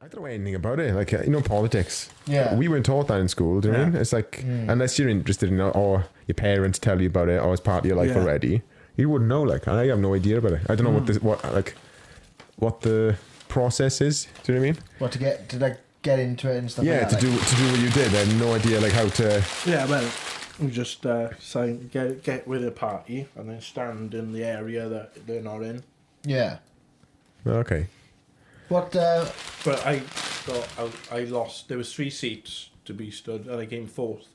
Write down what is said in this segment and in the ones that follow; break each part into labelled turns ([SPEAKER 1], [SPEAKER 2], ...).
[SPEAKER 1] I don't know anything about it. Like, politics.
[SPEAKER 2] Yeah.
[SPEAKER 1] We weren't taught that in school, do you know what I mean? It's like, unless you're interested in it, or your parents tell you about it, or it's part of your life already, you wouldn't know. Like, I have no idea about it. I don't know what the process is. Do you know what I mean?
[SPEAKER 2] What, to get into it and stuff like that?
[SPEAKER 1] Yeah, to do what you did. I had no idea, like, how to...
[SPEAKER 3] Yeah, well, we just get with a party and then stand in the area that they're not in.
[SPEAKER 2] Yeah.
[SPEAKER 1] Okay.
[SPEAKER 2] What,
[SPEAKER 3] But I lost. There was 3 seats to be stood, and I came 4th.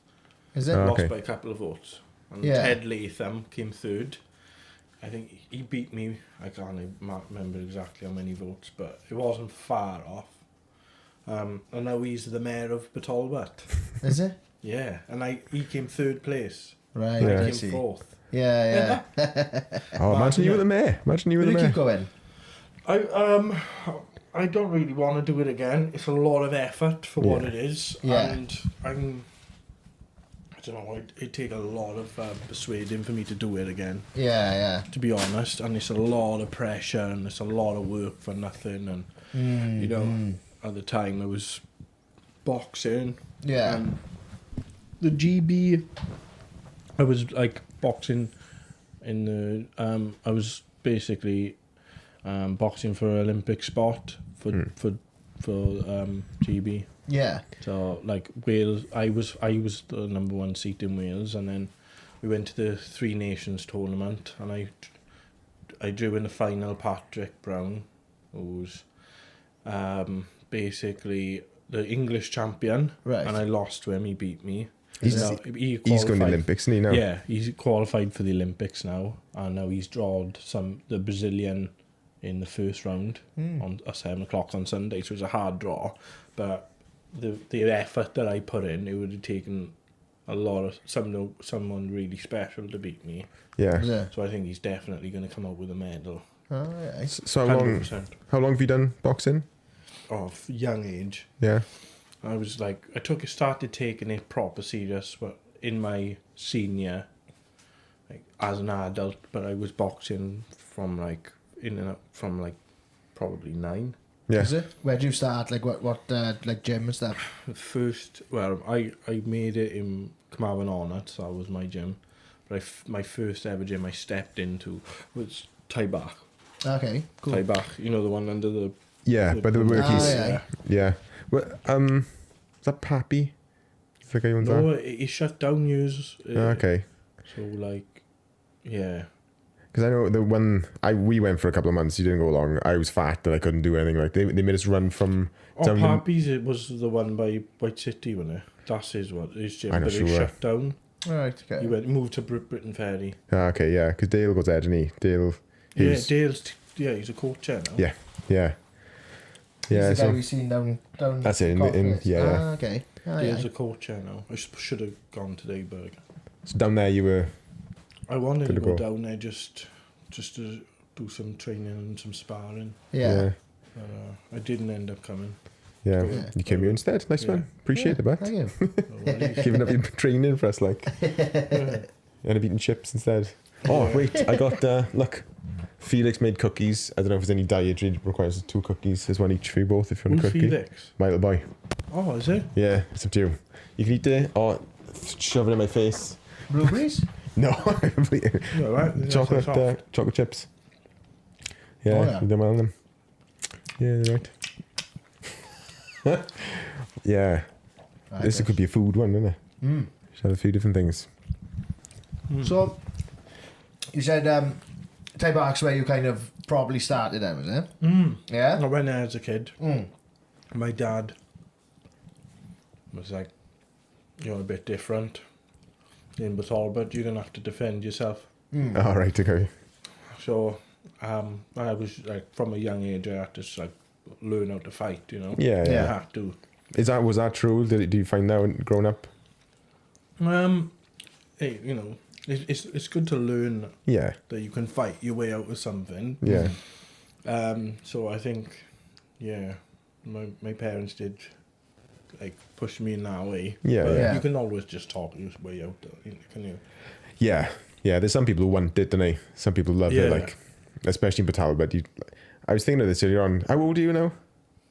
[SPEAKER 2] is it?
[SPEAKER 1] Okay.
[SPEAKER 3] Lost by a couple of votes. And
[SPEAKER 2] Yeah.
[SPEAKER 3] Ted Latham came 3rd. I think he beat me. I can't remember exactly how many votes, but it wasn't far off. And now he's the mayor of Port Talbot.
[SPEAKER 2] Is it?
[SPEAKER 3] Yeah, and he came 3rd place.
[SPEAKER 2] Right,
[SPEAKER 1] Yeah.
[SPEAKER 3] I
[SPEAKER 2] I
[SPEAKER 3] came
[SPEAKER 2] see.
[SPEAKER 3] 4th.
[SPEAKER 2] Yeah.
[SPEAKER 1] Oh, imagine you were the mayor. Imagine you were
[SPEAKER 2] Will
[SPEAKER 1] the
[SPEAKER 2] you
[SPEAKER 1] mayor.
[SPEAKER 2] keep going?
[SPEAKER 3] I don't really want to do it again. It's a lot of effort for what it is,
[SPEAKER 2] Yeah.
[SPEAKER 3] and I don't know. It'd take a lot of persuading for me to do it again.
[SPEAKER 2] Yeah.
[SPEAKER 3] To be honest, and it's a lot of pressure and it's a lot of work for nothing. And you know, at the time I was boxing.
[SPEAKER 2] Yeah.
[SPEAKER 3] And the GB, I was like boxing in the. I was basically boxing for Olympic sport for GB.
[SPEAKER 2] Yeah.
[SPEAKER 3] So like Wales, I was the number 1 seat in Wales, and then we went to the 3 Nations tournament, and I drew in the final Patrick Brown, who's basically the English champion,
[SPEAKER 2] Right.
[SPEAKER 3] and I lost to him. He beat me.
[SPEAKER 1] He's
[SPEAKER 3] Now,
[SPEAKER 1] going to the Olympics, isn't he, now?
[SPEAKER 3] Yeah, he's qualified for the Olympics now, and now he's drawed the Brazilian in the first round on at 7 o'clock on Sunday. So it's a hard draw, but the effort that I put in, it would have taken a lot of someone really special to beat me.
[SPEAKER 1] Yeah.
[SPEAKER 2] Yeah.
[SPEAKER 3] So I think he's definitely going to come out with a medal.
[SPEAKER 2] Oh, yeah.
[SPEAKER 1] So how long have you done boxing?
[SPEAKER 3] Of young age.
[SPEAKER 1] Yeah.
[SPEAKER 3] I was like, started taking it proper serious, but in my senior, like as an adult. But I was boxing from probably 9.
[SPEAKER 1] Yeah.
[SPEAKER 2] Is it? Where'd you start? Like what like gym and stuff?
[SPEAKER 3] First, well, I made it in Carmarthen Honor, so that was my gym. But my first ever gym I stepped into was Thai Bach.
[SPEAKER 2] Okay, cool.
[SPEAKER 3] Thai Bach, you know, the one under the...
[SPEAKER 1] Yeah, by the workies.
[SPEAKER 2] yeah.
[SPEAKER 1] Yeah. Well, is that Pappy? Is the guy who owns
[SPEAKER 3] No,
[SPEAKER 1] that?
[SPEAKER 3] it shut down years.
[SPEAKER 1] Okay.
[SPEAKER 3] So, like, yeah.
[SPEAKER 1] Because I know we went for a couple of months, you didn't go along. I was fat and I couldn't do anything. Like they made us run from down
[SPEAKER 3] Pappy's, it was the one by White City, wasn't it? That's his gym,
[SPEAKER 1] I'm not
[SPEAKER 3] but it
[SPEAKER 1] sure.
[SPEAKER 3] shut down.
[SPEAKER 2] Right, okay.
[SPEAKER 3] He moved to Britain Ferry.
[SPEAKER 1] Okay, yeah, because Dale goes there, didn't he? Dale.
[SPEAKER 3] Dale's he's a coach there now.
[SPEAKER 1] Yeah.
[SPEAKER 2] Yeah, the guy
[SPEAKER 1] So
[SPEAKER 2] we've seen down.
[SPEAKER 1] that's it. Yeah.
[SPEAKER 2] Okay. Oh,
[SPEAKER 3] Dale's
[SPEAKER 2] yeah.
[SPEAKER 3] a coach there now. I should have gone today, but
[SPEAKER 1] So down there you were.
[SPEAKER 3] I wanted to
[SPEAKER 1] Could
[SPEAKER 3] go
[SPEAKER 1] have
[SPEAKER 3] down there just to do some training and some sparring.
[SPEAKER 2] Yeah.
[SPEAKER 3] But I didn't end up coming.
[SPEAKER 1] Yeah.
[SPEAKER 2] Yeah.
[SPEAKER 1] You came here instead. Nice
[SPEAKER 3] Yeah.
[SPEAKER 1] one. Appreciate it, but
[SPEAKER 2] Thank you.
[SPEAKER 3] No worries.
[SPEAKER 1] giving up your training for us, like.
[SPEAKER 3] Yeah.
[SPEAKER 1] You end up eating chips instead. Oh wait, I got look. Felix made cookies. I don't know if there's any dietary requires 2 cookies. There's one each for you both if you want a
[SPEAKER 3] Who's
[SPEAKER 1] cookie.
[SPEAKER 3] Felix?
[SPEAKER 1] My little boy.
[SPEAKER 3] Oh, is it?
[SPEAKER 1] Yeah, it's up to you. You can eat it or shove it in my face.
[SPEAKER 2] Blueberries?
[SPEAKER 1] No,
[SPEAKER 3] Yeah, right.
[SPEAKER 1] chocolate chips. Yeah,
[SPEAKER 2] Oh, yeah.
[SPEAKER 1] you done well on them. Yeah, they're right. Yeah, this could be a food one, isn't it? Should have a few different things.
[SPEAKER 2] So, you said Thai Bach's where you kind of probably started then, was it? Yeah?
[SPEAKER 3] I went there as a kid.
[SPEAKER 2] Mm.
[SPEAKER 3] My dad was like, you're a bit different. In Port Talbot, you're going to have to defend yourself.
[SPEAKER 1] All right, okay.
[SPEAKER 3] So, I was like, from a young age, I had to like learn how to fight, you know?
[SPEAKER 1] Yeah,
[SPEAKER 3] I
[SPEAKER 1] yeah.
[SPEAKER 3] had to.
[SPEAKER 1] Was that true? Do you find that growing up?
[SPEAKER 3] Hey, you know, it's good to learn
[SPEAKER 1] Yeah,
[SPEAKER 3] that you can fight your way out of something.
[SPEAKER 1] yeah,
[SPEAKER 3] So I think, yeah, my parents did like push me in that way.
[SPEAKER 1] Yeah,
[SPEAKER 3] But
[SPEAKER 2] yeah.
[SPEAKER 3] you can always just talk your way out, can you?
[SPEAKER 1] yeah. There's some people who want it, don't they? Some people love it,
[SPEAKER 3] Yeah.
[SPEAKER 1] like especially in Port Talbot. I was thinking of this earlier on. How old are you now?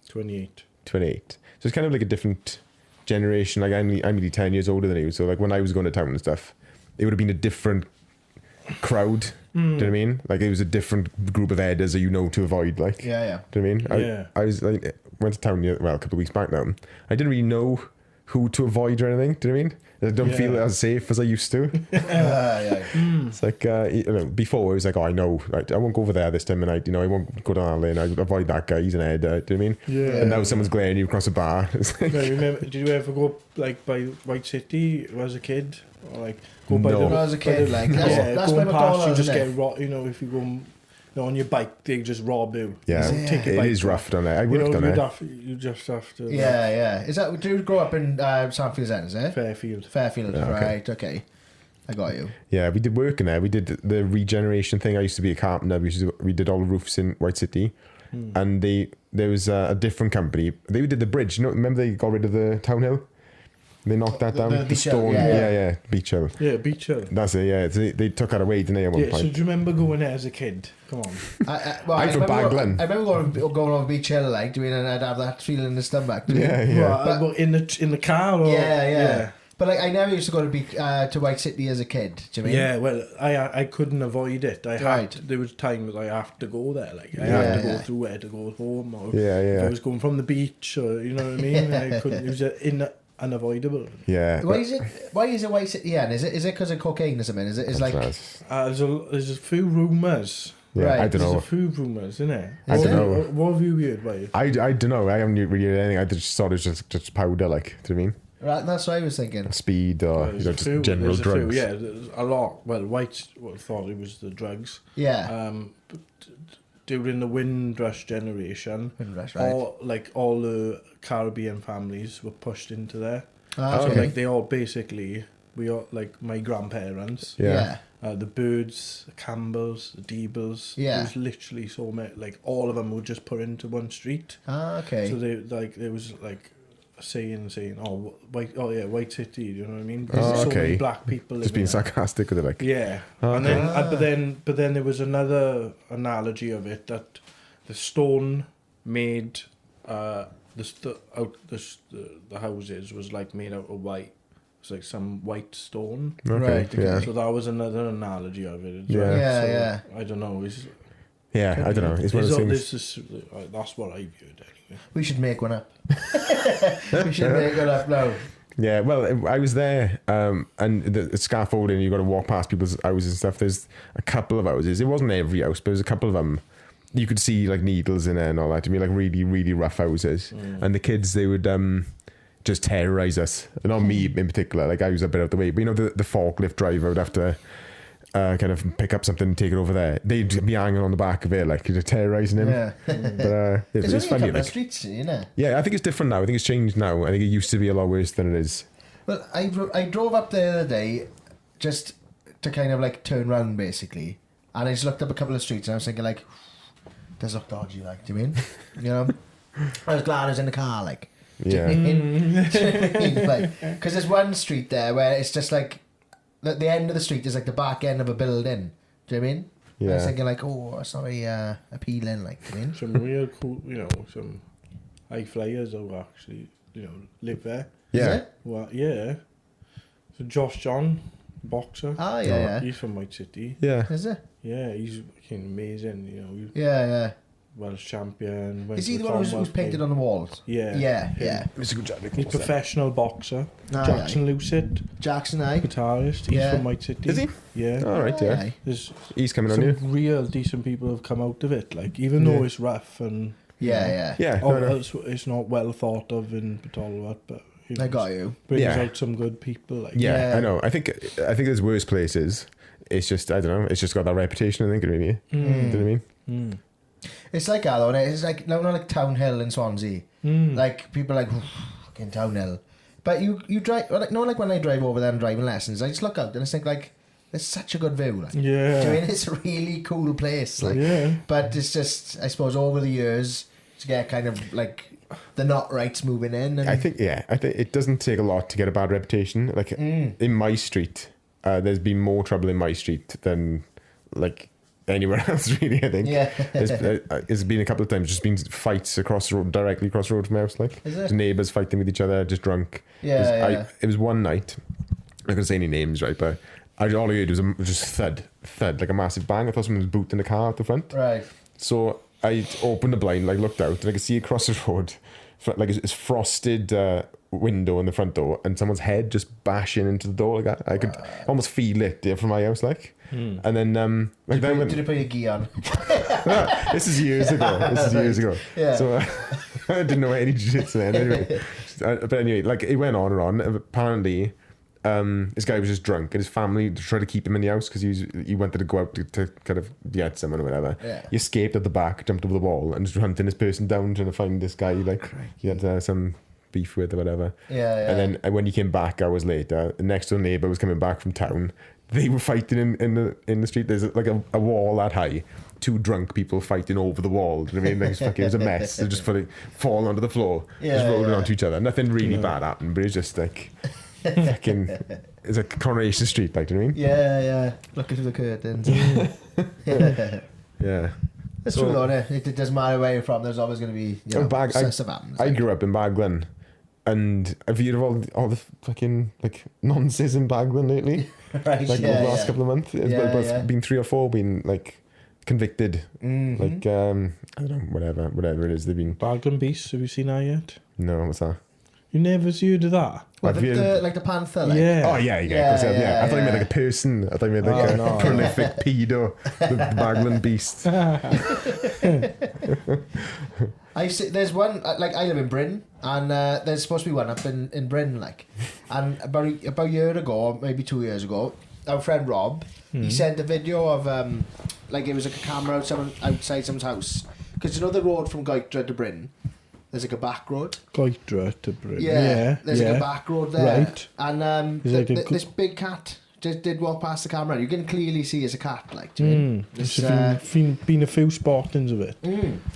[SPEAKER 3] 28.
[SPEAKER 1] 28. So it's kind of like a different generation. Like I'm only 10 years older than you. So like when I was going to town and stuff, it would have been a different crowd. Do you know what I mean? Like it was a different group of headers that to avoid. Like,
[SPEAKER 2] Yeah.
[SPEAKER 1] Do you know what I mean? I was like, went to town, a couple of weeks back now. I didn't really know who to avoid or anything. Do you know what I mean? I don't feel as safe as I used to. It's like, before I was like, I know, right, I won't go over there this time of night. I won't go down that lane. I avoid that guy. He's an header. Do you know what I mean?
[SPEAKER 3] Yeah.
[SPEAKER 1] And now someone's glaring you across a bar. It's like,
[SPEAKER 3] remember, did you ever go like by White City as a kid? Or like go by
[SPEAKER 1] No.
[SPEAKER 2] When I was a kid, like that's
[SPEAKER 3] going
[SPEAKER 2] my
[SPEAKER 3] past, you
[SPEAKER 2] McDonald's,
[SPEAKER 3] just
[SPEAKER 2] isn't
[SPEAKER 3] get
[SPEAKER 2] it?
[SPEAKER 3] if you go on your bike, they just rob you.
[SPEAKER 1] Yeah,
[SPEAKER 3] Take your
[SPEAKER 1] it
[SPEAKER 3] bike
[SPEAKER 1] is
[SPEAKER 3] back.
[SPEAKER 1] rough down there. I worked on it.
[SPEAKER 3] You just have to.
[SPEAKER 2] Yeah. Is that? Do you grow up in Sandfields End? Is it?
[SPEAKER 3] Fairfield.
[SPEAKER 2] Fairfield,
[SPEAKER 1] Yeah, okay.
[SPEAKER 2] right? Okay, I got you.
[SPEAKER 1] Yeah, we did work in there. We did the regeneration thing. I used to be a carpenter. We did all the roofs in White City, and there was a different company. They did the bridge. Remember they got rid of the town hill? They knocked that down.
[SPEAKER 2] the
[SPEAKER 1] The
[SPEAKER 2] beach hill,
[SPEAKER 1] stone.
[SPEAKER 2] yeah.
[SPEAKER 1] Beach hill.
[SPEAKER 3] Yeah, Beach Hill.
[SPEAKER 1] That's it. Yeah, they took that away, didn't they? At one
[SPEAKER 3] Yeah, so
[SPEAKER 1] point.
[SPEAKER 3] do you remember going there as a kid? Come on.
[SPEAKER 1] I'm from Baglan.
[SPEAKER 2] I remember going over Beach Hill, like doing, and I'd have that feeling in the stomach.
[SPEAKER 1] Yeah.
[SPEAKER 3] Well, in the car or
[SPEAKER 2] Yeah. But like, I never used to go to White City as a kid. Do you mean?
[SPEAKER 3] Yeah, well, I couldn't avoid it. There was times I have to go there. Like I had to go through where to go home, or if I was going from the beach, or you know what I mean. I couldn't. It was unavoidable.
[SPEAKER 1] Yeah.
[SPEAKER 2] Why is it White City? Yeah, is it because of cocaine or something? Is it like?
[SPEAKER 3] There's a few rumours.
[SPEAKER 1] Yeah,
[SPEAKER 2] Right.
[SPEAKER 1] I don't
[SPEAKER 3] There's
[SPEAKER 1] know.
[SPEAKER 3] a few rumours, isn't it?
[SPEAKER 1] I don't know.
[SPEAKER 3] What have you heard about it?
[SPEAKER 1] I don't know. I haven't really heard anything. I just thought it was just powder, like, do you know what I mean?
[SPEAKER 2] Right, that's what I was thinking.
[SPEAKER 1] Speed or
[SPEAKER 3] There's
[SPEAKER 1] just
[SPEAKER 3] a few,
[SPEAKER 1] general
[SPEAKER 3] there's a few,
[SPEAKER 1] drugs.
[SPEAKER 3] yeah, there's a lot. Well, White thought it was the drugs.
[SPEAKER 2] Yeah.
[SPEAKER 3] But during the Windrush generation,
[SPEAKER 2] Windrush, right.
[SPEAKER 3] all the Caribbean families were pushed into there.
[SPEAKER 2] Ah,
[SPEAKER 3] So
[SPEAKER 2] okay.
[SPEAKER 3] like they all basically, we all like my grandparents.
[SPEAKER 1] Yeah.
[SPEAKER 3] The Birds, the Campbells, the Deebles.
[SPEAKER 2] Yeah.
[SPEAKER 3] There was literally so many, like all of them were just put into one street.
[SPEAKER 2] Ah, okay.
[SPEAKER 3] So there was like saying, White City, you know what I mean? Because
[SPEAKER 1] Oh,
[SPEAKER 3] there's so
[SPEAKER 1] okay.
[SPEAKER 3] many black people
[SPEAKER 1] Just
[SPEAKER 3] living
[SPEAKER 1] being
[SPEAKER 3] there.
[SPEAKER 1] sarcastic with it, like.
[SPEAKER 3] Yeah.
[SPEAKER 1] Oh,
[SPEAKER 3] And
[SPEAKER 1] okay.
[SPEAKER 3] then but then there was another analogy of it that the stone made the houses was like made out of white. It's like some white stone.
[SPEAKER 1] Okay,
[SPEAKER 2] Right, okay.
[SPEAKER 1] yeah.
[SPEAKER 3] So that was another analogy of it. As
[SPEAKER 1] Yeah.
[SPEAKER 3] well.
[SPEAKER 2] Yeah,
[SPEAKER 3] So,
[SPEAKER 2] yeah.
[SPEAKER 3] I don't know.
[SPEAKER 1] Yeah, I don't know. It's one of those things.
[SPEAKER 3] That's what I viewed anyway.
[SPEAKER 2] We should make one up. We should make one up now.
[SPEAKER 1] Yeah, well, I was there, and the scaffolding, you got to walk past people's houses and stuff. There's a couple of houses. It wasn't every house, but there's a couple of them. You could see like needles in there and all that. To me, like really, really rough houses. And the kids, they would just terrorize us. Not me in particular. Like I was a bit out the way, but the forklift driver would have to kind of pick up something and take it over there. They'd be hanging on the back of it, like just terrorizing him.
[SPEAKER 2] Yeah.
[SPEAKER 1] But
[SPEAKER 2] There's
[SPEAKER 1] it's
[SPEAKER 2] only a
[SPEAKER 1] funny.
[SPEAKER 2] couple of
[SPEAKER 1] Like,
[SPEAKER 2] streets, you know.
[SPEAKER 1] yeah, I think it's different now. I think it's changed now. I think it used to be a lot worse than it is.
[SPEAKER 2] Well, I drove up the other day just to kind of like turn round basically, and I just looked up a couple of streets and I was thinking like, does look dodgy, like, do you mean? You know, I was glad I was in the car, like.
[SPEAKER 1] Yeah.
[SPEAKER 2] Because there's one street there where it's just like the end of the street is like the back end of a building. Do you know what I mean?
[SPEAKER 1] Yeah.
[SPEAKER 2] I was thinking like, oh, that's not very appealing, like, do you mean?
[SPEAKER 3] Some real cool, some high flyers who actually, live there.
[SPEAKER 1] Yeah.
[SPEAKER 2] Is it?
[SPEAKER 3] Well, yeah. So Josh John, boxer.
[SPEAKER 2] Ah, yeah.
[SPEAKER 3] He's from White City.
[SPEAKER 1] Yeah.
[SPEAKER 2] Is it?
[SPEAKER 3] Yeah, he's fucking amazing.
[SPEAKER 2] Yeah.
[SPEAKER 3] Welsh champion.
[SPEAKER 2] Is he the one who's painted on the walls?
[SPEAKER 3] Yeah.
[SPEAKER 2] Yeah.
[SPEAKER 1] It's a good job.
[SPEAKER 3] He's a professional boxer.
[SPEAKER 2] Aye,
[SPEAKER 3] Jackson Lucid,
[SPEAKER 2] Jackson, aye.
[SPEAKER 3] guitarist. He's
[SPEAKER 2] Yeah.
[SPEAKER 3] from White City.
[SPEAKER 1] Is he?
[SPEAKER 3] Yeah.
[SPEAKER 1] All right, yeah.
[SPEAKER 2] Aye.
[SPEAKER 3] There's
[SPEAKER 1] He's coming on
[SPEAKER 3] some
[SPEAKER 1] you.
[SPEAKER 3] real decent people have come out of it. Like, even though it's rough and
[SPEAKER 2] Yeah.
[SPEAKER 1] Yeah.
[SPEAKER 3] oh,
[SPEAKER 1] no.
[SPEAKER 3] it's not well thought of in Port Talbot, but
[SPEAKER 2] I got you.
[SPEAKER 3] brings
[SPEAKER 1] Yeah.
[SPEAKER 3] out some good people. Like,
[SPEAKER 1] Yeah,
[SPEAKER 2] Yeah.
[SPEAKER 1] I know. I think there's worse places. It's just, I don't know. It's just got that reputation, I think, really. Do you know what I mean?
[SPEAKER 2] It's like that, though, innit? It's like, not like Town Hill in Swansea. Like, people are like, fucking Town Hill. But you drive, like, like when I drive over there and driving lessons, I just look out and I think, like, it's such a good view. Like.
[SPEAKER 3] Yeah.
[SPEAKER 2] Do you know what I mean? It's a really cool place. Like,
[SPEAKER 3] Yeah.
[SPEAKER 2] But it's just, I suppose, over the years, to get kind of, like, the not rights moving in. And
[SPEAKER 1] I think it doesn't take a lot to get a bad reputation. Like, in my street, there's been more trouble in my street than, like, anywhere else really. I think.
[SPEAKER 2] Yeah.
[SPEAKER 1] It's been a couple of times. Just been fights directly across the road from my house. Like
[SPEAKER 2] Is it?
[SPEAKER 1] neighbours fighting with each other, just drunk.
[SPEAKER 2] Yeah,
[SPEAKER 1] It was one night. I'm not gonna say any names, right? But all I heard was just thud, like a massive bang. I thought someone was booting the car out the front.
[SPEAKER 2] Right.
[SPEAKER 1] So I opened the blind, like looked out, and I could see across the road, like it's frosted window in the front door, and someone's head just bashing into the door like that. I could almost feel it from my house, like. And then,
[SPEAKER 2] Did you put your gi on?
[SPEAKER 1] this is years ago.
[SPEAKER 2] Yeah.
[SPEAKER 1] So I didn't know any jiu-jitsu then. Anyway, but anyway, like it went on and on. Apparently, this guy was just drunk, and his family tried to keep him in the house because he wanted to go out to kind of get someone or whatever.
[SPEAKER 2] Yeah.
[SPEAKER 1] He escaped at the back, jumped over the wall, and was hunting this person down, trying to find this guy like he had some beef with or whatever.
[SPEAKER 2] Yeah.
[SPEAKER 1] And then when he came back hours later, the next door neighbour was coming back from town. They were fighting in the street. There's like a wall that high. 2 drunk people fighting over the wall. Do you know what I mean? Like, it was a mess. They just fall onto the floor, just rolling onto each other. Nothing really bad happened, but it's just like fucking. It's like Coronation Street, like, do you know what I mean?
[SPEAKER 2] Yeah. Looking through the curtains.
[SPEAKER 1] Yeah.
[SPEAKER 2] It's true though, isn't it? It doesn't matter where you're from. There's always going to be stuff happens.
[SPEAKER 1] I grew up in Baglan, and I've heard of all the fucking like nonsense in Baglan lately.
[SPEAKER 2] Right.
[SPEAKER 1] Like the last couple of months, it's been 3 or 4 been like convicted. Like I don't know, whatever it is they've been.
[SPEAKER 3] Baglan Beast, have you seen that yet?
[SPEAKER 1] No, what's that?
[SPEAKER 3] You never heard of that?
[SPEAKER 2] What, like the panther? Like?
[SPEAKER 3] Yeah.
[SPEAKER 1] Oh yeah. I thought you meant like a person. I thought you meant like a prolific pedo, the Baglan Beast.
[SPEAKER 2] There's one, like I live in Bryn, and there's supposed to be one up in Bryn, like, and about a year ago, or maybe 2 years ago, our friend Rob, he sent a video of like it was like a camera outside someone's house, because you know the road from Goitra to Bryn, there's like a back road.
[SPEAKER 3] Goitra to Bryn.
[SPEAKER 2] There's like a back road there,
[SPEAKER 3] right?
[SPEAKER 2] And this big cat just did walk past the camera. You can clearly see it's a cat, like. Do you mean?
[SPEAKER 3] There's been a few spottings of it.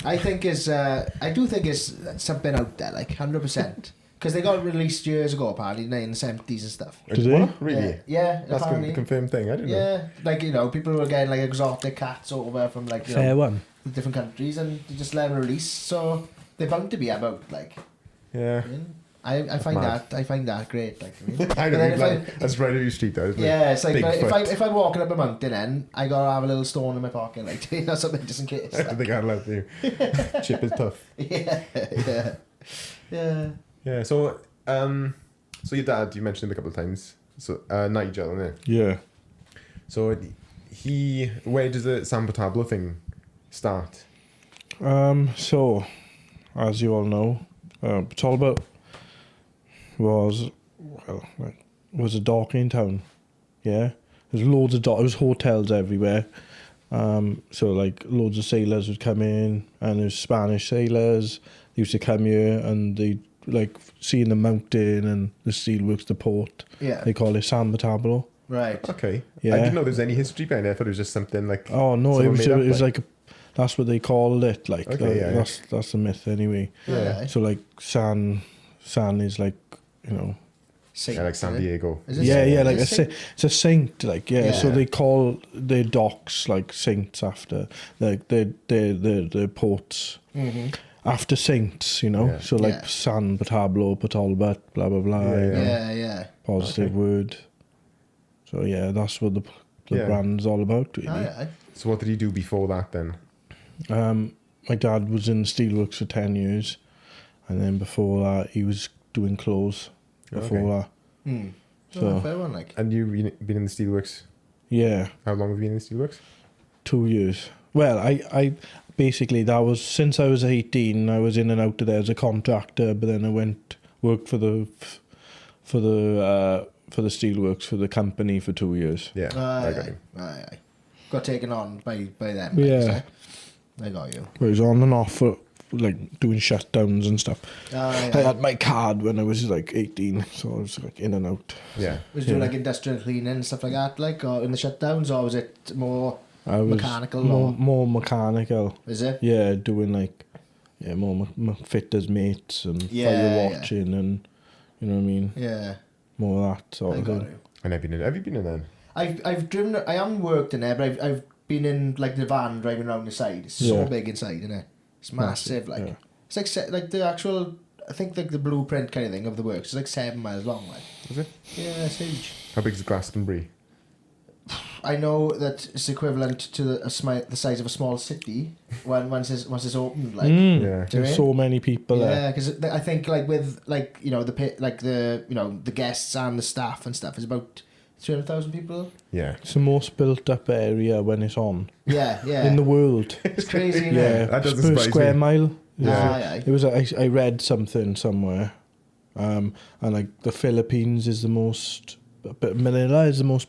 [SPEAKER 2] I do think it's something out there, like 100%. Because they got released years ago, apparently, in the 70s and stuff.
[SPEAKER 3] Did they?
[SPEAKER 1] Really?
[SPEAKER 2] Yeah,
[SPEAKER 1] That's a confirmed thing. I didn't know.
[SPEAKER 2] Yeah, like people were getting like exotic cats over from like different countries, and they just let them release. So they're bound to be about like.
[SPEAKER 1] Yeah.
[SPEAKER 2] I find that great. Like,
[SPEAKER 1] I know, that's right on your street, though, isn't it?
[SPEAKER 2] Yeah, it's like if I'm walking up a mountain, then I gotta have a little stone in my pocket, like something just in case.
[SPEAKER 1] I think I'd love to. Chip is tough. Yeah. So, your dad, you mentioned him a couple of times. So, Nigel, isn't it?
[SPEAKER 3] Yeah.
[SPEAKER 1] So, where does the San Port thing start?
[SPEAKER 3] So, as you all know, Talbot was a docking town. Yeah, there's loads of there was hotels everywhere. So like loads of sailors would come in, and there's Spanish sailors used to come here, and they like seeing the mountain and the steelworks, the port.
[SPEAKER 2] Yeah,
[SPEAKER 3] they call it San Port.
[SPEAKER 2] Right.
[SPEAKER 1] Okay.
[SPEAKER 3] Yeah.
[SPEAKER 1] I didn't know there was any history behind it. I thought it was just something like.
[SPEAKER 3] Oh no, it was like that's what they called it. Like that's the myth anyway.
[SPEAKER 2] Yeah.
[SPEAKER 3] So like San is like, you know.
[SPEAKER 2] Saint,
[SPEAKER 1] like San Diego.
[SPEAKER 3] Like it's a saint, like so they call their docks like saints after like the ports after saints, you know. Yeah. So like San Port Talbot, blah blah blah. Positive word. So that's what the brand's all about, really.
[SPEAKER 1] So what did he do before that then?
[SPEAKER 3] My dad was in the steelworks for 10 years, and then before that he was doing clothes. Before that. So
[SPEAKER 2] fair one, like.
[SPEAKER 1] And you've been in the steelworks?
[SPEAKER 3] Yeah.
[SPEAKER 1] How long have you been in the steelworks? 2
[SPEAKER 3] years. Well, I basically, that was since I was 18. I was in and out of there as a contractor, but then I worked for the steelworks for the company for 2 years.
[SPEAKER 1] Yeah, I got you.
[SPEAKER 2] Aye. Got taken on by them.
[SPEAKER 3] Yeah,
[SPEAKER 2] I got you.
[SPEAKER 3] I was on and off for like doing shutdowns and stuff. I had my card when I was like 18, so I was like in and out.
[SPEAKER 1] Yeah.
[SPEAKER 2] Was you doing like industrial cleaning and stuff like that, like, or in the shutdowns, or was it more mechanical?
[SPEAKER 3] More mechanical.
[SPEAKER 2] Is it?
[SPEAKER 3] Yeah, doing like more fitters mates and fire watching and you know what I mean.
[SPEAKER 2] Yeah.
[SPEAKER 3] More of that sort of thing.
[SPEAKER 1] And have you been in then?
[SPEAKER 2] I've driven. I haven't worked in there, but I've been in like the van driving around the side. It's so
[SPEAKER 3] Yeah.
[SPEAKER 2] big inside, isn't it? It's massive. Like
[SPEAKER 3] yeah.
[SPEAKER 2] it's like the actual. I think like the blueprint kind of thing of the works is like 7 miles long. Like
[SPEAKER 1] Is it?
[SPEAKER 2] yeah, it's huge.
[SPEAKER 1] How big is Glastonbury?
[SPEAKER 2] I know that it's equivalent to the size of a small city once it's opened. Like
[SPEAKER 1] Yeah.
[SPEAKER 3] There's so many people there.
[SPEAKER 2] yeah, because I think like with like the guests and the staff and stuff is about 300,000 people.
[SPEAKER 1] Yeah.
[SPEAKER 3] It's the most built up area when it's on
[SPEAKER 2] Yeah, yeah.
[SPEAKER 3] in the world.
[SPEAKER 2] It's crazy. Isn't
[SPEAKER 3] Yeah,
[SPEAKER 2] it?
[SPEAKER 1] That doesn't
[SPEAKER 3] per
[SPEAKER 1] surprise
[SPEAKER 3] square
[SPEAKER 1] me.
[SPEAKER 3] mile.
[SPEAKER 2] Yeah.
[SPEAKER 3] It was. I read something somewhere, and like the Philippines is the most, but Manila is the most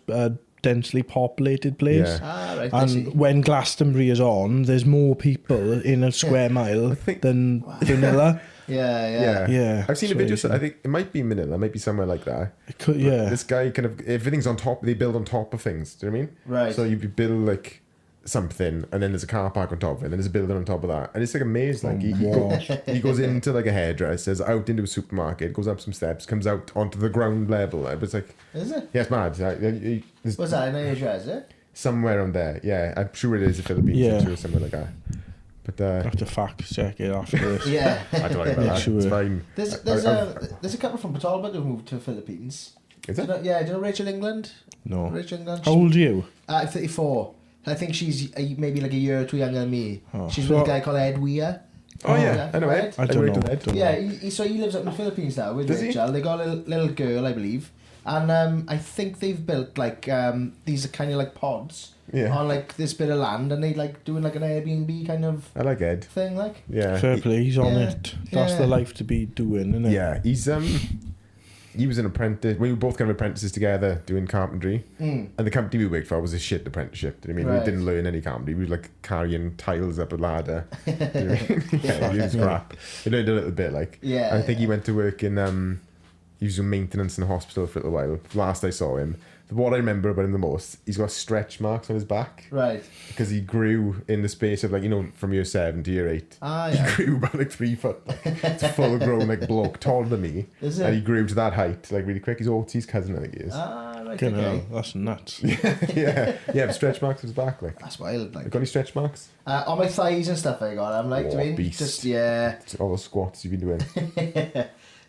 [SPEAKER 3] densely populated place.
[SPEAKER 1] Yeah.
[SPEAKER 2] Ah, right. I see.
[SPEAKER 3] And when Glastonbury is on, there's more people in a square mile than Manila.
[SPEAKER 2] Yeah.
[SPEAKER 3] Yeah,
[SPEAKER 1] I've seen a
[SPEAKER 3] it's
[SPEAKER 1] video.
[SPEAKER 3] crazy.
[SPEAKER 1] I think it might be Manila, might be somewhere like that.
[SPEAKER 3] It could,
[SPEAKER 1] But
[SPEAKER 3] yeah.
[SPEAKER 1] This guy kind of everything's on top. They build on top of things. Do you know what I mean?
[SPEAKER 2] Right.
[SPEAKER 1] So you build like something, and then there's a car park on top of it, and then there's a building on top of that, and it's like a maze. Like he goes into like a hairdresser's, out into a supermarket, goes up some steps, comes out onto the ground level. It's like
[SPEAKER 2] Is it?
[SPEAKER 1] yeah, it's mad. There's
[SPEAKER 2] What's that in Asia? Is it?
[SPEAKER 1] somewhere around there. Yeah, I'm sure it is the Philippines
[SPEAKER 3] Yeah.
[SPEAKER 1] or somewhere like that. But
[SPEAKER 3] I have to fact check it after this.
[SPEAKER 2] Yeah.
[SPEAKER 1] I don't know about that.
[SPEAKER 3] Sure.
[SPEAKER 1] It's fine.
[SPEAKER 2] There's a couple from Port Talbot who moved to the Philippines.
[SPEAKER 1] Is
[SPEAKER 2] Do
[SPEAKER 1] it?
[SPEAKER 2] you know, yeah, do you know Rachel England?
[SPEAKER 3] No.
[SPEAKER 2] Rachel England.
[SPEAKER 3] How old are you?
[SPEAKER 2] I'm 34. I think she's maybe like a year or two younger than me.
[SPEAKER 3] Oh.
[SPEAKER 2] She's
[SPEAKER 3] So-
[SPEAKER 2] with a guy called Ed Weir.
[SPEAKER 1] Oh yeah, I know Ed.
[SPEAKER 3] I don't
[SPEAKER 1] worked
[SPEAKER 3] know.
[SPEAKER 1] with Ed.
[SPEAKER 3] Don't
[SPEAKER 2] Yeah,
[SPEAKER 3] know.
[SPEAKER 2] so he lives up in the Philippines now with
[SPEAKER 1] Does he?
[SPEAKER 2] Rachel. They got a little girl, I believe. And I think they've built like these are kind of like pods
[SPEAKER 1] Yeah.
[SPEAKER 2] on like this bit of land, and they like doing like an Airbnb kind of
[SPEAKER 1] I like Ed.
[SPEAKER 2] thing, like.
[SPEAKER 1] Yeah.
[SPEAKER 3] Fair play, he's on
[SPEAKER 2] Yeah.
[SPEAKER 3] it. That's
[SPEAKER 2] Yeah.
[SPEAKER 3] the life to be doing, isn't it?
[SPEAKER 1] Yeah, he was an apprentice. We were both kind of apprentices together doing carpentry, and the company we worked for was a shit apprenticeship. Do you know what I mean?
[SPEAKER 2] Right.
[SPEAKER 1] We didn't learn any carpentry. We were like carrying tiles up a ladder. Do you know what I mean? Yeah, it was crap. We learned a little bit, like.
[SPEAKER 2] Yeah,
[SPEAKER 1] I think he
[SPEAKER 2] yeah.
[SPEAKER 1] went to work in. He was doing maintenance in a hospital for a little while. Last I saw him, what I remember about him the most, he's got stretch marks on his back
[SPEAKER 2] Right.
[SPEAKER 1] because he grew in the space of like from year 7 to year 8.
[SPEAKER 2] Ah,
[SPEAKER 1] He
[SPEAKER 2] yeah.
[SPEAKER 1] grew about like 3 foot. Like, it's full grown like bloke, taller than me.
[SPEAKER 2] Is
[SPEAKER 1] And
[SPEAKER 2] it?
[SPEAKER 1] he grew to that height like really quick. He's Ortiz cousin, I think he is.
[SPEAKER 2] Ah, right.
[SPEAKER 3] Fucking
[SPEAKER 2] Okay.
[SPEAKER 3] hell, that's nuts.
[SPEAKER 1] yeah, but stretch marks on his back. Like,
[SPEAKER 2] That's wild.
[SPEAKER 1] you
[SPEAKER 2] Like
[SPEAKER 1] got any stretch marks?
[SPEAKER 2] on my thighs and stuff, I got. I'm like,
[SPEAKER 1] Oh,
[SPEAKER 2] doing
[SPEAKER 1] beast.
[SPEAKER 2] just yeah.
[SPEAKER 1] It's all the squats you've been doing.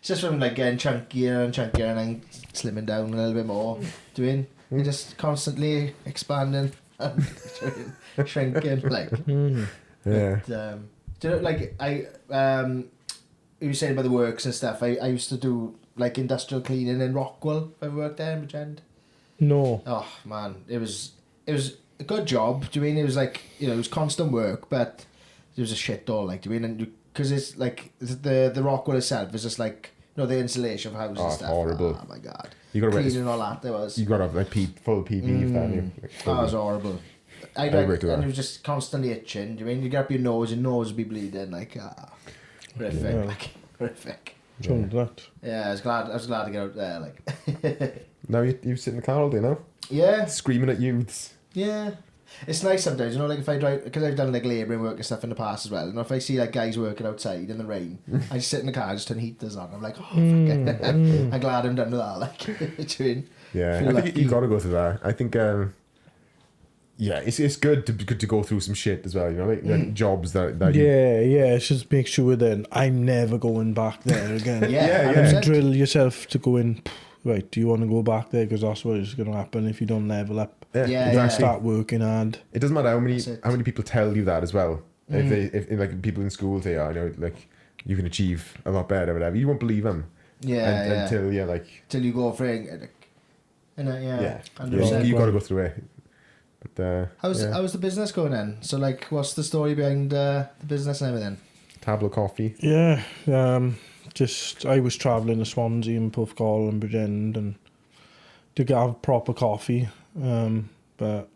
[SPEAKER 2] It's just from like getting chunkier and chunkier and then slimming down a little bit more. Doing and just constantly expanding and shrinking. Like,
[SPEAKER 1] Yeah.
[SPEAKER 2] do you know, like you were saying about the works and stuff. I used to do like industrial cleaning in Rockwell. I've worked there in Bridgend.
[SPEAKER 3] No.
[SPEAKER 2] Oh man, it was a good job. Do you mean it was like it was constant work, but it was a shit all. Like, do you mean because it's like the Rockwell itself is just like the insulation of houses
[SPEAKER 1] Oh,
[SPEAKER 2] and
[SPEAKER 1] it's
[SPEAKER 2] stuff.
[SPEAKER 1] horrible.
[SPEAKER 2] Oh my god,
[SPEAKER 1] You got to
[SPEAKER 2] cleaning all that there was.
[SPEAKER 1] You got to have like full PPE for that. Like,
[SPEAKER 2] Oh, it was horrible. I
[SPEAKER 1] worked with
[SPEAKER 2] and
[SPEAKER 1] that.
[SPEAKER 2] it was just constantly itching. Do you mean you get up your nose would be bleeding like horrific,
[SPEAKER 3] Yeah.
[SPEAKER 2] like horrific.
[SPEAKER 3] Sounds nuts.
[SPEAKER 2] Yeah, I was glad to get out there. Like,
[SPEAKER 1] Now you sit in the car all day now,
[SPEAKER 2] yeah.
[SPEAKER 1] screaming at youths.
[SPEAKER 2] Yeah. It's nice sometimes, like if I drive, because I've done like labouring work and stuff in the past as well, and if I see like guys working outside in the rain, I just sit in the car, just turn heaters on. I'm like, oh, fuck it. I'm glad I'm done with that. Like, do you mean?
[SPEAKER 1] Yeah,
[SPEAKER 2] Feel
[SPEAKER 1] I think
[SPEAKER 2] lucky.
[SPEAKER 1] you got to go through that. I think, yeah, it's good to go through some shit as well. Like jobs that you,
[SPEAKER 3] Yeah, it's just make sure then I'm never going back there again.
[SPEAKER 2] Yeah,
[SPEAKER 3] And
[SPEAKER 2] 100%.
[SPEAKER 3] drill yourself to go in, right, do you want to go back there? Because that's what is going to happen if you don't level up.
[SPEAKER 2] Yeah,
[SPEAKER 3] You
[SPEAKER 2] yeah.
[SPEAKER 3] don't start working hard.
[SPEAKER 1] It doesn't matter
[SPEAKER 2] That's it.
[SPEAKER 1] how many people tell you that as well. If like people in school say, like you can achieve a lot better, whatever, you won't believe them.
[SPEAKER 2] Yeah,
[SPEAKER 1] Until you're like,
[SPEAKER 2] till you go for it. Like,
[SPEAKER 1] yeah,
[SPEAKER 2] 100%.
[SPEAKER 1] you got to go through it. But
[SPEAKER 2] How's the business going then? So like, what's the story behind the business and everything?
[SPEAKER 1] Tableau coffee.
[SPEAKER 3] Yeah, just I was travelling to Swansea and Puffcall and Bridgend and to have proper coffee, but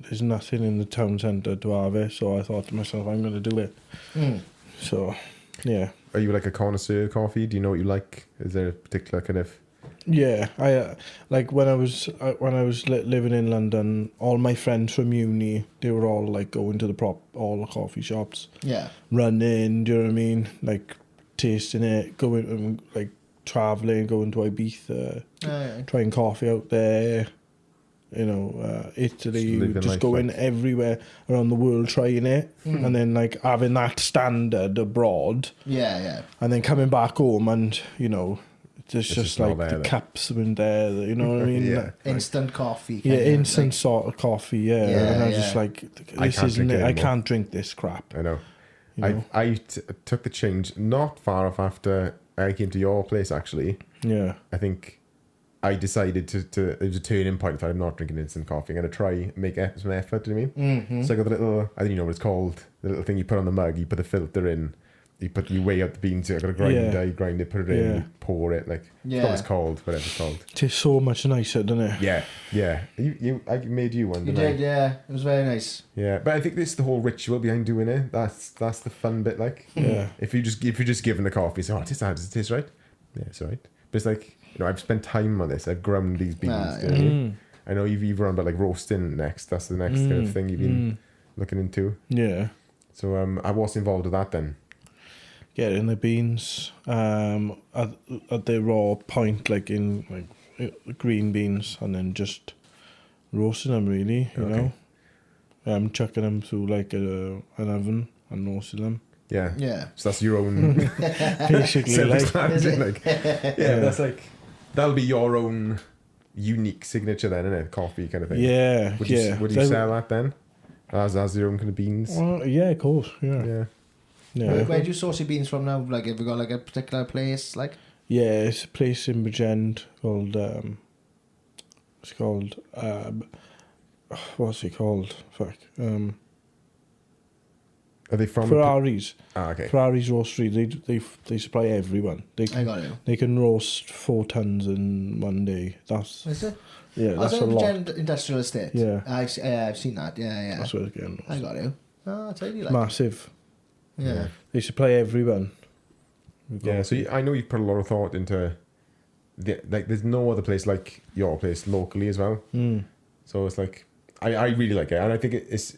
[SPEAKER 3] there's nothing in the town centre to have it, so I thought to myself, I'm going to do it. So, yeah.
[SPEAKER 1] Are you like a connoisseur of coffee? Do you know what you like? Is there a particular kind of...
[SPEAKER 3] Yeah, I like when I was living in London, all my friends from uni, they were all like going to all the coffee shops,
[SPEAKER 2] Yeah.
[SPEAKER 3] running, do you know what I mean? Like tasting it, going like traveling, going to Ibiza,
[SPEAKER 2] Yeah.
[SPEAKER 3] trying coffee out there. Italy,
[SPEAKER 1] living
[SPEAKER 3] just
[SPEAKER 1] life,
[SPEAKER 3] going
[SPEAKER 1] like-
[SPEAKER 3] everywhere around the world trying it, and then like having that standard abroad,
[SPEAKER 2] Yeah.
[SPEAKER 3] and then coming back home and there's just
[SPEAKER 1] just not
[SPEAKER 3] like
[SPEAKER 1] there,
[SPEAKER 3] the
[SPEAKER 1] like.
[SPEAKER 3] cups in there, you know what I mean?
[SPEAKER 1] Yeah.
[SPEAKER 2] Instant coffee.
[SPEAKER 3] Yeah,
[SPEAKER 2] kinda,
[SPEAKER 3] instant
[SPEAKER 2] like,
[SPEAKER 3] sort of coffee, yeah. And I was just like,
[SPEAKER 1] I
[SPEAKER 3] this
[SPEAKER 1] can't
[SPEAKER 3] isn't
[SPEAKER 1] drink
[SPEAKER 3] it.
[SPEAKER 1] it
[SPEAKER 3] I
[SPEAKER 1] anymore.
[SPEAKER 3] can't drink this crap.
[SPEAKER 1] I know.
[SPEAKER 3] You know?
[SPEAKER 1] I took the change not far off after I came to your place, actually.
[SPEAKER 3] Yeah.
[SPEAKER 1] I think I decided to it was a turning point. If I'm not drinking instant coffee, I'm going to try and make some effort, do you know what I mean?
[SPEAKER 2] Mm-hmm.
[SPEAKER 1] So I got the little, I don't even know what it's called, the little thing you put on the mug, you put the filter in, you weigh out the beans, I got a grinder, you grind it, put it in,
[SPEAKER 3] Yeah.
[SPEAKER 1] you pour it, like, I forgot what it's called, whatever it's called.
[SPEAKER 3] It tastes so much nicer, doesn't it?
[SPEAKER 1] Yeah. I made you one,
[SPEAKER 2] You
[SPEAKER 1] didn't I?
[SPEAKER 2] did, yeah. It was very nice.
[SPEAKER 1] Yeah, but I think this is the whole ritual behind doing it. That's the fun bit, like.
[SPEAKER 3] Yeah.
[SPEAKER 1] If you're just given the coffee, say, does it taste right? Yeah, it's all right. But it's like, I've spent time on this. I've ground these beans. Do you know what I mean? I know you've run about like roasting next. That's the next kind of thing you've been looking into.
[SPEAKER 3] Yeah.
[SPEAKER 1] So I was involved with that then.
[SPEAKER 3] Getting the beans at their raw point, like in green beans, and then just roasting them, really, you know. Chucking them through like an oven and roasting them.
[SPEAKER 1] Yeah.
[SPEAKER 2] Yeah.
[SPEAKER 1] So that's your own
[SPEAKER 3] Basically, like,
[SPEAKER 1] self-explanatory, that's like, that'll be your own unique signature then, isn't it? Coffee kind of thing.
[SPEAKER 3] yeah,
[SPEAKER 1] Would
[SPEAKER 3] yeah.
[SPEAKER 1] you sell that then? As your own kind of beans?
[SPEAKER 3] Well, yeah, of course, yeah.
[SPEAKER 2] Where do you source your beans from now? Like, have you got like a particular place? Like,
[SPEAKER 3] Yeah, it's a place in Bridgend called what's it called? Fuck.
[SPEAKER 1] Are they from
[SPEAKER 3] Ferraris.
[SPEAKER 1] okay.
[SPEAKER 3] Ferraris Roastery. They supply everyone.
[SPEAKER 2] I got it.
[SPEAKER 3] They can roast 4 tons in one day. That's
[SPEAKER 2] Is it?
[SPEAKER 3] yeah,
[SPEAKER 2] Oh,
[SPEAKER 3] that's
[SPEAKER 2] is
[SPEAKER 3] a
[SPEAKER 2] it
[SPEAKER 3] lot.
[SPEAKER 2] Industrial estate?
[SPEAKER 3] Yeah.
[SPEAKER 2] I've seen that. Yeah.
[SPEAKER 3] That's what it's getting.
[SPEAKER 2] I got it. Oh, I tell you, like,
[SPEAKER 3] Massive.
[SPEAKER 2] yeah.
[SPEAKER 3] They supply everyone.
[SPEAKER 1] Yeah, so I know you've put a lot of thought into there's no other place like your place locally as well. So it's like I really like it, and I think it's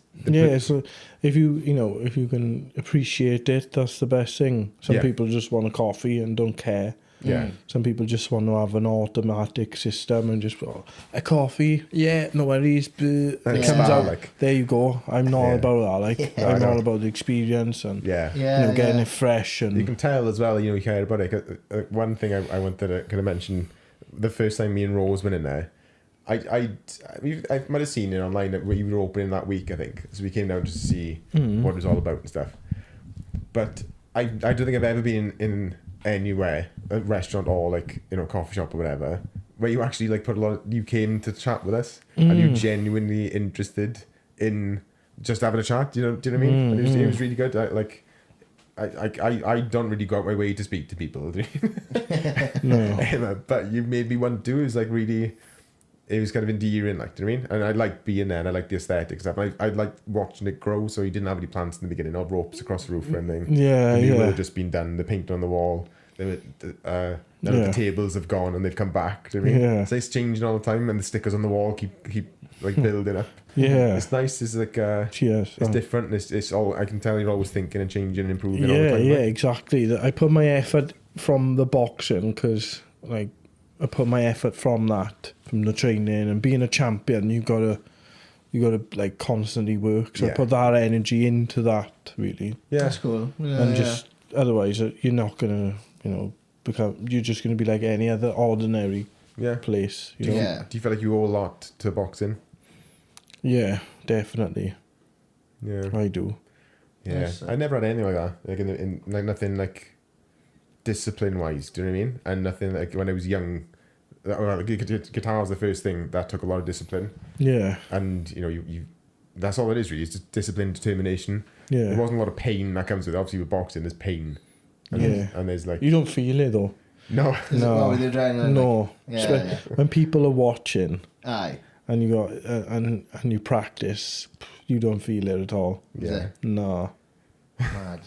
[SPEAKER 3] So if you can appreciate it, that's the best thing. Some people just want a coffee and don't care.
[SPEAKER 1] Yeah.
[SPEAKER 3] Some people just want to have an automatic system and just a coffee. Yeah, no worries. It
[SPEAKER 1] And
[SPEAKER 3] comes
[SPEAKER 1] spa,
[SPEAKER 3] out.
[SPEAKER 1] like.
[SPEAKER 3] There you go. I'm not about that. Like
[SPEAKER 1] I
[SPEAKER 3] I'm
[SPEAKER 1] know.
[SPEAKER 3] all about the experience and getting it fresh and
[SPEAKER 1] You can tell as well, you care about it. One thing I wanted to kind of mention, the first time me and Rose went in there, I might have seen it online that we were opening that week, I think. So we came down just to see what it was all about and stuff. But I don't think I've ever been in anywhere, a restaurant or like, coffee shop or whatever, where you actually like you came to chat with us and you genuinely interested in just having a chat. Do you know what I mean? And it was really good. I don't really go out my way to speak to people. No. But you made me want to. It was like really, it was kind of endearing, like, do you know what I mean? And I liked being there and I liked the aesthetics. I liked watching it grow, so you didn't have any plants in the beginning or ropes across the roof or anything. They would have just been done, the paint on the wall. The tables have gone and they've come back, do you know what I mean?
[SPEAKER 3] Yeah.
[SPEAKER 1] So it's changing all the time and the stickers on the wall keep like building up.
[SPEAKER 3] Yeah.
[SPEAKER 1] It's nice. It's like
[SPEAKER 3] cheers.
[SPEAKER 1] It's different. It's all, I can tell you're always thinking and changing and improving all the time.
[SPEAKER 3] Yeah, exactly. I put my effort from the boxing because, like, I put my effort from the training and being a champion. You gotta like constantly work. So I put that energy into that, really.
[SPEAKER 1] Yeah,
[SPEAKER 2] that's cool. Yeah,
[SPEAKER 3] and just otherwise, you're not gonna, become. You're just gonna be like any other ordinary place. You know?
[SPEAKER 1] Yeah. Do you feel like you owe a lot to boxing?
[SPEAKER 3] Yeah, definitely.
[SPEAKER 1] Yeah,
[SPEAKER 3] I do.
[SPEAKER 1] Yeah,
[SPEAKER 2] Yes,
[SPEAKER 1] I never had anything like that. Like in like nothing like discipline wise. Do you know what I mean? And nothing like when I was young. Guitar was the first thing that took a lot of discipline.
[SPEAKER 3] Yeah.
[SPEAKER 1] And you that's all it is really. It's just discipline, determination.
[SPEAKER 3] Yeah.
[SPEAKER 1] There wasn't a lot of pain that comes with it. Obviously with boxing there's pain. And and there's like
[SPEAKER 3] you don't feel it though.
[SPEAKER 1] No.
[SPEAKER 2] No. With the adrenaline,
[SPEAKER 3] no.
[SPEAKER 2] Like,
[SPEAKER 3] when people are watching.
[SPEAKER 2] Aye.
[SPEAKER 3] And you got and you practice, you don't feel it at all.
[SPEAKER 1] Yeah.
[SPEAKER 3] No.
[SPEAKER 2] Mad.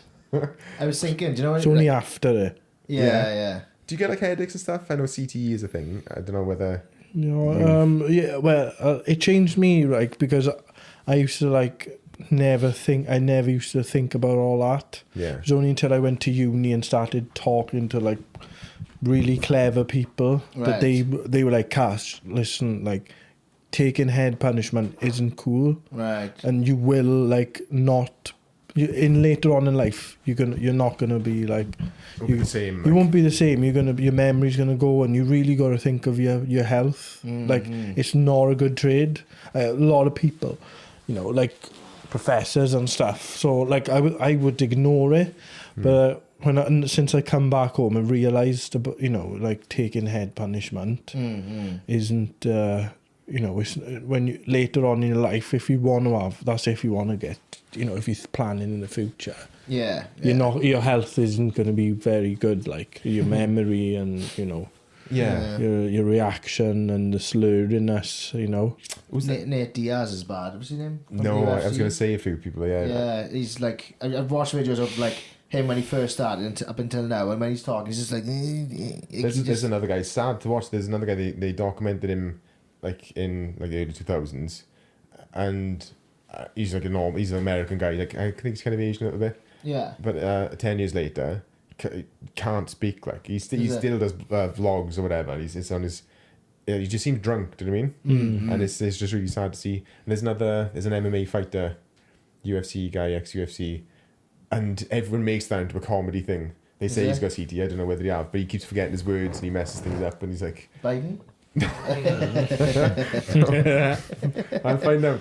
[SPEAKER 2] I was thinking, do you know what?
[SPEAKER 3] It's only after it.
[SPEAKER 2] Yeah.
[SPEAKER 1] Do you get like headaches and stuff? I know CTE is a thing. I don't know whether.
[SPEAKER 3] It changed me, like, because I used to like I never used to think about all that.
[SPEAKER 1] Yeah.
[SPEAKER 3] It was only until I went to uni and started talking to like really clever people that they were like, Cass, listen, like, taking head punishment isn't cool,
[SPEAKER 2] Right.
[SPEAKER 3] and you will like not. In later on in life, you're not gonna be like
[SPEAKER 1] It'll be the same.
[SPEAKER 3] you
[SPEAKER 1] Like,
[SPEAKER 3] won't be the same. Your memory's gonna go, and you really got to think of your health. Like it's not a good trade. A lot of people, like professors and stuff. So like I would ignore it, but since I come back home and realised about like taking head punishment isn't. It's when you later on in your life, if you want to have, that's if you want to get, if you're planning in the future.
[SPEAKER 2] Yeah.
[SPEAKER 3] Your health isn't going to be very good, like your memory and your reaction and the slurriness.
[SPEAKER 1] Was
[SPEAKER 2] Nate Diaz is bad. Have you seen him?
[SPEAKER 1] No, I was going to say a few people. Yeah.
[SPEAKER 2] Yeah, he's like, I've watched videos of like him when he first started up until now, and when he's talking, he's just like.
[SPEAKER 1] There's another guy. Sad to watch. There's another guy. They documented him like in like the early 2000s, and he's like he's an American guy. Like I think he's kind of Asian a little bit.
[SPEAKER 2] Yeah.
[SPEAKER 1] But 10 years later, can't speak. Like he still does vlogs or whatever. He's on his. He just seems drunk. Do you know what I mean? Mm-hmm. And it's just really sad to see. And there's an MMA fighter, UFC guy, ex-UFC, and everyone makes that into a comedy thing. They say he's got CT. I don't know whether he has, but he keeps forgetting his words and he messes things up. And he's like
[SPEAKER 2] Biden.
[SPEAKER 1] I'll find out.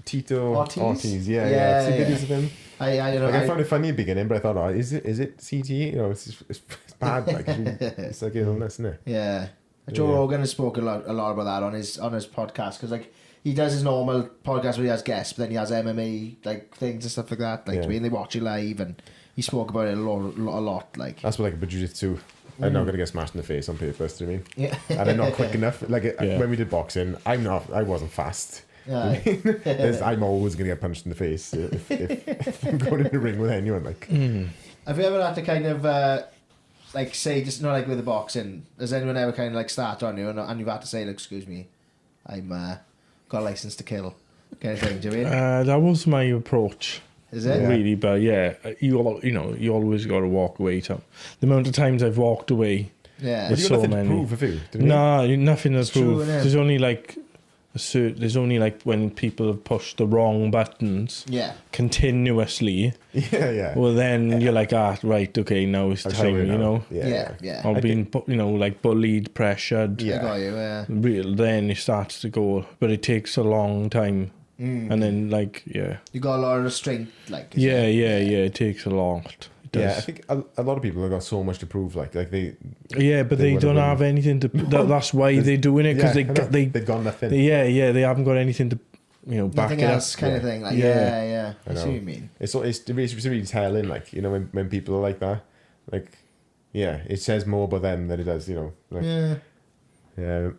[SPEAKER 1] Tito Ortiz. Yeah. See videos of him. I found it funny at the beginning, but I thought, is it CTE? It's bad. Like it's like an illness, isn't it?
[SPEAKER 2] Yeah. Joe Rogan has spoken a lot about that on his podcast, because like he does his normal podcast where he has guests, but then he has MMA like things and stuff like that. Like they watch it live, and he spoke about it a lot. Like
[SPEAKER 1] that's what like a jiu-jitsu. I'm not gonna get smashed in the face on purpose. Do you mean?
[SPEAKER 2] Yeah.
[SPEAKER 1] And I'm not quick enough. Like when we did boxing, I wasn't fast.
[SPEAKER 2] Yeah.
[SPEAKER 1] I'm always gonna get punched in the face if I'm going in the ring with anyone. Like,
[SPEAKER 2] have you ever had to kind of like say, just not like with the boxing? Has anyone ever kind of like start on you and you've had to say, like, excuse me, I'm got a license to kill, kind of thing? Do you mean?
[SPEAKER 3] That was my approach.
[SPEAKER 2] Is it?
[SPEAKER 3] Yeah. Really, but you always got to walk away. The amount of times I've walked away.
[SPEAKER 2] Yeah.
[SPEAKER 1] But you got nothing to prove, have you?
[SPEAKER 3] No, nothing to prove.
[SPEAKER 2] True,
[SPEAKER 3] there's only like when people have pushed the wrong buttons.
[SPEAKER 2] Yeah.
[SPEAKER 3] Continuously.
[SPEAKER 1] Yeah.
[SPEAKER 3] Well, then you're like, right, okay, now it's time.
[SPEAKER 2] Yeah.
[SPEAKER 3] Or being like bullied, pressured.
[SPEAKER 2] I got you. Yeah.
[SPEAKER 3] Then it starts to go, but it takes a long time. And then
[SPEAKER 2] you got a lot of restraint, like
[SPEAKER 3] it takes a lot.
[SPEAKER 1] Yeah, I think a lot of people have got so much to prove, like they.
[SPEAKER 3] Yeah, but they don't have anything to. That's why they're doing it, because
[SPEAKER 1] they've got nothing.
[SPEAKER 3] They haven't got anything to, back
[SPEAKER 2] nothing
[SPEAKER 3] it
[SPEAKER 2] else
[SPEAKER 3] up.
[SPEAKER 2] kind of thing. Like I see what you mean.
[SPEAKER 1] It's really telling, like when people are like that, like it says more about them than it does, like yeah.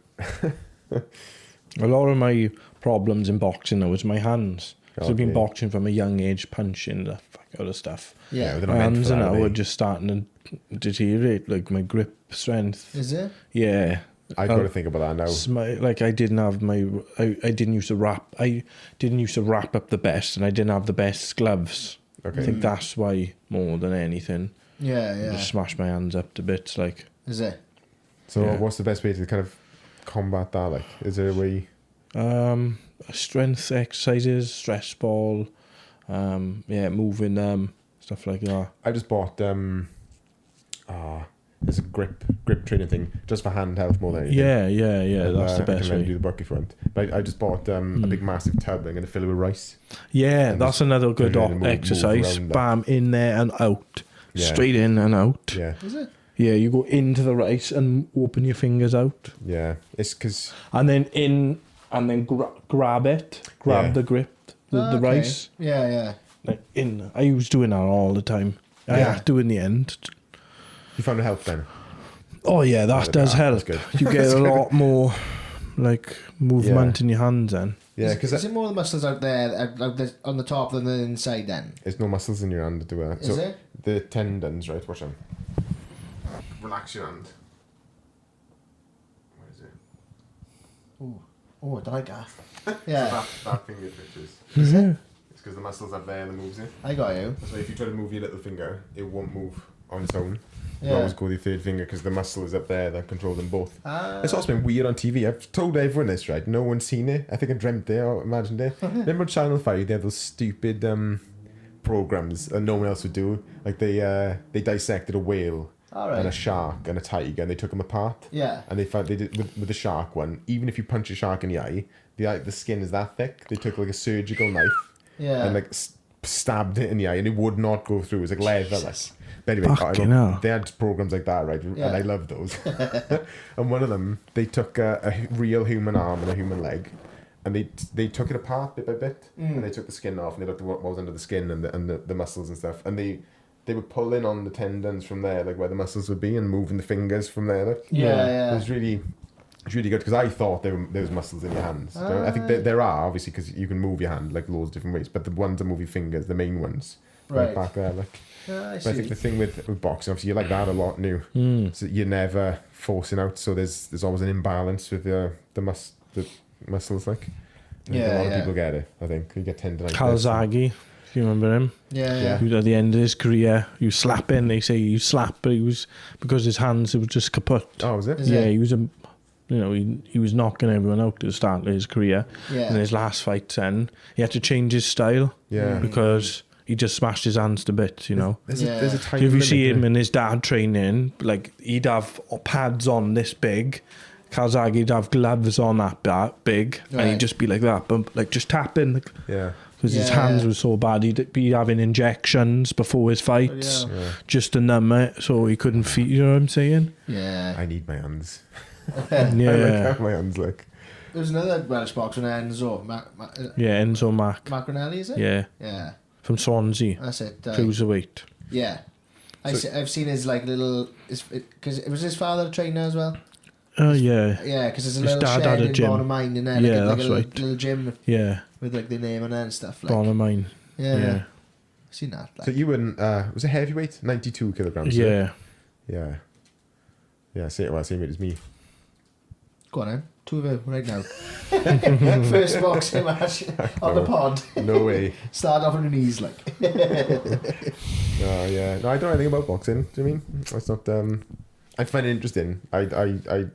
[SPEAKER 3] A lot of my problems in boxing now is my hands. Because I've been boxing from a young age, punching the fuck out of stuff.
[SPEAKER 2] Yeah.
[SPEAKER 3] My hands now are just starting to deteriorate, like my grip strength.
[SPEAKER 2] Is it?
[SPEAKER 3] Yeah.
[SPEAKER 1] I've got to think about that now.
[SPEAKER 3] Like I didn't have I didn't used to wrap. I didn't used to wrap up the best, and I didn't have the best gloves.
[SPEAKER 1] Okay.
[SPEAKER 3] I think that's why more than anything.
[SPEAKER 2] Yeah.
[SPEAKER 3] I just smash my hands up to bits, like.
[SPEAKER 2] Is it?
[SPEAKER 1] So what's the best way to kind of combat that? Like, is there a way?
[SPEAKER 3] Strength exercises, stress ball, moving them, stuff like that.
[SPEAKER 1] I just bought there's a grip training thing just for hand health more than anything.
[SPEAKER 3] Yeah. That's the best way.
[SPEAKER 1] Do the bucket front. But I just bought a big massive tub. I'm going to fill it with rice.
[SPEAKER 3] Yeah, that's another good exercise. Bam, in there and out. Yeah. Straight in and out.
[SPEAKER 1] Yeah.
[SPEAKER 2] Is it?
[SPEAKER 3] Yeah, you go into the rice and open your fingers out.
[SPEAKER 1] Yeah, it's because...
[SPEAKER 3] And then in... And then grab the grip, the rice.
[SPEAKER 2] Yeah.
[SPEAKER 3] Like I was doing that all the time. I had to in the end.
[SPEAKER 1] You found it helped then?
[SPEAKER 3] Oh yeah, that does help.
[SPEAKER 1] Good.
[SPEAKER 3] You get a lot more like movement in your hands then.
[SPEAKER 2] Yeah, because is it more the muscles out there on the top than the inside then?
[SPEAKER 1] There's no muscles in your hand to do that.
[SPEAKER 2] Is it?
[SPEAKER 1] The tendons, right? Watch them. Relax your hand. Where is it?
[SPEAKER 2] Ooh. Oh, I like that. Yeah.
[SPEAKER 1] that finger twitches.
[SPEAKER 2] Is it?
[SPEAKER 1] It's because the muscles up there that moves it.
[SPEAKER 2] I got you.
[SPEAKER 1] So if you try to move your little finger, it won't move on its own. You always go with your third finger because the muscle is up there that controls them both. It's also been weird on TV. I've told everyone this, right? No one's seen it. I think I dreamt it or imagined it. Remember on Channel 5, they had those stupid programs that no one else would do. Like they dissected a whale and a shark and a tiger and they took them apart.
[SPEAKER 2] Yeah.
[SPEAKER 1] And they found they did with the shark one, even if you punch a shark in the eye, the skin is that thick. They took like a surgical knife and like stabbed it in the eye and it would not go through. It was like leather. Like. But anyway, they had programs like that, right? And I loved those. And one of them, they took a real human arm and a human leg, and they took it apart bit by bit, and they took the skin off, and they looked at what was under the skin and the muscles and stuff, and they were pulling on the tendons from there, like where the muscles would be, and moving the fingers from there. Like.
[SPEAKER 2] Yeah.
[SPEAKER 1] It was really good because I thought there was muscles in your hands. I think there are, obviously, because you can move your hand like loads of different ways, but the ones that move your fingers, the main ones, right back there, like.
[SPEAKER 2] I
[SPEAKER 1] think the thing with boxing, obviously, you like that a lot new. So you're never forcing out, so there's always an imbalance with the muscles. Like, a lot of people get it. I think you get tendonitis.
[SPEAKER 3] Calzaghe, if you remember him.
[SPEAKER 2] Yeah.
[SPEAKER 3] He was at the end of his career. You slap in. They say you slap, but he was because his hands it was just kaput.
[SPEAKER 1] Oh, was it?
[SPEAKER 3] He was he was knocking everyone out at the start of his career.
[SPEAKER 2] Yeah.
[SPEAKER 3] And his last fight, then he had to change his style.
[SPEAKER 1] Yeah.
[SPEAKER 3] Because he just smashed his hands to bits, you know.
[SPEAKER 1] There's a time
[SPEAKER 3] if you
[SPEAKER 1] limit,
[SPEAKER 3] see him and his dad training, like he'd have pads on this big, Calzaghe'd have gloves on that big, and he'd just be like that, but like just tapping. Like, because his hands were so bad, he'd be having injections before his fights just to numb it, so he couldn't feel. You know what I'm saying?
[SPEAKER 2] Yeah.
[SPEAKER 1] I need my hands.
[SPEAKER 3] Yeah.
[SPEAKER 1] I like my hands, like.
[SPEAKER 2] There's another Welsh boxer, Enzo.
[SPEAKER 3] Enzo
[SPEAKER 2] Macronelli, is it?
[SPEAKER 3] Yeah.
[SPEAKER 2] Yeah.
[SPEAKER 3] From Swansea.
[SPEAKER 2] That's it.
[SPEAKER 3] Cruiserweight.
[SPEAKER 2] Yeah. I've seen his like little... Because it was his father a trainer as well?
[SPEAKER 3] Oh, yeah.
[SPEAKER 2] Yeah, because there's a
[SPEAKER 3] His
[SPEAKER 2] little
[SPEAKER 3] dad
[SPEAKER 2] shed
[SPEAKER 3] had a
[SPEAKER 2] in
[SPEAKER 3] gym.
[SPEAKER 2] Bonamine in there.
[SPEAKER 3] Yeah,
[SPEAKER 2] like
[SPEAKER 3] that's
[SPEAKER 2] a
[SPEAKER 3] right.
[SPEAKER 2] little gym
[SPEAKER 3] Yeah.
[SPEAKER 2] with like the name on it and stuff. Like.
[SPEAKER 3] Bonamine.
[SPEAKER 2] Yeah. I've seen that. Like.
[SPEAKER 1] So you wouldn't... was it heavyweight? 92 kilograms?
[SPEAKER 3] Yeah.
[SPEAKER 1] Yeah. Yeah, same weight as me.
[SPEAKER 2] Go on then. Two of you right now. First boxing match on the pod.
[SPEAKER 1] No way.
[SPEAKER 2] Start off on your knees, like.
[SPEAKER 1] Oh yeah. No, I don't know anything about boxing. Do you mean? It's not. I find it interesting. I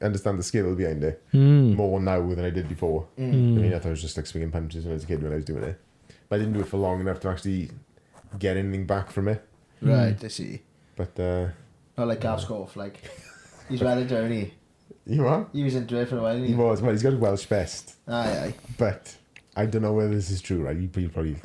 [SPEAKER 1] understand the skill behind it more now than I did before. I mean, I thought it was just like swinging punches when I was a kid when I was doing it, but I didn't do it for long enough to actually get anything back from it.
[SPEAKER 2] Right, I see.
[SPEAKER 1] But
[SPEAKER 2] not like Gav Scoff, like he's well into it, isn't he?
[SPEAKER 1] You are?
[SPEAKER 2] He was into it for a while, didn't
[SPEAKER 1] He was. Well, he's got a Welsh vest.
[SPEAKER 2] Aye.
[SPEAKER 1] But I don't know whether this is true, right? You'll probably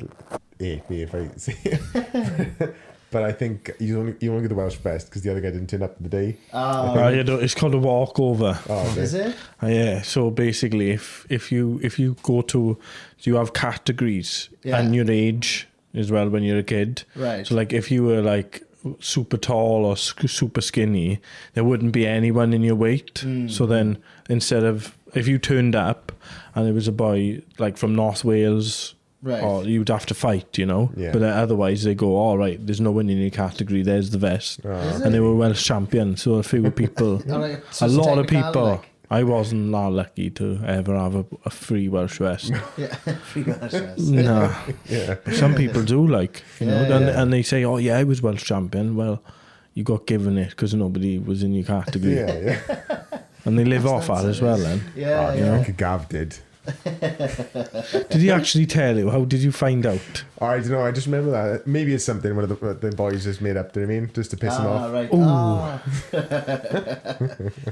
[SPEAKER 1] hate me if I say it. But I think you only get the Welsh vest because the other guy didn't turn up the day.
[SPEAKER 3] It's called a walkover.
[SPEAKER 1] Oh, okay.
[SPEAKER 2] Is it?
[SPEAKER 3] Yeah. So basically, if you go to, you have categories and your age as well when you're a kid.
[SPEAKER 2] Right.
[SPEAKER 3] So like if you were like super tall or super skinny, there wouldn't be anyone in your weight. So then instead of, if you turned up and there was a boy like from North Wales, or you'd have to fight, you know.
[SPEAKER 1] Yeah.
[SPEAKER 3] But otherwise they go, all right, there's no one in your category, there's the vest. And they were Welsh champions, so a few people, a lot of people. Like. I wasn't that lucky to ever have a free Welsh vest.
[SPEAKER 2] Free Welsh vest.
[SPEAKER 3] No.
[SPEAKER 1] Yeah.
[SPEAKER 3] Some people do, like, you know, and they say, oh yeah, I was Welsh champion. Well, you got given it because nobody was in your category.
[SPEAKER 1] Yeah.
[SPEAKER 3] And they live off that as well then.
[SPEAKER 2] Yeah,
[SPEAKER 1] you know, like Gav did.
[SPEAKER 3] Did he actually tell you? How did you find out?
[SPEAKER 1] I don't know. I just remember that. Maybe it's something one of the boys just made up. Do you know what I mean? Just to piss him off.
[SPEAKER 2] Right.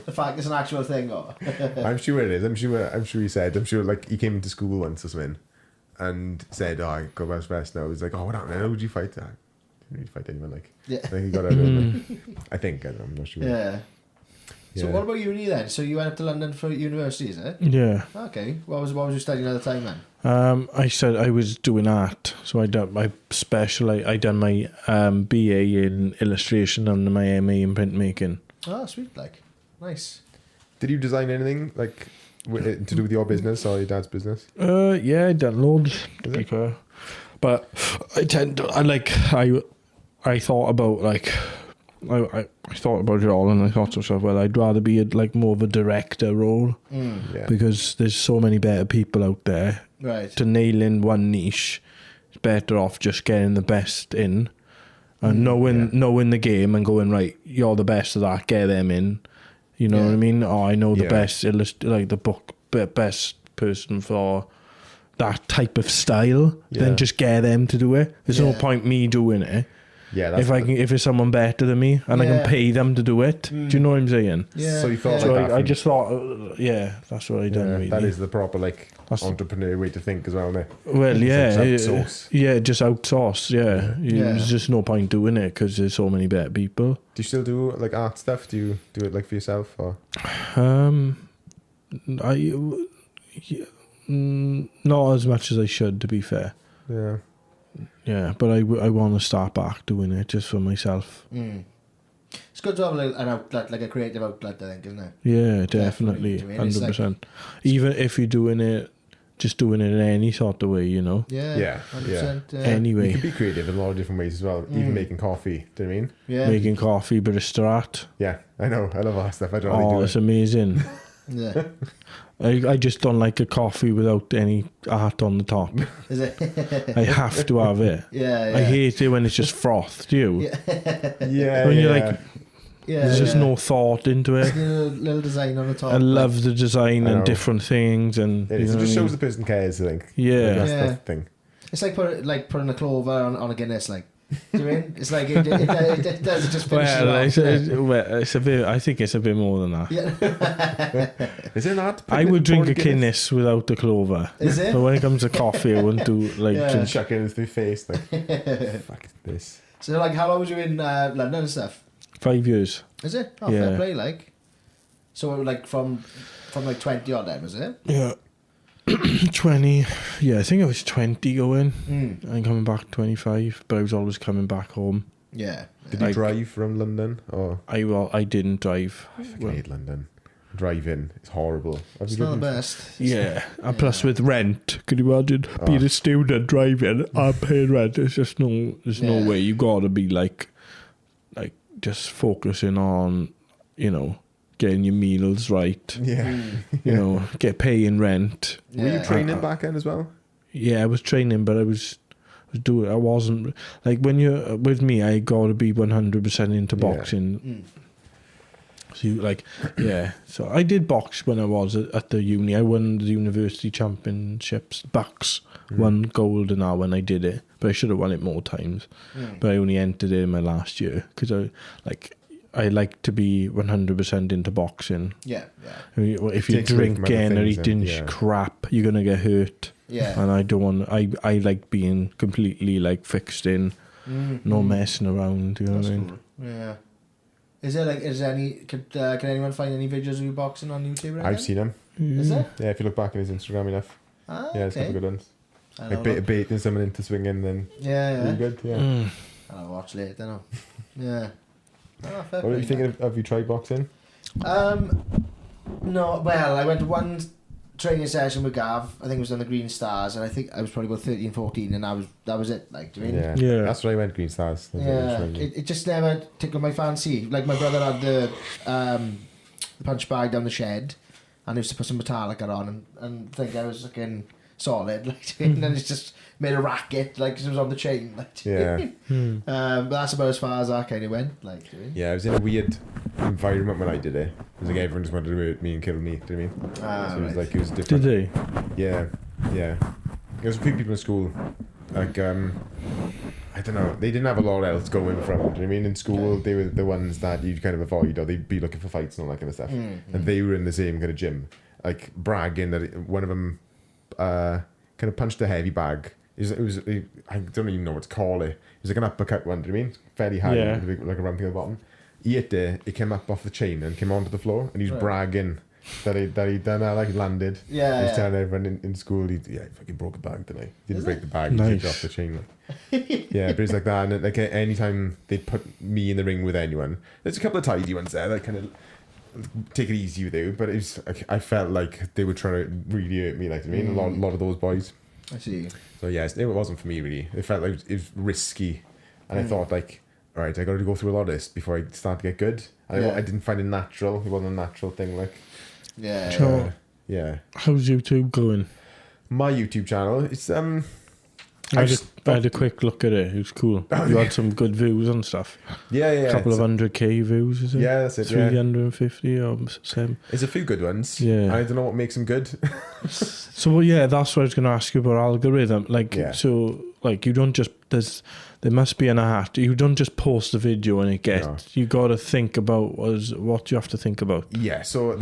[SPEAKER 2] The fact it's an actual thing. Or?
[SPEAKER 1] I'm sure it is. I'm sure he said. I'm sure like he came into school once or something, and said, "Oh, I got Welsh vest now." I was like, "Oh, what happened? How did you fight that?" Didn't really fight anyone. Like, I think he got out of it. I think. I'm not sure.
[SPEAKER 2] Yeah. So what about uni then? So you went up to London for university, is it?
[SPEAKER 3] Yeah.
[SPEAKER 2] Okay. What was you studying at the time then?
[SPEAKER 3] I said I was doing art, so I done my I done my BA in illustration and my MA in printmaking.
[SPEAKER 2] Oh, sweet, like nice.
[SPEAKER 1] Did you design anything like to do with your business or your dad's business?
[SPEAKER 3] Yeah, I done loads. To be fair, but I thought about like. I thought about it all and I thought to myself, well, I'd rather be more of a director role because there's so many better people out there.
[SPEAKER 2] Right.
[SPEAKER 3] To nail in one niche, it's better off just getting the best in And knowing the game and going, right, you're the best of that, get them in. You know what I mean? Oh, I know the best, like the best person for that type of style. Then just get them to do it. There's no point me doing it.
[SPEAKER 1] Yeah,
[SPEAKER 3] if it's someone better than me and I can pay them to do it. Do you know what I'm saying?
[SPEAKER 2] Yeah.
[SPEAKER 1] So you felt
[SPEAKER 3] So
[SPEAKER 1] like that
[SPEAKER 3] I
[SPEAKER 1] from-
[SPEAKER 3] just thought, that's what I done. Really.
[SPEAKER 1] That is the proper entrepreneur way to think as well, isn't it?
[SPEAKER 3] Well, yeah,
[SPEAKER 1] Just outsource.
[SPEAKER 3] just outsource. Yeah, there's just no point doing it because there's so many better people.
[SPEAKER 1] Do you still do like art stuff? Do you do it like for yourself or?
[SPEAKER 3] Not as much as I should, to be fair.
[SPEAKER 1] Yeah.
[SPEAKER 3] Yeah, but I want to start back doing it just for myself.
[SPEAKER 2] It's good to have an outlet, like a creative outlet, I think, isn't it?
[SPEAKER 3] Yeah, definitely,
[SPEAKER 2] Definitely.
[SPEAKER 3] 100%. Even if you're doing it, just doing it in any sort of way, you know.
[SPEAKER 2] Yeah, 100%.
[SPEAKER 3] Anyway,
[SPEAKER 1] You can be creative in a lot of different ways as well. Even making coffee. Do you know what I mean?
[SPEAKER 2] Yeah.
[SPEAKER 3] making coffee, barista art.
[SPEAKER 1] Yeah, I know. I love that stuff. I don't know how they do
[SPEAKER 3] It's
[SPEAKER 1] it.
[SPEAKER 3] amazing.
[SPEAKER 2] Yeah.
[SPEAKER 3] I just don't like a coffee without any art on the top.
[SPEAKER 2] Is it?
[SPEAKER 3] I have to have it.
[SPEAKER 2] Yeah.
[SPEAKER 3] I hate it when it's just froth. Do you?
[SPEAKER 1] Yeah,
[SPEAKER 3] When you're
[SPEAKER 1] yeah.
[SPEAKER 3] like,
[SPEAKER 2] Yeah.
[SPEAKER 3] there's just no thought into it.
[SPEAKER 2] Little design on the top.
[SPEAKER 3] I love the design
[SPEAKER 1] I
[SPEAKER 3] and
[SPEAKER 1] know.
[SPEAKER 3] different things, and
[SPEAKER 1] It
[SPEAKER 3] you know
[SPEAKER 1] just
[SPEAKER 3] what I
[SPEAKER 1] shows
[SPEAKER 3] mean?
[SPEAKER 1] the person cares, I think.
[SPEAKER 3] Yeah.
[SPEAKER 1] Like, that's
[SPEAKER 2] Yeah.
[SPEAKER 1] the thing.
[SPEAKER 2] It's like putting a clover on a Guinness, like. Do you mean? It's like it does just finish it
[SPEAKER 3] Well,
[SPEAKER 2] off.
[SPEAKER 3] it's a bit. I think it's a bit more than that.
[SPEAKER 2] Yeah.
[SPEAKER 1] Is it not?
[SPEAKER 3] I would drink a Guinness without the clover.
[SPEAKER 2] Is it?
[SPEAKER 3] But when it comes to coffee, I wouldn't do like.
[SPEAKER 2] Yeah.
[SPEAKER 3] drink-
[SPEAKER 1] Chuck it into their face, like, fuck this.
[SPEAKER 2] So, like, how long was you in London and stuff?
[SPEAKER 3] 5 years.
[SPEAKER 2] Is it? Oh,
[SPEAKER 3] Yeah.
[SPEAKER 2] fair play, like. So, like, from like 20 odd then, was it?
[SPEAKER 3] Yeah. 20. Yeah, I think I was 20 going. And coming back 25, but I was always coming back home.
[SPEAKER 2] Yeah.
[SPEAKER 1] Did you
[SPEAKER 3] Like-
[SPEAKER 1] drive from London? Or
[SPEAKER 3] I didn't drive.
[SPEAKER 1] I fucking hate London. Driving, it's horrible. Have
[SPEAKER 2] It's
[SPEAKER 1] you
[SPEAKER 2] not the
[SPEAKER 1] driven?
[SPEAKER 2] best.
[SPEAKER 3] Yeah, and plus with rent, could you imagine being a student driving and paying rent? There's just there's no
[SPEAKER 2] Yeah.
[SPEAKER 3] way. You gotta be like just focusing on, getting your meals right.
[SPEAKER 1] Yeah.
[SPEAKER 3] You know, paying rent.
[SPEAKER 1] Were you
[SPEAKER 2] Yeah.
[SPEAKER 1] training back end as well?
[SPEAKER 3] Yeah, I was training, but I wasn't like when you're with me. I gotta be 100% into
[SPEAKER 1] Yeah.
[SPEAKER 3] boxing. So so I did box when I was at the uni. I won the university championships, box, won gold and that when I did it, but I should have won it more times. But I only entered it in my last year because I like to be 100% into boxing.
[SPEAKER 2] Yeah.
[SPEAKER 3] I mean, if you're
[SPEAKER 1] Takes away from other
[SPEAKER 3] drinking or
[SPEAKER 1] things
[SPEAKER 3] eating
[SPEAKER 1] and- yeah.
[SPEAKER 3] crap, you're gonna get hurt.
[SPEAKER 2] Yeah.
[SPEAKER 3] And I don't want. I like being completely fixed in, no messing around. You know what I mean?
[SPEAKER 2] Yeah. Is there can anyone find any videos of you boxing on YouTube right
[SPEAKER 1] I've
[SPEAKER 2] now?
[SPEAKER 1] seen him.
[SPEAKER 2] Is there?
[SPEAKER 1] Yeah, if you look back on his Instagram enough.
[SPEAKER 2] Ah,
[SPEAKER 1] Yeah, it's a
[SPEAKER 2] okay.
[SPEAKER 1] couple good ones.
[SPEAKER 2] I
[SPEAKER 1] Like
[SPEAKER 2] know.
[SPEAKER 1] baiting someone into swinging, then
[SPEAKER 2] Yeah.
[SPEAKER 1] really good. Yeah.
[SPEAKER 2] I'll watch later, no. Yeah. Oh, fair
[SPEAKER 1] What are you
[SPEAKER 2] play,
[SPEAKER 1] thinking
[SPEAKER 2] man.
[SPEAKER 1] of? Have you tried boxing?
[SPEAKER 2] No, well, I went to one training session with Gav. I think it was on the Green Stars, and I think I was probably about 13, 14, and that was it. Like, do you mean?
[SPEAKER 1] Yeah.
[SPEAKER 3] Yeah.
[SPEAKER 1] That's where I went. Green Stars. That's what I was
[SPEAKER 2] Yeah,
[SPEAKER 1] training.
[SPEAKER 2] it just never tickled my fancy. Like, my brother had the punch bag down the shed, and he used to put some Metallica on and think I was fucking solid. Like, and then it's just made a racket, like, 'cause it was on the chain. Like,
[SPEAKER 1] Yeah.
[SPEAKER 2] but that's about as far as that kind of went. Like, do you mean?
[SPEAKER 1] Yeah, I was in a weird environment when I did it. It was like everyone just wanted to hurt me and kill me. Do you know what I mean?
[SPEAKER 2] Ah,
[SPEAKER 1] So it was
[SPEAKER 2] right.
[SPEAKER 1] like it was
[SPEAKER 3] Did
[SPEAKER 1] different.
[SPEAKER 3] they?
[SPEAKER 1] Yeah. There was a few people in school. Like I don't know. They didn't have a lot else going from. Do you know what I mean? In school, they were the ones that you'd kind of avoid, or they'd be looking for fights and all that kind of stuff. And they were in the same kind of gym, like bragging that one of them kind of punched a heavy bag. It was I don't even know what to call it. It was like an uppercut one. Do you know what I mean? Fairly high,
[SPEAKER 3] Yeah.
[SPEAKER 1] like a round thing at the bottom. He hit it. It came up off the chain and came onto the floor, and he was
[SPEAKER 2] Right.
[SPEAKER 1] bragging that he'd done that, like landed.
[SPEAKER 2] Yeah,
[SPEAKER 1] He was
[SPEAKER 2] yeah.
[SPEAKER 1] telling everyone in school, he fucking broke the bag, didn't he? He didn't break the bag, he
[SPEAKER 3] Nice.
[SPEAKER 1] took it off the chain. Like. Yeah, but it's like that, and like anytime they put me in the ring with anyone, there's a couple of tidy ones there that kind of take it easy with you, but it was, I felt like they were trying to really hurt me, like, I mean, a lot of those boys.
[SPEAKER 2] I see.
[SPEAKER 1] So yeah, it wasn't for me really. It felt like it was risky, and I thought like, all right, I got to go through a lot of this before I start to get good. And
[SPEAKER 2] Yeah.
[SPEAKER 1] I didn't find it natural. It wasn't a natural thing, like.
[SPEAKER 2] Yeah.
[SPEAKER 3] So,
[SPEAKER 1] Yeah.
[SPEAKER 3] how's YouTube going?
[SPEAKER 1] My YouTube channel, it's
[SPEAKER 3] I just I had a quick look at it. It was cool. You had some good views and stuff.
[SPEAKER 1] Yeah.
[SPEAKER 3] A couple of 100k views, is it?
[SPEAKER 1] Yeah, that's it.
[SPEAKER 3] 350 or some.
[SPEAKER 1] There's a few good ones.
[SPEAKER 3] Yeah.
[SPEAKER 1] I don't know what makes them good.
[SPEAKER 3] So yeah, that's what I was going to ask you about algorithm. Like, so like you don't just there must be an art. You don't just post the video and it gets. No. You got to think about what you have to think about.
[SPEAKER 1] Yeah. So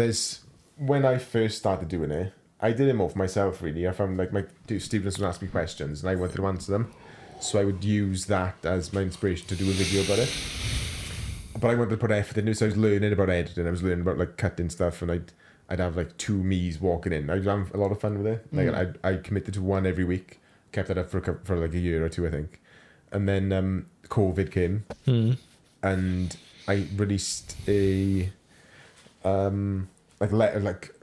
[SPEAKER 1] when I first started doing it, I did it more for myself, really. I found like my two students would ask me questions and I wanted to answer them. So I would use that as my inspiration to do a video about it. But I wanted to put effort into it, so I was learning about editing. I was learning about like cutting stuff, and I'd have like 2 me's walking in. I'd have a lot of fun with it. Like I committed to one every week, kept that up for like a year or two, I think. And then COVID came, and I released a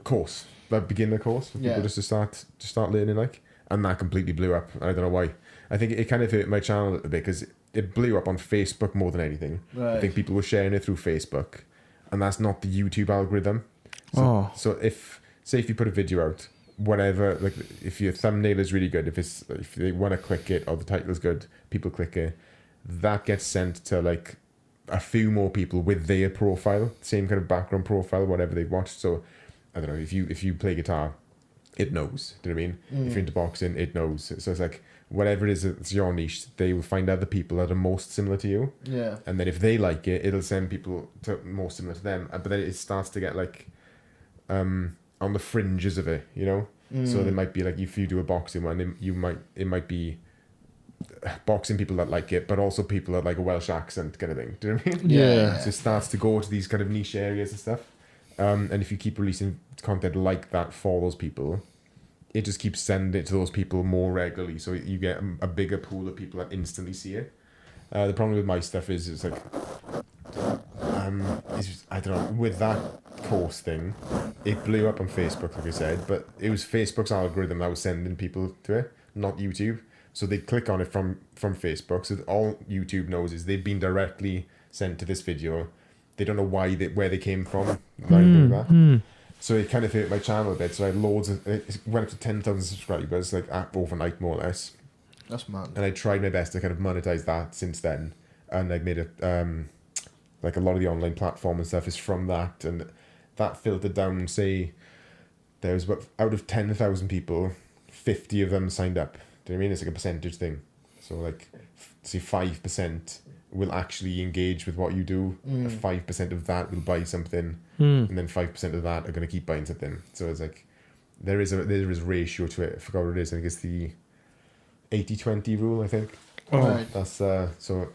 [SPEAKER 1] course. A beginner course for people just to start learning, like, and that completely blew up. I don't know why. I think it kind of hurt my channel a little bit because it blew up on Facebook more than anything. Right. I think people were sharing it through Facebook, and that's not the YouTube algorithm. So if you put a video out, whatever, like if your thumbnail is really good, if they want to click it or the title is good, people click it, that gets sent to like a few more people with their profile, same kind of background profile, whatever they've watched. So I don't know, if you play guitar, it knows. Do you know what I mean? If you're into boxing, it knows. So it's like whatever it is that's your niche, they will find other people that are most similar to you. Yeah. And then if they like it, it'll send people to more similar to them. But then it starts to get like on the fringes of it, you know? So there might be like, if you do a boxing one, it might be boxing people that like it, but also people that like a Welsh accent kind of thing. Do you know what I mean?
[SPEAKER 3] Yeah.
[SPEAKER 1] So it starts to go to these kind of niche areas and stuff. And if you keep releasing content like that for those people, it just keeps sending it to those people more regularly. So you get a bigger pool of people that instantly see it. The problem with my stuff is it's like, I don't know, with that course thing, it blew up on Facebook, like I said, but it was Facebook's algorithm that was sending people to it, not YouTube. So they'd click on it from Facebook. So all YouTube knows is they've been directly sent to this video. They don't know where they came from. So it kind of hurt my channel a bit. So I had it went up to 10,000 subscribers like overnight, more or less.
[SPEAKER 2] That's mad.
[SPEAKER 1] And I tried my best to kind of monetize that since then. And I made it like a lot of the online platform and stuff is from that. And that filtered down, say, there was out of 10,000 people, 50 of them signed up. Do you know what I mean? It's like a percentage thing. So like, say 5% will actually engage with what you do. 5% of that will buy something, and then 5% of that are going to keep buying something. So it's like there is a ratio to it. I forgot what it is. I think it's the 80-20 rule. I think.
[SPEAKER 2] Oh, right.
[SPEAKER 1] That's so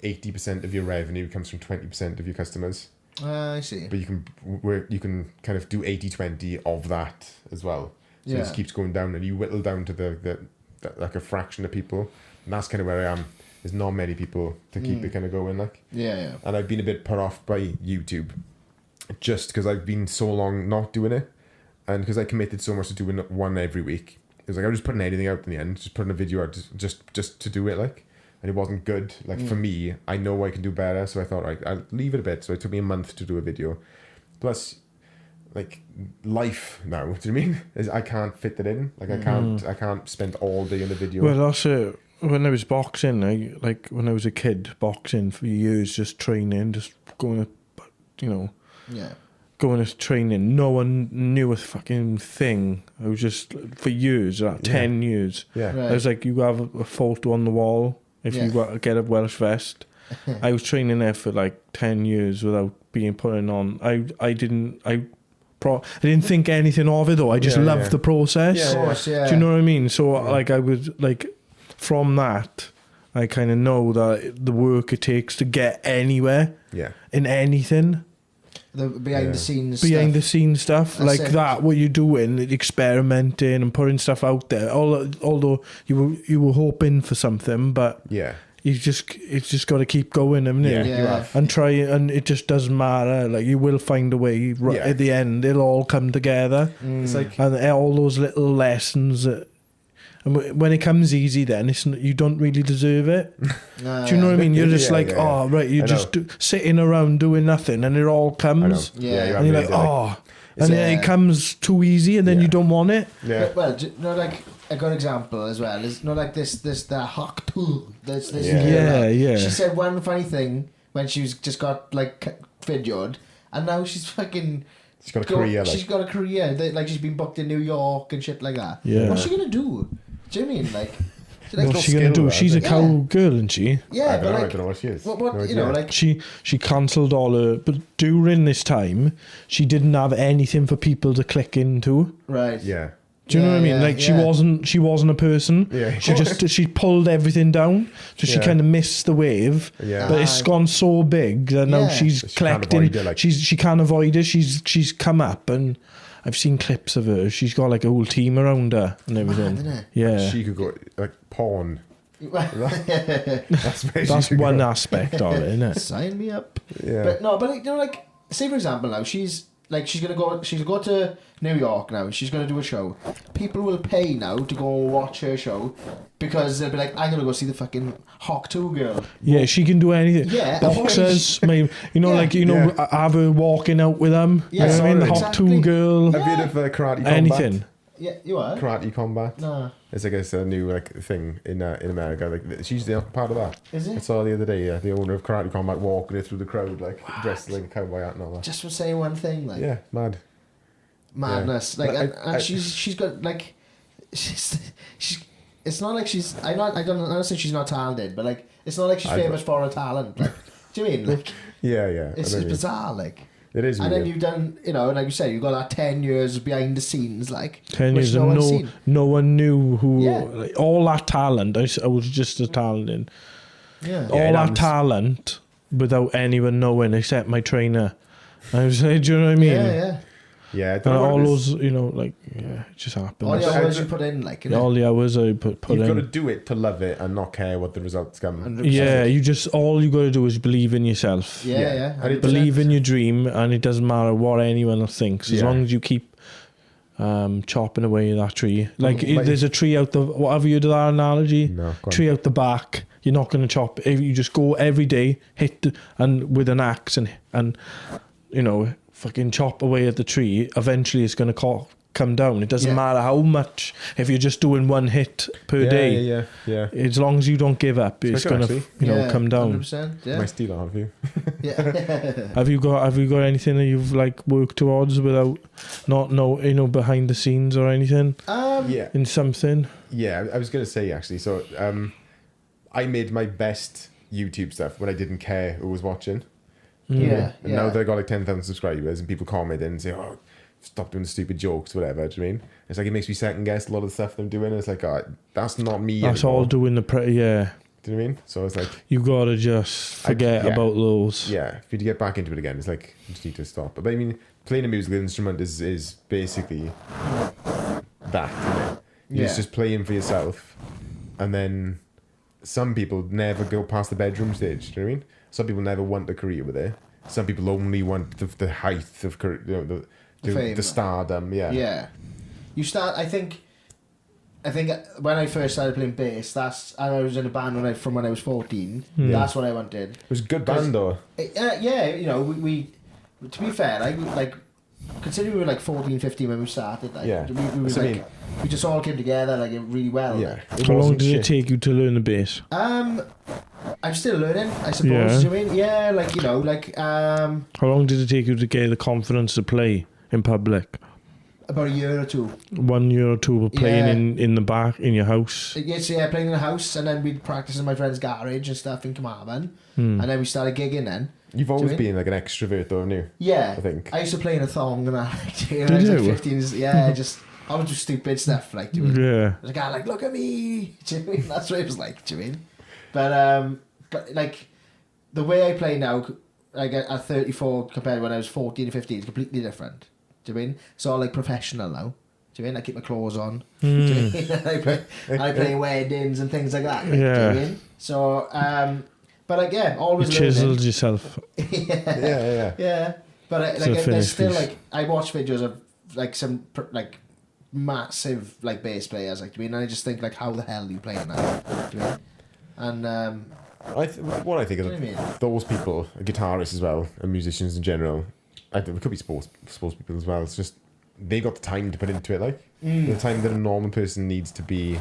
[SPEAKER 1] 80% of your revenue comes from 20% of your customers.
[SPEAKER 2] I see.
[SPEAKER 1] But you can kind of do 80-20 of that as well. So it just keeps going down, and you whittle down to the like a fraction of people, and that's kind of where I am. There's not many people to keep it kind of going, like.
[SPEAKER 2] Yeah.
[SPEAKER 1] And I've been a bit put off by YouTube, just because I've been so long not doing it, and because I committed so much to doing one every week. It was like I was just putting anything out in the end, just putting a video out just to do it, like. And it wasn't good. Like for me, I know I can do better, so I thought, right, I'll leave it a bit. So it took me a month to do a video. Plus, like life now. Do you know what I mean? I can't fit it in. Like I can't spend all day in the video.
[SPEAKER 3] Well, also when I was boxing, when I was a kid, boxing for years, just training, just going to, going to training. No one knew a fucking thing. I was just for years, 10 years.
[SPEAKER 1] Yeah,
[SPEAKER 2] right.
[SPEAKER 3] I was like, you have a photo on the wall if you get a Welsh vest. I was training there for like 10 years without being put on. I didn't think anything of it though. I just loved the process.
[SPEAKER 2] Yeah, of course, yeah.
[SPEAKER 3] Do you know what I mean? So like I would like from that, I kind of know that the work it takes to get anywhere.
[SPEAKER 1] Yeah.
[SPEAKER 3] In anything.
[SPEAKER 2] The behind the scenes stuff
[SPEAKER 3] like it. That. What you're doing, experimenting and putting stuff out there. Although you were hoping for something, but it's just got to keep going, haven't it?
[SPEAKER 2] Yeah.
[SPEAKER 3] And try, and it just doesn't matter. Like you will find a way. At the end, it'll all come together.
[SPEAKER 1] It's like,
[SPEAKER 3] and all those little lessons. And when it comes easy, then you don't really deserve it. Do you know what I mean? You're just you're just sitting around doing nothing, and it all comes.
[SPEAKER 1] Yeah,
[SPEAKER 3] and you're like, and then it comes too easy, and then you don't want it.
[SPEAKER 1] Yeah.
[SPEAKER 2] Well, like a good example as well is not like the hawk tool. This
[SPEAKER 3] Yeah.
[SPEAKER 2] She said one funny thing when she was just got like videoed, and now she's fucking.
[SPEAKER 1] She's got a career.
[SPEAKER 2] She's got a career. Like she's been booked in New York and shit like that.
[SPEAKER 3] Yeah.
[SPEAKER 2] What's she gonna do? Do you know what I mean like?
[SPEAKER 3] What's she gonna do? She's a cowgirl, isn't she?
[SPEAKER 2] Yeah,
[SPEAKER 1] I
[SPEAKER 2] but
[SPEAKER 1] don't
[SPEAKER 2] like,
[SPEAKER 1] know what she is.
[SPEAKER 2] What
[SPEAKER 1] No
[SPEAKER 2] you know,
[SPEAKER 1] idea.
[SPEAKER 2] like
[SPEAKER 3] She cancelled all her, but during this time, she didn't have anything for people to click into.
[SPEAKER 2] right.
[SPEAKER 1] Yeah.
[SPEAKER 3] Do you know what I mean?
[SPEAKER 2] Yeah,
[SPEAKER 3] Like
[SPEAKER 2] yeah.
[SPEAKER 3] she wasn't a person.
[SPEAKER 1] Yeah.
[SPEAKER 3] She pulled everything down, so she
[SPEAKER 1] Yeah.
[SPEAKER 3] kind of missed the wave.
[SPEAKER 1] Yeah.
[SPEAKER 3] But it's gone so big that now
[SPEAKER 2] Yeah.
[SPEAKER 3] she's
[SPEAKER 1] So she can't
[SPEAKER 3] collecting.
[SPEAKER 1] avoid it, like-
[SPEAKER 3] She can't avoid it. She's come up, and I've seen clips of her. She's got like a whole team around her and everything.
[SPEAKER 2] Mad, innit?
[SPEAKER 3] Yeah,
[SPEAKER 1] She could go like porn. That's where she
[SPEAKER 3] that's
[SPEAKER 1] could
[SPEAKER 3] one
[SPEAKER 1] go.
[SPEAKER 3] aspect of it, isn't it?
[SPEAKER 2] Sign me up.
[SPEAKER 1] Yeah.
[SPEAKER 2] But no, but like, you know, like say for example now she's gonna go to New York now. She's gonna do a show. People will pay now to go and watch her show because they'll be like, I'm gonna go see the fucking Hawk 2 girl.
[SPEAKER 3] Yeah, she can do anything.
[SPEAKER 2] Yeah,
[SPEAKER 3] Boxers, maybe have her walking out with them.
[SPEAKER 2] Yeah,
[SPEAKER 3] you know what I mean? The
[SPEAKER 1] sorry.
[SPEAKER 3] Hawk
[SPEAKER 2] Exactly.
[SPEAKER 3] 2 girl,
[SPEAKER 1] Have you heard of Karate Combat?
[SPEAKER 3] anything.
[SPEAKER 2] Yeah, you are.
[SPEAKER 1] Karate Combat.
[SPEAKER 2] No,
[SPEAKER 1] It's like a new like thing in America. Like she's the part of that.
[SPEAKER 2] is
[SPEAKER 1] I
[SPEAKER 2] it?
[SPEAKER 1] saw the other day. The owner of Karate Combat walking her through the crowd like dressed like a cowboy hat and all that.
[SPEAKER 2] Just for saying one thing, like
[SPEAKER 1] Yeah, mad.
[SPEAKER 2] madness.
[SPEAKER 1] Yeah.
[SPEAKER 2] Like,
[SPEAKER 1] But
[SPEAKER 2] and
[SPEAKER 1] I-
[SPEAKER 2] she's got like, she's. It's not like she's. I'm not saying she's not talented, but like, it's not like she's
[SPEAKER 1] I-
[SPEAKER 2] famous for her talent. Like, do you mean like?
[SPEAKER 1] Yeah.
[SPEAKER 2] It's
[SPEAKER 1] I know what you mean.
[SPEAKER 2] bizarre, like.
[SPEAKER 1] It is.
[SPEAKER 2] And
[SPEAKER 1] Weird.
[SPEAKER 2] then you've done, like you said, you've got that 10 years behind the scenes, like
[SPEAKER 3] 10
[SPEAKER 2] which
[SPEAKER 3] years
[SPEAKER 2] no
[SPEAKER 3] and
[SPEAKER 2] one's seen.
[SPEAKER 3] no one knew who
[SPEAKER 2] Yeah.
[SPEAKER 3] like, all that talent. I was just a talent in
[SPEAKER 2] Yeah.
[SPEAKER 1] Yeah,
[SPEAKER 3] all
[SPEAKER 1] and
[SPEAKER 3] that
[SPEAKER 1] I'm-
[SPEAKER 3] talent without anyone knowing except my trainer. I was like, do you know what I mean?
[SPEAKER 2] Yeah.
[SPEAKER 1] Yeah. I
[SPEAKER 3] And
[SPEAKER 1] don't know
[SPEAKER 3] all
[SPEAKER 1] what it is.
[SPEAKER 3] those, like, it just happened.
[SPEAKER 2] All the
[SPEAKER 1] I-
[SPEAKER 2] hours you put in, like,
[SPEAKER 3] All the hours I put
[SPEAKER 1] You've got to
[SPEAKER 3] in.
[SPEAKER 1] do it to love it and not care what the results come.
[SPEAKER 2] 100%.
[SPEAKER 3] Yeah, all you got to do is believe in yourself.
[SPEAKER 2] Yeah.
[SPEAKER 1] And it-
[SPEAKER 2] 100%.
[SPEAKER 3] Believe in your dream, and it doesn't matter what anyone else thinks, as
[SPEAKER 1] Yeah.
[SPEAKER 3] long as you keep chopping away at that tree. Like,
[SPEAKER 1] Like-
[SPEAKER 3] there's a tree out the. Whatever you do that analogy,
[SPEAKER 1] No, go on.
[SPEAKER 3] tree out the back. You're not going to chop. If you just go every day, and with an axe and fucking chop away at the tree, eventually it's going to come down. It doesn't
[SPEAKER 2] Yeah.
[SPEAKER 3] matter how much. If you're just doing one hit per day,
[SPEAKER 1] Yeah.
[SPEAKER 3] as long as you don't give up, it's
[SPEAKER 1] good,
[SPEAKER 3] going to
[SPEAKER 1] actually.
[SPEAKER 3] come down.
[SPEAKER 2] 100%, yeah.
[SPEAKER 1] Might steal off you.
[SPEAKER 2] Yeah.
[SPEAKER 3] Have you got anything that you've like worked towards without not behind the scenes or anything
[SPEAKER 1] Yeah.
[SPEAKER 3] in something?
[SPEAKER 1] Yeah, I was going to say actually. So, I made my best YouTube stuff when I didn't care who was watching.
[SPEAKER 2] Yeah.
[SPEAKER 1] And now that I got like 10,000 subscribers and people comment in and say, "Oh, stop doing stupid jokes," whatever. Do you know what I mean? It's like it makes me second guess a lot of the stuff I'm doing. It's like, oh, that's not me.
[SPEAKER 3] That's
[SPEAKER 1] anymore.
[SPEAKER 3] all doing the yeah.
[SPEAKER 1] Do you know what I mean? So it's like,
[SPEAKER 3] You gotta just forget
[SPEAKER 1] yeah.
[SPEAKER 3] about those.
[SPEAKER 1] yeah, if you get back into it again, it's like you just need to stop. But I mean, playing a musical instrument is basically that. Isn't it? You're
[SPEAKER 2] Yeah.
[SPEAKER 1] just playing for yourself, and then some people never go past the bedroom stage. Do you know what I mean? Some people never want a career with it. Some people only want the height of career,
[SPEAKER 2] Fame.
[SPEAKER 1] the stardom. Yeah.
[SPEAKER 2] Yeah. You start, I think when I first started playing bass, I was in a band when I was 14. That's what I wanted.
[SPEAKER 1] It was a good band though.
[SPEAKER 2] Yeah, we to be fair, like considering we were like 14, 15 when we started, like
[SPEAKER 1] Yeah.
[SPEAKER 2] we were
[SPEAKER 1] That's what I
[SPEAKER 2] like
[SPEAKER 1] mean.
[SPEAKER 2] we just all came together like really well.
[SPEAKER 1] Yeah.
[SPEAKER 2] Like.
[SPEAKER 3] How long
[SPEAKER 1] wasn't
[SPEAKER 3] did it
[SPEAKER 1] shit.
[SPEAKER 3] take you to learn the bass?
[SPEAKER 2] I'm still learning, I suppose.
[SPEAKER 3] Yeah.
[SPEAKER 2] Do you mean? Yeah, like
[SPEAKER 3] How long did it take you to get the confidence to play in public?
[SPEAKER 2] about a year or two.
[SPEAKER 3] 1 year or two of playing
[SPEAKER 2] Yeah.
[SPEAKER 3] in the back in your house.
[SPEAKER 2] Yes, yeah, playing in the house, and then we'd practice in my friend's garage and stuff in Carmarthen, and then we started gigging then.
[SPEAKER 1] You've always
[SPEAKER 2] Do you
[SPEAKER 1] been like an extrovert though, haven't you?
[SPEAKER 2] Yeah,
[SPEAKER 1] I think.
[SPEAKER 2] I used to play in a thong and that.
[SPEAKER 3] Did
[SPEAKER 2] I was like
[SPEAKER 3] you?
[SPEAKER 2] 15. Yeah, I would do stupid stuff like. Do you mean?
[SPEAKER 3] Yeah.
[SPEAKER 2] There's a guy like, look at me. Do you mean? That's what it was like. Do you mean? But like the way I play now, like at 34 compared to when I was 14 and 15, is completely different. Do you mean? It's all like professional now. Do you mean? I keep my clothes on. Do you mean? I play weddings and things like that. Like,
[SPEAKER 3] Yeah.
[SPEAKER 2] Do you mean? So, but again,
[SPEAKER 3] You
[SPEAKER 2] always
[SPEAKER 3] chiseled
[SPEAKER 2] learning.
[SPEAKER 3] yourself.
[SPEAKER 1] Yeah.
[SPEAKER 2] Yeah, but
[SPEAKER 3] To
[SPEAKER 2] there's
[SPEAKER 3] finish
[SPEAKER 2] still
[SPEAKER 3] this.
[SPEAKER 2] like I watch videos of like some like massive like bass players, like, do you mean? And I just think like, how the hell are you playing that? Do you mean? And
[SPEAKER 1] What I think
[SPEAKER 2] What do you mean?
[SPEAKER 1] of those people, guitarists as well, and musicians in general, it could be sports people as well. It's just they got the time to put into it, like the time that a normal person needs to be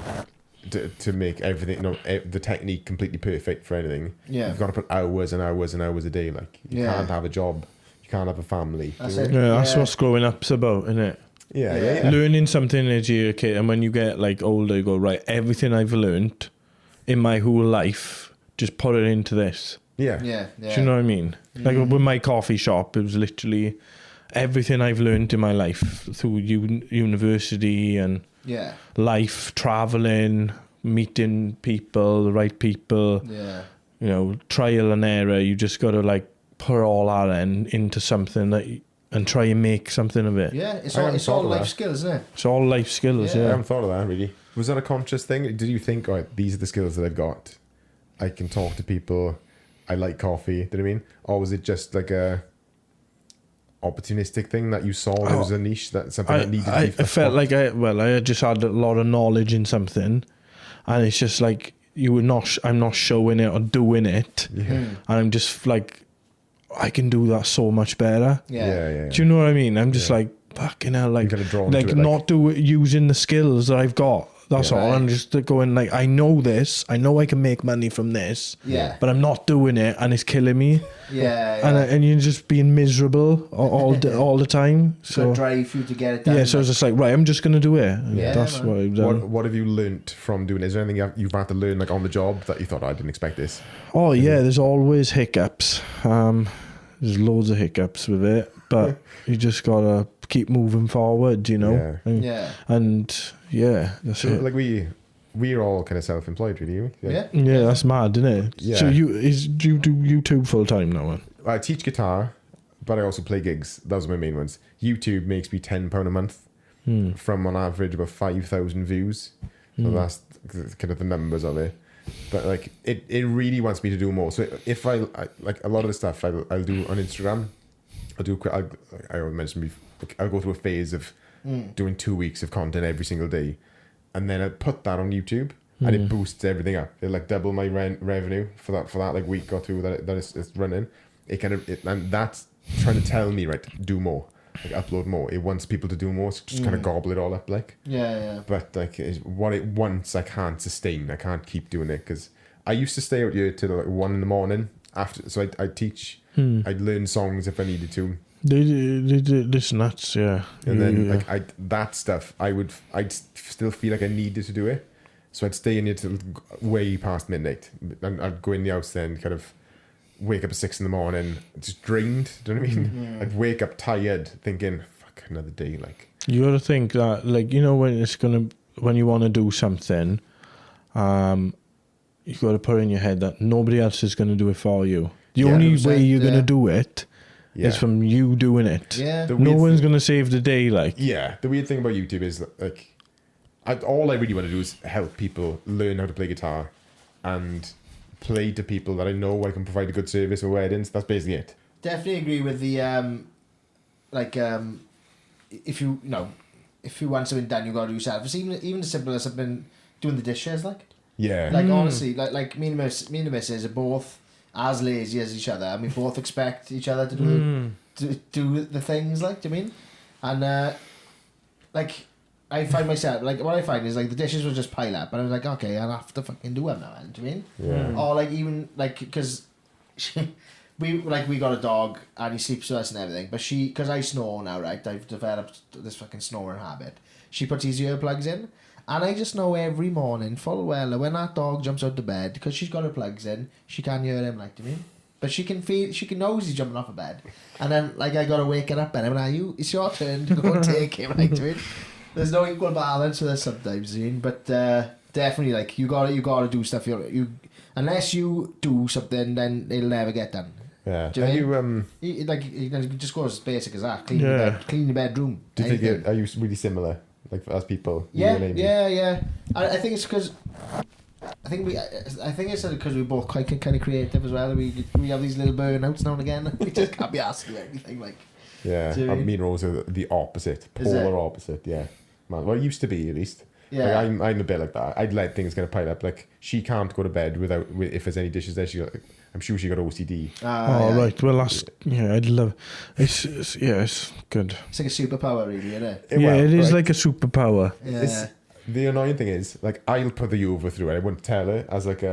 [SPEAKER 1] to make everything, the technique completely perfect for anything.
[SPEAKER 2] Yeah.
[SPEAKER 1] You've got to put hours and hours and hours a day. Like you can't have a job, you can't have a family.
[SPEAKER 2] That's
[SPEAKER 1] you know?
[SPEAKER 2] it.
[SPEAKER 3] Yeah, that's what growing up's about, isn't it?
[SPEAKER 1] Yeah.
[SPEAKER 3] Learning something as you're a kid, and when you get like older, you go, right, everything I've learned in my whole life, just put it into this.
[SPEAKER 2] Yeah.
[SPEAKER 3] Do you know what I mean? Like with my coffee shop, it was literally everything I've learned in my life through university and life, traveling, meeting people, the right people.
[SPEAKER 2] Yeah.
[SPEAKER 3] You know, trial and error. You just got to like put all that into something and try and make something of it.
[SPEAKER 2] Yeah, it's all life skills, isn't it?
[SPEAKER 3] It's all life skills.
[SPEAKER 1] I
[SPEAKER 3] Yeah.
[SPEAKER 1] haven't thought of that really. Was that a conscious thing? Did you think, all right, these are the skills that I've got? I can talk to people. I like coffee. Do you know what I mean? Or was it just like a opportunistic thing that you saw there was a niche, that something that needed to be
[SPEAKER 3] I felt like I just had a lot of knowledge in something, and it's just like I'm not showing it or doing it, and I'm just like, I can do that so much better.
[SPEAKER 2] Yeah.
[SPEAKER 3] Do you know what I mean? I'm just like, fucking hell, like,
[SPEAKER 1] kinda drawn
[SPEAKER 3] like
[SPEAKER 1] to it,
[SPEAKER 3] not using the skills that I've got. That's all.
[SPEAKER 2] Right.
[SPEAKER 3] I'm just going like, I know this. I know I can make money from this.
[SPEAKER 2] Yeah.
[SPEAKER 3] But I'm not doing it, and it's killing me.
[SPEAKER 2] Yeah.
[SPEAKER 3] And you're just being miserable all the time.
[SPEAKER 2] So
[SPEAKER 3] So
[SPEAKER 2] drive you to get it done.
[SPEAKER 3] yeah, so I was just like, right, I'm just gonna do it.
[SPEAKER 2] Yeah,
[SPEAKER 3] That's
[SPEAKER 2] man.
[SPEAKER 3] what I've done.
[SPEAKER 1] What have you learnt from doing it? Is there anything you've had to learn like on the job that you thought, I didn't expect this?
[SPEAKER 3] Oh yeah, there's always hiccups. There's loads of hiccups with it, but you just gotta keep moving forward, you know.
[SPEAKER 1] Yeah.
[SPEAKER 3] And yeah, that's
[SPEAKER 1] So,
[SPEAKER 3] it.
[SPEAKER 1] like we're all kind of self-employed, really.
[SPEAKER 2] Yeah.
[SPEAKER 3] Yeah, that's mad, isn't it?
[SPEAKER 1] Yeah.
[SPEAKER 3] So you do YouTube full time now, man?
[SPEAKER 1] I teach guitar, but I also play gigs. Those are my main ones. YouTube makes me £10 a month from on average about 5,000 views. So that's kind of the numbers of it. But like it really wants me to do more. So if I like a lot of the stuff I'll do on Instagram, I already mentioned before, like, I'll go through a phase of doing 2 weeks of content every single day, and then I put that on YouTube, and it boosts everything up. It like double my revenue for that like week or two that it's running. And that's trying to tell me, right, do more, like upload more. It wants people to do more, so just kind of gobble it all up, like.
[SPEAKER 2] Yeah.
[SPEAKER 1] But like what it wants, I can't sustain. I can't keep doing it because I used to stay out here till like 1 a.m. after. So I'd teach. I'd learn songs if I needed to.
[SPEAKER 3] They this nuts, yeah.
[SPEAKER 1] And then that stuff, I'd still feel like I needed to do it, so I'd stay in here till way past midnight, and I'd go in the house then, kind of wake up at 6 a.m, just drained. Do you know what I mean? I'd wake up tired, thinking, "Fuck, another day." Like
[SPEAKER 3] you got to think that, like, you know, when you want to do something, you got to put in your head that nobody else is going to do it for you. The only way you're going to do it is from you doing it.
[SPEAKER 2] Yeah.
[SPEAKER 3] No one's going to save the day, like.
[SPEAKER 1] Yeah, the weird thing about YouTube is like, all I really want to do is help people learn how to play guitar and play to people that I know I can provide a good service or weddings. That's basically it.
[SPEAKER 2] Definitely agree with the if you want something done, you got to do yourself. It's even as simple as something doing the dishes, like.
[SPEAKER 1] Yeah.
[SPEAKER 2] Like honestly, like me and the missus are both as lazy as each other, and we both expect each other to do the things, like, do you mean? And like I find myself, like, what I find is like the dishes will just pile up, and I'm like, okay, I'll have to fucking do them now, do you mean?
[SPEAKER 1] Yeah.
[SPEAKER 2] Or like even like because we got a dog and he sleeps with us and everything, but because I snore now, right? I've developed this fucking snoring habit. She puts these earplugs in. And I just know every morning full well that when that dog jumps out of bed, because she's got her plugs in, she can't hear him, like, do you mean? But she can know he's jumping off a bed. And then, like, I gotta wake her up and I'm like, it's your turn to go and take him, like, do you mean? There's no equal balance with this sometimes, you mean? But definitely, like, you gotta do stuff. Unless you do something, then it'll never get done.
[SPEAKER 1] Yeah.
[SPEAKER 2] Do you like, it just goes as basic as that. Clean your bedroom.
[SPEAKER 1] Do you think are you really similar? Like as people,
[SPEAKER 2] Yeah. I think it's because I think it's because we're both quite kind of creative as well. We have these little burnouts now and again. We just can't be asked to do anything, like.
[SPEAKER 1] Yeah, me and Rose are the opposite, polar opposite. Yeah, man. Well, it used to be at least.
[SPEAKER 2] Yeah.
[SPEAKER 1] Like, I'm a bit like that. I'd let things kind of pile up. Like, she can't go to bed if there's any dishes there. I'm sure she got OCD.
[SPEAKER 3] Right. Well, that's I'd love. It's good.
[SPEAKER 2] It's like a superpower, really, isn't it?
[SPEAKER 3] It is like a superpower.
[SPEAKER 2] Yeah.
[SPEAKER 1] The annoying thing is, like, I'll put the overthrough it. I wouldn't tell her as like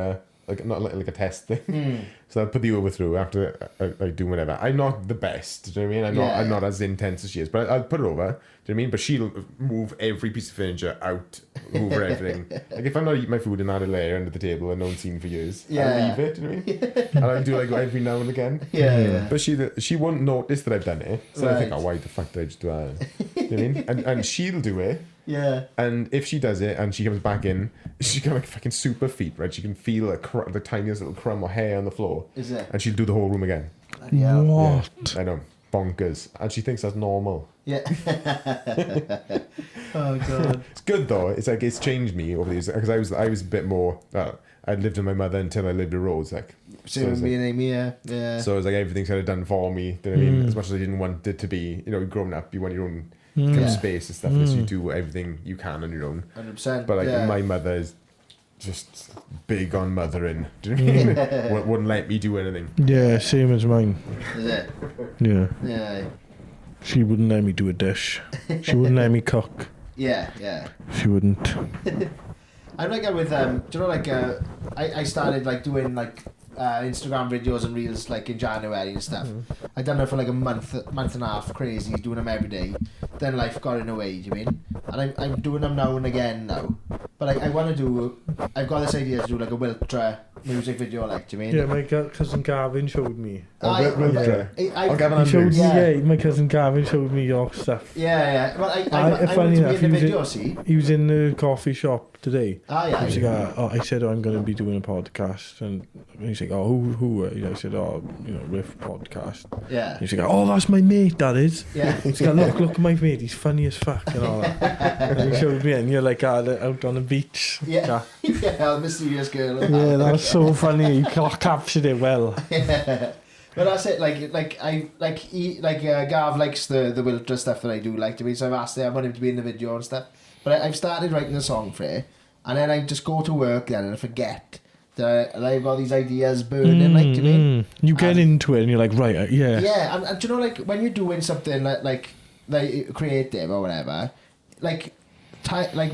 [SPEAKER 1] not like a test thing. So I'll put the overthrough after I do whatever. I'm not the best. Do you know what I mean? I'm not as intense as she is, but I'll put it over. Do you know what I mean? But she'll move every piece of furniture out, over everything. Like, if I'm not eating my food and had a layer under the table and no one's seen it for years, I'll leave it. Do you know what I mean? And I'll do like every now and again.
[SPEAKER 2] Yeah.
[SPEAKER 1] But she won't notice that I've done it. So I think, why the fuck did I just do that? You know what I mean? And she'll do it.
[SPEAKER 2] Yeah.
[SPEAKER 1] And if she does it and she comes back in, she's got like fucking super feet, right? She can feel the tiniest little crumb of hair on the floor.
[SPEAKER 2] Is it?
[SPEAKER 1] And she'll do the whole room again.
[SPEAKER 3] What?
[SPEAKER 1] Yeah, I know. Bonkers. And she thinks that's normal.
[SPEAKER 2] Yeah. Oh, God.
[SPEAKER 1] It's good though. It's like, it's changed me over the years. Because I was a bit more, I lived with my mother until I lived with Rose. Like,
[SPEAKER 2] Same with me and Amy, yeah.
[SPEAKER 1] So it was like everything's kind of done for me. Do you know what I mean? As much as I didn't want it to be, growing up, you want your own kind of space and stuff. So you do everything you can on your own.
[SPEAKER 2] 100%.
[SPEAKER 1] But like my mother is just big on mothering. Do you know what I mean? Wouldn't let me do anything.
[SPEAKER 3] Yeah, same as mine.
[SPEAKER 2] Is it?
[SPEAKER 3] Yeah.
[SPEAKER 2] Yeah.
[SPEAKER 3] She wouldn't let me do a dish. She wouldn't let me cook.
[SPEAKER 2] Yeah.
[SPEAKER 3] She wouldn't.
[SPEAKER 2] I'm like with do you know, like I started like doing like Instagram videos and reels like in January and stuff. I done it for like a month and a half, crazy, doing them every day. Then life got in the way, do you mean? And I'm doing them now and again now. But like, I've got this idea to do like a Wiltra music video, like, do you mean?
[SPEAKER 3] Yeah, my cousin Gavin showed me.
[SPEAKER 1] Wiltra. Gavin
[SPEAKER 3] He showed
[SPEAKER 1] Andrews.
[SPEAKER 3] me, my cousin Gavin showed me your stuff.
[SPEAKER 2] Yeah. Well, I want to be in the video, see?
[SPEAKER 3] He was in the coffee shop today.
[SPEAKER 2] Yeah.
[SPEAKER 3] He's like, I said, I'm going to be doing a podcast. And he's like, who are you? I said, Riff podcast.
[SPEAKER 2] Yeah.
[SPEAKER 3] He's like, that's my mate, that is.
[SPEAKER 2] Yeah.
[SPEAKER 3] He's like, look at my mate, he's funny as fuck and all that. And he showed me, and you're like out on the beach.
[SPEAKER 2] Yeah. Yeah, mysterious girl.
[SPEAKER 3] Yeah, that was so funny. He captured it well.
[SPEAKER 2] Yeah. But that's it. Gav likes the Wiltra stuff that I do, like, to be. So I've asked him, I want him to be in the video and stuff. But I've started writing a song for it, and then I just go to work then and I forget that I've got these ideas burning, like, to me.
[SPEAKER 3] You get into it and you're like, right, yeah.
[SPEAKER 2] Yeah, and do you know, like, when you're doing something like creative or whatever, like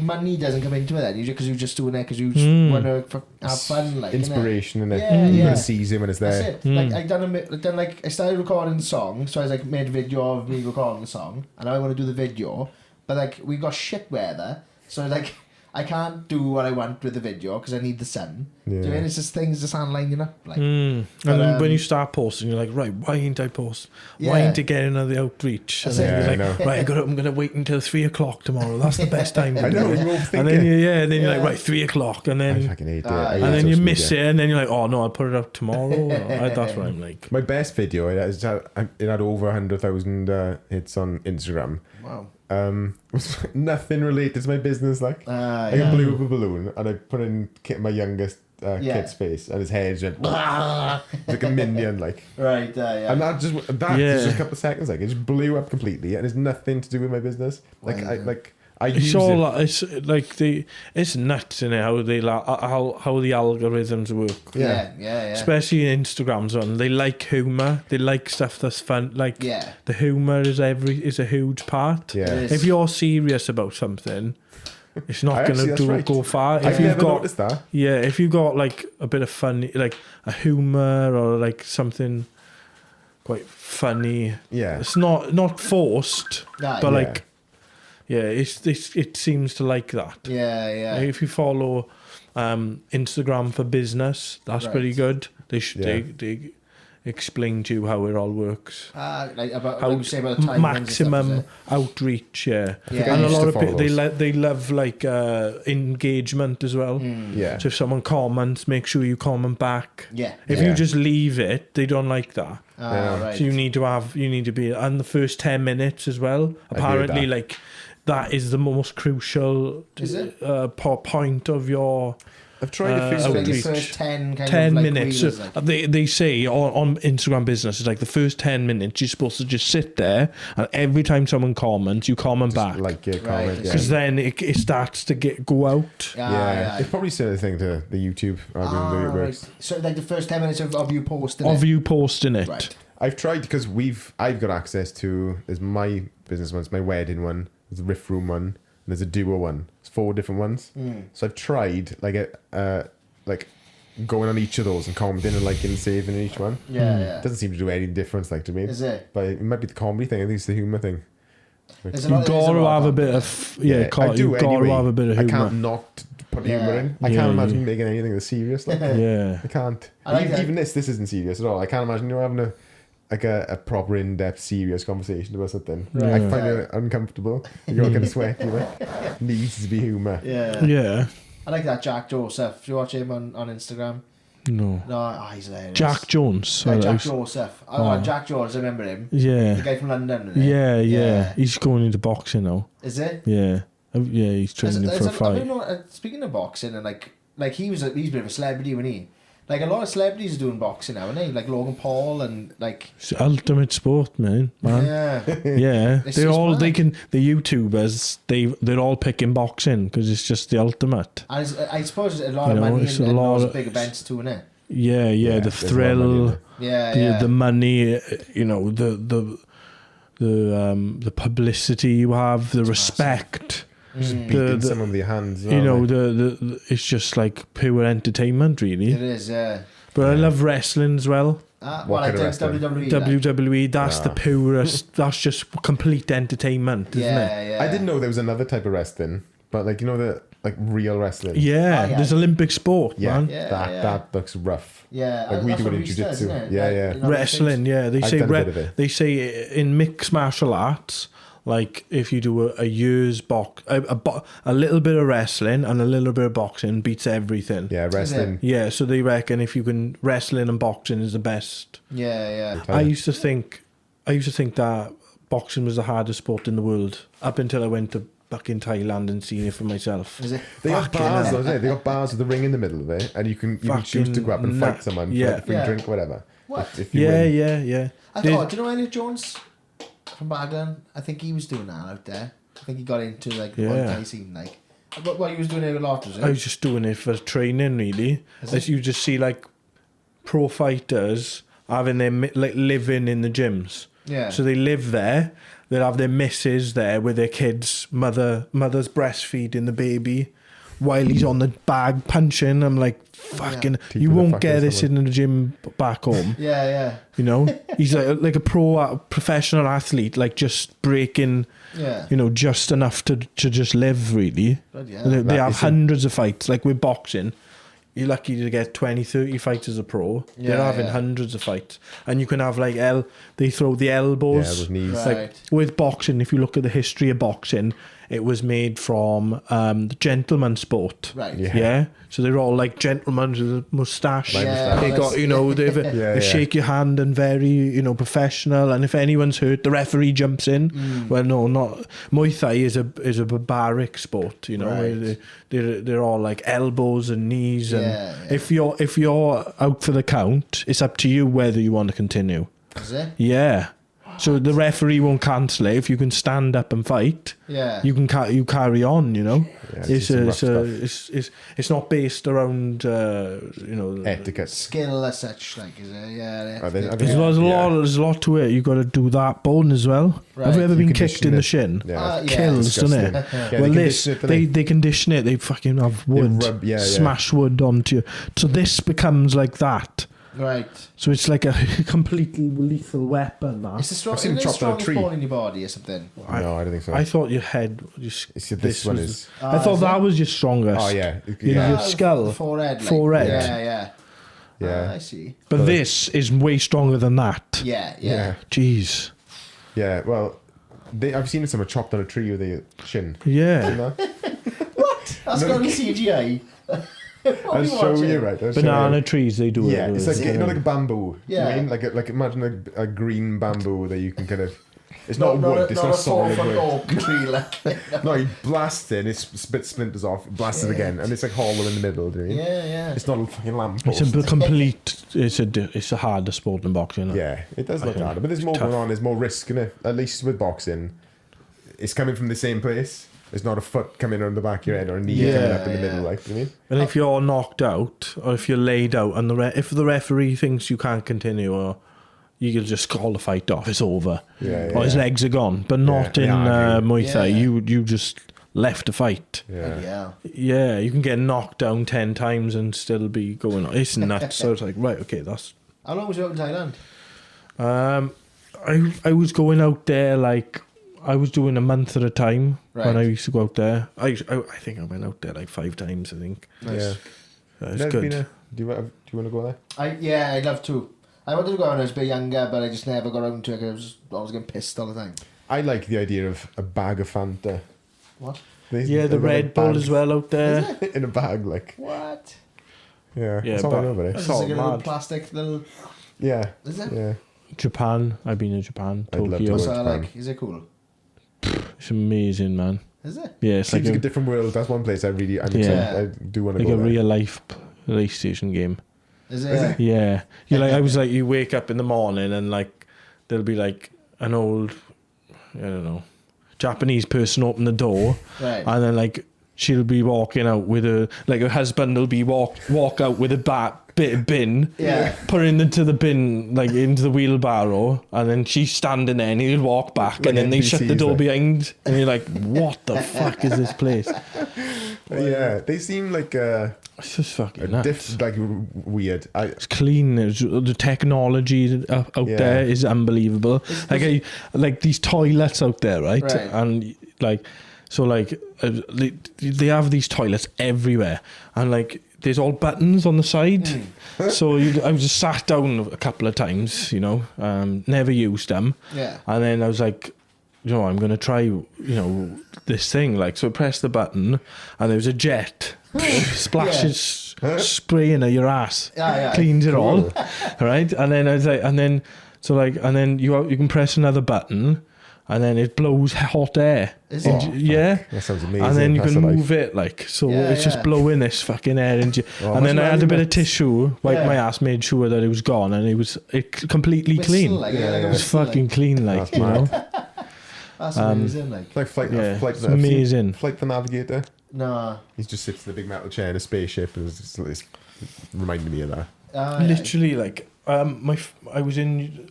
[SPEAKER 2] money doesn't come into it then, because you're just doing it because you just want to have fun, like,
[SPEAKER 1] inspiration in it.
[SPEAKER 2] Yeah,
[SPEAKER 1] You
[SPEAKER 2] yeah.
[SPEAKER 1] gotta seize it when it's there.
[SPEAKER 2] That's it. I started recording the song, so I was like made a video of me recording the song, and now I want to do the video, but like we got shit weather, so like I can't do what I want with the video because I need the sun.
[SPEAKER 1] Yeah.
[SPEAKER 2] Do you mean? It's just things just aren't lining up. Like,
[SPEAKER 3] And then when you start posting, you're like, right, why ain't I post? Why ain't I getting another outreach? And then you're like, right, I'm gonna wait until 3 o'clock tomorrow. That's the best time.
[SPEAKER 1] I know.
[SPEAKER 3] And then you're like, right, 3 o'clock, and
[SPEAKER 1] I
[SPEAKER 3] then
[SPEAKER 1] fucking hate it.
[SPEAKER 3] and then you miss it, and then you're like, oh no, I'll put it up tomorrow. That's what I'm like.
[SPEAKER 1] My best video, it had over 100,000 hits on Instagram.
[SPEAKER 2] wow.
[SPEAKER 1] Was nothing related to my business. Like, I blew up a balloon and I put in my youngest kid's face, and his hair just went like a minion, like.
[SPEAKER 2] Right. Yeah.
[SPEAKER 1] And that just just a couple of seconds, like it just blew up completely, and it's nothing to do with my business. Like I
[SPEAKER 3] It's
[SPEAKER 1] use
[SPEAKER 3] all
[SPEAKER 1] it.
[SPEAKER 3] it's like it's nuts in it how the algorithms work.
[SPEAKER 2] Yeah.
[SPEAKER 3] Especially in Instagram's one, they like humour. They like stuff that's fun. Like the humour is a huge part.
[SPEAKER 1] Yeah.
[SPEAKER 3] If you're serious about something, it's not going to go far. If
[SPEAKER 1] I've
[SPEAKER 3] you've
[SPEAKER 1] never
[SPEAKER 3] got
[SPEAKER 1] noticed that.
[SPEAKER 3] Yeah, if you got like a bit of funny, like a humour or like something quite funny.
[SPEAKER 1] Yeah.
[SPEAKER 3] It's not forced, but like. Yeah, it seems to like that.
[SPEAKER 2] Yeah.
[SPEAKER 3] If you follow Instagram for business, that's pretty good. They explain to you how it all works.
[SPEAKER 2] Like
[SPEAKER 3] How
[SPEAKER 2] you say about the time
[SPEAKER 3] maximum outreach, and a lot of people they love like engagement as well.
[SPEAKER 1] Yeah.
[SPEAKER 3] So if someone comments, make sure you comment back.
[SPEAKER 2] Yeah.
[SPEAKER 3] If you just leave it, they don't like that.
[SPEAKER 2] Right.
[SPEAKER 3] So you need to be and the first 10 minutes as well. Apparently, like that is the most crucial point of your
[SPEAKER 1] I've tried a few
[SPEAKER 2] So like the
[SPEAKER 3] outreach.
[SPEAKER 2] first 10 kind
[SPEAKER 3] 10
[SPEAKER 2] of like
[SPEAKER 3] minutes.
[SPEAKER 2] wheelers, like.
[SPEAKER 3] They say on Instagram business, it's like the first 10 minutes you're supposed to just sit there, and every time someone comments, you comment back.
[SPEAKER 1] Like your
[SPEAKER 2] Right,
[SPEAKER 1] comment, yeah.
[SPEAKER 3] Because then it starts to go out.
[SPEAKER 1] Yeah, it's probably similar thing to the YouTube algorithm. That it works.
[SPEAKER 2] Right. So like the first 10 minutes of you posting
[SPEAKER 3] Of
[SPEAKER 2] it.
[SPEAKER 3] you posting it.
[SPEAKER 2] Right.
[SPEAKER 1] I've tried because I've got access to, there's my business one, it's my wedding one, there's a Riff Room one, and there's a duo one. It's 4 different ones. So I've tried like going on each of those and commenting and liking and saving in each one.
[SPEAKER 2] Yeah.
[SPEAKER 1] It doesn't seem to do any difference, like, to me.
[SPEAKER 2] Is it?
[SPEAKER 1] But it might be the comedy thing. I think it's the humour thing.
[SPEAKER 2] There's a
[SPEAKER 3] You
[SPEAKER 2] lot- there's
[SPEAKER 3] got to
[SPEAKER 2] lot
[SPEAKER 3] have a
[SPEAKER 2] on
[SPEAKER 3] bit
[SPEAKER 2] there.
[SPEAKER 3] of
[SPEAKER 1] I do
[SPEAKER 3] you got to
[SPEAKER 1] anyway.
[SPEAKER 3] have a bit of
[SPEAKER 1] I
[SPEAKER 3] humour.
[SPEAKER 1] can't not put humour in. I
[SPEAKER 3] Yeah,
[SPEAKER 1] can't imagine
[SPEAKER 3] yeah.
[SPEAKER 1] making anything that's serious. Like,
[SPEAKER 3] Yeah.
[SPEAKER 1] I can't.
[SPEAKER 2] I like that.
[SPEAKER 1] Even this isn't serious at all. I can't imagine having a proper in-depth serious conversation about something.
[SPEAKER 3] Right.
[SPEAKER 1] I find it uncomfortable. You're all kind of sweaty. Needs to be humour.
[SPEAKER 2] Yeah.
[SPEAKER 3] Yeah.
[SPEAKER 2] I like that Jack Joseph. Do you watch him on Instagram?
[SPEAKER 3] No.
[SPEAKER 2] No, he's hilarious.
[SPEAKER 3] Jack Jones.
[SPEAKER 2] Yeah,
[SPEAKER 3] I
[SPEAKER 2] Jack
[SPEAKER 3] like-
[SPEAKER 2] Joseph.
[SPEAKER 3] Oh.
[SPEAKER 2] Jack Jones, I remember him. The
[SPEAKER 3] Yeah.
[SPEAKER 2] guy from London. Isn't he?
[SPEAKER 3] Yeah. He's going into boxing now.
[SPEAKER 2] Is it?
[SPEAKER 3] Yeah. Yeah, he's training for a
[SPEAKER 2] I
[SPEAKER 3] fight.
[SPEAKER 2] don't know. Speaking of boxing, and like he's a bit of a celebrity, wasn't he? Like a lot of celebrities are doing boxing now, aren't they? Like Logan Paul and like.
[SPEAKER 3] It's the ultimate sport, man.
[SPEAKER 2] Yeah.
[SPEAKER 3] Yeah,
[SPEAKER 2] It's
[SPEAKER 3] they're
[SPEAKER 2] just
[SPEAKER 3] all
[SPEAKER 2] mad.
[SPEAKER 3] the YouTubers. They're all picking boxing because it's just the ultimate.
[SPEAKER 2] And I suppose there's a lot
[SPEAKER 3] You
[SPEAKER 2] of
[SPEAKER 3] know,
[SPEAKER 2] money
[SPEAKER 3] it's
[SPEAKER 2] in
[SPEAKER 3] a lot
[SPEAKER 2] those
[SPEAKER 3] of-
[SPEAKER 2] big events too, innit?
[SPEAKER 3] Yeah, the
[SPEAKER 1] there's a lot of money in
[SPEAKER 3] thrill,
[SPEAKER 1] it.
[SPEAKER 2] Yeah,
[SPEAKER 3] the money. You know, the publicity you have, the respect.
[SPEAKER 1] Just
[SPEAKER 2] Mm.
[SPEAKER 1] beating
[SPEAKER 3] the-
[SPEAKER 1] someone with your hands.
[SPEAKER 3] You know,
[SPEAKER 1] like,
[SPEAKER 3] the it's just like pure entertainment, really.
[SPEAKER 2] It is, yeah.
[SPEAKER 3] But I love wrestling as well.
[SPEAKER 2] Well,
[SPEAKER 1] What
[SPEAKER 2] I
[SPEAKER 1] kind of
[SPEAKER 2] think
[SPEAKER 1] wrestling?
[SPEAKER 2] WWE. like.
[SPEAKER 3] WWE, that's the
[SPEAKER 1] Ah.
[SPEAKER 3] purest. That's just complete entertainment, isn't it?
[SPEAKER 2] Yeah.
[SPEAKER 1] I didn't know there was another type of wrestling, but like, you know, the like real wrestling.
[SPEAKER 3] Yeah,
[SPEAKER 2] Oh, yeah.
[SPEAKER 3] there's Olympic sport,
[SPEAKER 1] Yeah,
[SPEAKER 3] man.
[SPEAKER 2] Yeah,
[SPEAKER 1] that
[SPEAKER 2] yeah.
[SPEAKER 1] that looks rough.
[SPEAKER 2] Yeah,
[SPEAKER 1] Like we
[SPEAKER 2] that's
[SPEAKER 1] do it
[SPEAKER 2] what
[SPEAKER 1] in
[SPEAKER 2] Reese does,
[SPEAKER 1] jiu-jitsu.
[SPEAKER 2] isn't it?
[SPEAKER 1] Yeah,
[SPEAKER 2] Like,
[SPEAKER 1] yeah.
[SPEAKER 2] you know,
[SPEAKER 3] Wrestling, yeah. They
[SPEAKER 1] I've
[SPEAKER 3] say
[SPEAKER 1] done a bit of it.
[SPEAKER 3] they say in mixed martial arts, like if you do a year's a little bit of wrestling and a little bit of boxing beats everything.
[SPEAKER 1] Yeah, wrestling.
[SPEAKER 3] Yeah, so they reckon if you can wrestling and boxing is the best.
[SPEAKER 2] Yeah.
[SPEAKER 3] I used to think that boxing was the hardest sport in the world up until I went to back in Thailand and seen it for myself.
[SPEAKER 2] Is it?
[SPEAKER 1] They got
[SPEAKER 3] Fucking
[SPEAKER 1] bars,
[SPEAKER 3] hell.
[SPEAKER 1] though, don't they? They got bars with the ring in the middle of it, and you can choose to go up and
[SPEAKER 3] Fucking
[SPEAKER 1] fight someone for
[SPEAKER 3] yeah.
[SPEAKER 1] like a free
[SPEAKER 2] Yeah.
[SPEAKER 1] drink or whatever.
[SPEAKER 2] What?
[SPEAKER 1] If you
[SPEAKER 3] Yeah,
[SPEAKER 1] win.
[SPEAKER 3] yeah.
[SPEAKER 2] I thought, do you know Elliot Jones from Baglan? I think he was doing that out there. I think he got into like the
[SPEAKER 3] Yeah.
[SPEAKER 2] Muay Thai scene, like. What he was doing it a lot, was it?
[SPEAKER 3] I was just doing it for training, really. As you just see, like, pro fighters having their like living in the gyms.
[SPEAKER 2] Yeah.
[SPEAKER 3] So they live there. They'll have their missus there with their kids. Mother's breastfeeding the baby while he's on the bag punching. I'm like, fucking,
[SPEAKER 1] Teaching
[SPEAKER 3] you
[SPEAKER 1] the
[SPEAKER 3] won't
[SPEAKER 1] fuck
[SPEAKER 3] get
[SPEAKER 1] out of
[SPEAKER 3] this
[SPEAKER 1] someone.
[SPEAKER 3] in the gym back home.
[SPEAKER 2] Yeah.
[SPEAKER 3] You know, he's like a professional athlete, like just breaking.
[SPEAKER 2] Yeah.
[SPEAKER 3] You know, just enough to just live, really.
[SPEAKER 2] Bloody hell.
[SPEAKER 3] They
[SPEAKER 1] That
[SPEAKER 3] have
[SPEAKER 1] is a-
[SPEAKER 3] hundreds of fights. Like with boxing, you're lucky to get 20, 30 fights as a pro. They're
[SPEAKER 2] Yeah,
[SPEAKER 3] having
[SPEAKER 2] yeah.
[SPEAKER 3] hundreds of fights. And you can have like they throw the elbows.
[SPEAKER 1] Yeah, with knees.
[SPEAKER 2] Right.
[SPEAKER 3] Like with boxing, if you look at the history of boxing, it was made from the gentleman sport.
[SPEAKER 2] Right.
[SPEAKER 1] Yeah.
[SPEAKER 3] So they're all like gentlemen with a moustache.
[SPEAKER 2] Yeah,
[SPEAKER 3] They
[SPEAKER 2] well,
[SPEAKER 3] got, you know, they
[SPEAKER 1] yeah.
[SPEAKER 3] shake your hand and very, you know, professional. And if anyone's hurt, the referee jumps in. Well, no, not Muay Thai is a barbaric sport. You know,
[SPEAKER 2] Right.
[SPEAKER 3] they're all like elbows and knees. And
[SPEAKER 2] Yeah.
[SPEAKER 3] if you're out for the count, it's up to you whether you want to continue.
[SPEAKER 2] Is it?
[SPEAKER 3] Yeah. So the referee won't cancel it. If you can stand up and fight,
[SPEAKER 2] Yeah.
[SPEAKER 3] you can you carry on. You know,
[SPEAKER 1] Yeah,
[SPEAKER 3] it's
[SPEAKER 1] some rough
[SPEAKER 3] it's not based around you know
[SPEAKER 1] Etiquette.
[SPEAKER 2] Skill as such, like, is it? Yeah.
[SPEAKER 1] I think-
[SPEAKER 3] There's a lot to it. You got to do that bone as well.
[SPEAKER 2] Right.
[SPEAKER 3] Have you ever
[SPEAKER 1] You
[SPEAKER 3] been
[SPEAKER 1] condition
[SPEAKER 3] kicked in the
[SPEAKER 1] it.
[SPEAKER 3] shin?
[SPEAKER 1] Yeah.
[SPEAKER 2] Yeah.
[SPEAKER 3] Kills, doesn't it?
[SPEAKER 1] Disgusting. Yeah,
[SPEAKER 3] Well,
[SPEAKER 1] they
[SPEAKER 3] this
[SPEAKER 1] condition it, don't they?
[SPEAKER 3] they condition it. They fucking have wood,
[SPEAKER 1] rub- yeah, yeah.
[SPEAKER 3] smash wood onto you. So this becomes like that.
[SPEAKER 2] Right.
[SPEAKER 3] So it's like a completely lethal weapon. That.
[SPEAKER 2] Is the strong,
[SPEAKER 1] I've seen him chopped on a tree.
[SPEAKER 2] bone in your body or something?
[SPEAKER 1] No, I don't think so.
[SPEAKER 3] I thought your head. Just,
[SPEAKER 1] See, this one
[SPEAKER 3] was-
[SPEAKER 1] is.
[SPEAKER 3] I thought
[SPEAKER 2] is
[SPEAKER 3] that
[SPEAKER 2] it?
[SPEAKER 3] was your strongest.
[SPEAKER 1] Oh yeah,
[SPEAKER 3] Your skull.
[SPEAKER 2] The forehead. Like,
[SPEAKER 3] Forehead.
[SPEAKER 2] Yeah.
[SPEAKER 1] Yeah.
[SPEAKER 2] I see.
[SPEAKER 3] But this is way stronger than that.
[SPEAKER 2] Yeah.
[SPEAKER 3] Jeez.
[SPEAKER 1] Yeah. Well, I've seen someone chopped on a tree with a shin.
[SPEAKER 3] Yeah.
[SPEAKER 1] You know?
[SPEAKER 2] That's got to be CGI. What are
[SPEAKER 1] I'll
[SPEAKER 2] you
[SPEAKER 1] show
[SPEAKER 2] watching?
[SPEAKER 1] you, right? I'll show
[SPEAKER 3] Banana
[SPEAKER 1] you.
[SPEAKER 3] trees, they do it.
[SPEAKER 1] Yeah, it's like, you know, like a bamboo.
[SPEAKER 2] Yeah.
[SPEAKER 1] I mean, like imagine a green bamboo that you can kind of It's not wood. It's not
[SPEAKER 2] a
[SPEAKER 1] solid
[SPEAKER 2] 4-foot
[SPEAKER 1] wood.
[SPEAKER 2] oak tree. Like,
[SPEAKER 1] No, he blasts it, and it splinters off, blasts it again, and it's like hollow in the middle, do you mean?
[SPEAKER 2] yeah.
[SPEAKER 1] It's not a fucking lamp
[SPEAKER 3] It's
[SPEAKER 1] post.
[SPEAKER 3] a complete. It's a harder sport than boxing. Isn't it?
[SPEAKER 1] Yeah, it does look
[SPEAKER 3] think
[SPEAKER 1] harder, but there's more
[SPEAKER 3] it's tough.
[SPEAKER 1] going on. There's more risk in it. At least with boxing, it's coming from the same place. It's not a foot coming around the back of your head or a knee coming up in the middle, like, do you mean?
[SPEAKER 3] And if you're knocked out, or if you're laid out, and if the referee thinks you can't continue, or you can just call the fight off, it's over. Or his legs are gone. But not in Muay Thai. You just left the fight. Yeah, you can get knocked down 10 times and still be going on. It's nuts. So it's like, right, okay, that's...
[SPEAKER 2] How long was you out in Thailand?
[SPEAKER 3] I was going out there like... I was doing a month at a time when I
[SPEAKER 2] Right.
[SPEAKER 3] used to go out there. I think I went out there like 5 times, I think.
[SPEAKER 1] Nice.
[SPEAKER 3] Yeah, it's good.
[SPEAKER 1] Do you want to go there?
[SPEAKER 2] I'd love to. I wanted to go when I was a bit younger, but I just never got around to it because I was getting pissed all the time.
[SPEAKER 1] I like the idea of a bag of Fanta.
[SPEAKER 2] What?
[SPEAKER 3] Yeah, the Red Bull as well out there.
[SPEAKER 1] In a bag, like.
[SPEAKER 2] What?
[SPEAKER 1] Yeah,
[SPEAKER 3] Yeah,
[SPEAKER 1] that's all I know about it.
[SPEAKER 2] It's
[SPEAKER 3] all
[SPEAKER 2] like a little
[SPEAKER 3] mad.
[SPEAKER 2] plastic little...
[SPEAKER 1] Yeah.
[SPEAKER 2] Is it?
[SPEAKER 1] Yeah.
[SPEAKER 3] Japan. I've been to Japan.
[SPEAKER 1] I'd love to
[SPEAKER 3] Tokyo.
[SPEAKER 1] go.
[SPEAKER 2] What's that
[SPEAKER 1] Japan.
[SPEAKER 2] like? Is it cool?
[SPEAKER 3] It's amazing, man.
[SPEAKER 2] Is it?
[SPEAKER 3] Yeah, it's
[SPEAKER 1] Seems
[SPEAKER 3] like
[SPEAKER 1] like a different world. That's one place I do want to
[SPEAKER 3] like
[SPEAKER 1] go
[SPEAKER 3] a
[SPEAKER 1] there.
[SPEAKER 3] real life PlayStation game.
[SPEAKER 2] Is it?
[SPEAKER 1] Is it?
[SPEAKER 3] Yeah. You wake up in the morning and like there'll be like an old, I don't know, Japanese person open the door,
[SPEAKER 2] Right.
[SPEAKER 3] and then like she'll be walking out with her husband will be walk out with a bit of bin, put it into the bin, like into the wheelbarrow, and then she's standing there and he'll walk back,
[SPEAKER 1] Like
[SPEAKER 3] and then they shut the
[SPEAKER 1] NPCs,
[SPEAKER 3] door
[SPEAKER 1] like.
[SPEAKER 3] behind, and you're like, what the fuck is this place?
[SPEAKER 1] Yeah, they seem like
[SPEAKER 3] It's just fucking nuts.
[SPEAKER 1] weird.
[SPEAKER 3] It's clean. The technology out there is unbelievable. Like these toilets out there, right?
[SPEAKER 2] Right.
[SPEAKER 3] And like, so like they have these toilets everywhere, and like there's all buttons on the side. So I was just sat down a couple of times, never used them.
[SPEAKER 2] Yeah.
[SPEAKER 3] And then I was like, I'm gonna try, this thing. Like, so I pressed the button, and there was a jet. Splashes spraying at your ass, cleans it all, right? And then I was like, and then you can press another button, and then it blows hot air.
[SPEAKER 2] Is it?
[SPEAKER 1] That sounds amazing.
[SPEAKER 3] And then you
[SPEAKER 1] That's
[SPEAKER 3] can
[SPEAKER 1] a life.
[SPEAKER 3] move it it's
[SPEAKER 2] Yeah.
[SPEAKER 3] just blowing this fucking air into. And then I had a bit of tissue, wiped my ass, made sure that it was gone, and it completely
[SPEAKER 2] Whistle,
[SPEAKER 3] clean.
[SPEAKER 2] like,
[SPEAKER 3] It was fucking clean, like,
[SPEAKER 1] That's mad.
[SPEAKER 2] That's amazing, like.
[SPEAKER 1] It's like flight.
[SPEAKER 3] Yeah,
[SPEAKER 1] Flight
[SPEAKER 3] it's amazing.
[SPEAKER 1] Flight the Navigator.
[SPEAKER 2] No.
[SPEAKER 1] He just sits in a big metal chair in a spaceship, and it's reminded me of that.
[SPEAKER 3] Literally, like, I was in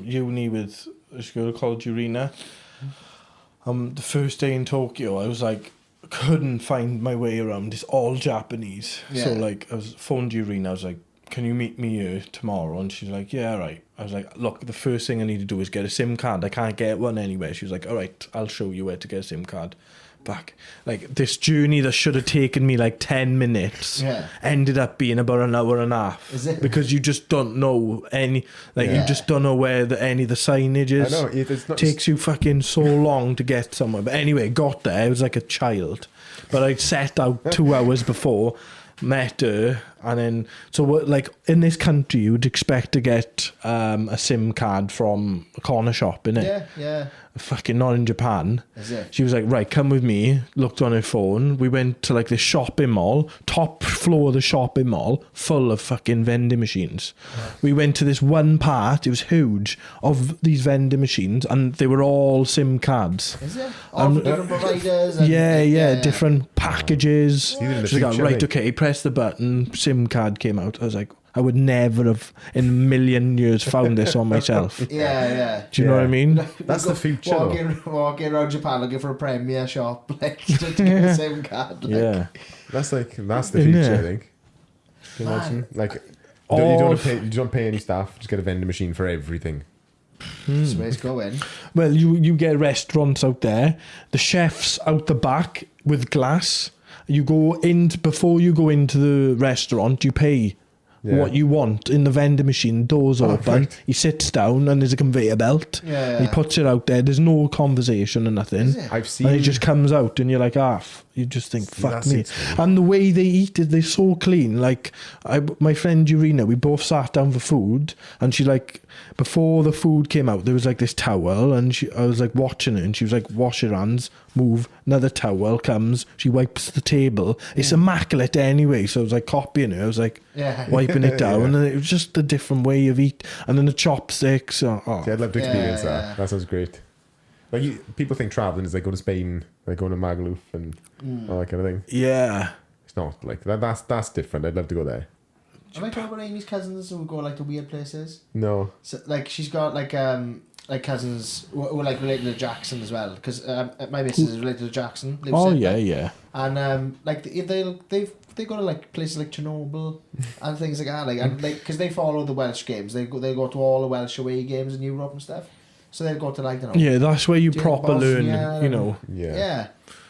[SPEAKER 3] uni with this girl called Urina. The first day in Tokyo, I was like, couldn't find my way around. It's all Japanese.
[SPEAKER 2] Yeah.
[SPEAKER 3] So like, I was phoned Urina. I was like, can you meet me here tomorrow? And she's like, yeah, right. I was like, look, the first thing I need to do is get a SIM card. I can't get one anywhere. She was like, all right, I'll show you where to get a SIM card. Back, like, this journey that should have taken me like 10 minutes ended up being about an hour and a half.
[SPEAKER 2] Is it?
[SPEAKER 3] Because you just don't know you just don't know where any of the signage is.
[SPEAKER 1] I know, it's not
[SPEAKER 3] Takes you fucking so long to get somewhere. But anyway, got there. I was like a child, but I'd set out 2 hours before, met her, and then like in this country you'd expect to get a SIM card from a corner shop, innit?
[SPEAKER 2] Yeah.
[SPEAKER 3] Fucking not in Japan.
[SPEAKER 2] Is it?
[SPEAKER 3] She was like, right, come with me. Looked on her phone. We went to like this shopping mall, top floor of the shopping mall, full of fucking vending machines. We went to this one part, it was huge, of these vending machines, and they were all SIM cards.
[SPEAKER 2] Is it? All from different providers? And,
[SPEAKER 3] Different packages.
[SPEAKER 1] Even in the
[SPEAKER 3] She was like,
[SPEAKER 1] future,
[SPEAKER 3] right,
[SPEAKER 1] I think.
[SPEAKER 3] okay, press the button, SIM card came out. I was like, I would never have in a million years found this on myself.
[SPEAKER 2] Yeah.
[SPEAKER 3] Do you know what I mean?
[SPEAKER 1] That's the future.
[SPEAKER 2] Walking around Japan looking for a Premier shop, like, to get the same card. Like.
[SPEAKER 3] Yeah.
[SPEAKER 1] That's the
[SPEAKER 3] Isn't
[SPEAKER 1] future,
[SPEAKER 3] it?
[SPEAKER 1] I think. Can you imagine? Like,
[SPEAKER 3] Or
[SPEAKER 1] you don't pay any staff. Just get a vending machine for everything.
[SPEAKER 2] That's where it's going.
[SPEAKER 3] Well, you get restaurants out there, the chefs out the back with glass. You go in before you go into the restaurant, you pay what you want in the vending machine, doors open.
[SPEAKER 1] Right.
[SPEAKER 3] He sits down and there's a conveyor belt.
[SPEAKER 2] Yeah.
[SPEAKER 3] He puts it out there. There's no conversation or nothing.
[SPEAKER 2] Is it?
[SPEAKER 1] I've seen.
[SPEAKER 3] And it just comes out and you're like, you just think,
[SPEAKER 1] See,
[SPEAKER 3] fuck
[SPEAKER 1] that
[SPEAKER 3] me.
[SPEAKER 1] suits me.
[SPEAKER 3] And the way they eat it, they're so clean. Like, my friend Urina, we both sat down for food, and she, like, before the food came out, there was, like, this towel, and I was, like, watching it, and she was, like, wash your hands, move, another towel comes, she wipes the table. It's immaculate anyway, so I was, like, copying her. I was, like, wiping it down, and it was just a different way of eat. And then the chopsticks.
[SPEAKER 1] Yeah, I'd love to experience that.
[SPEAKER 2] Yeah.
[SPEAKER 1] That sounds great. Like, people think traveling is like going to Spain, like going to Magaluf and all that kind of thing.
[SPEAKER 3] Yeah.
[SPEAKER 1] It's not like that. That's different. I'd love to go there.
[SPEAKER 2] Have I talked about Amy's cousins who go like to weird places?
[SPEAKER 1] No.
[SPEAKER 2] So, like, she's got like cousins who are like related to Jackson as well, because my missus is related to Jackson. lives
[SPEAKER 3] Oh,
[SPEAKER 2] in
[SPEAKER 3] yeah,
[SPEAKER 2] there.
[SPEAKER 3] yeah.
[SPEAKER 2] And like they go to like places like Chernobyl and things like that, like, and like, because they follow the Welsh games, they go to all the Welsh away games in Europe and stuff. So they'll go to, like, you know.
[SPEAKER 3] Yeah, that's where you
[SPEAKER 2] Jane
[SPEAKER 3] proper learn,
[SPEAKER 2] Bosnia
[SPEAKER 3] you know.
[SPEAKER 1] Yeah.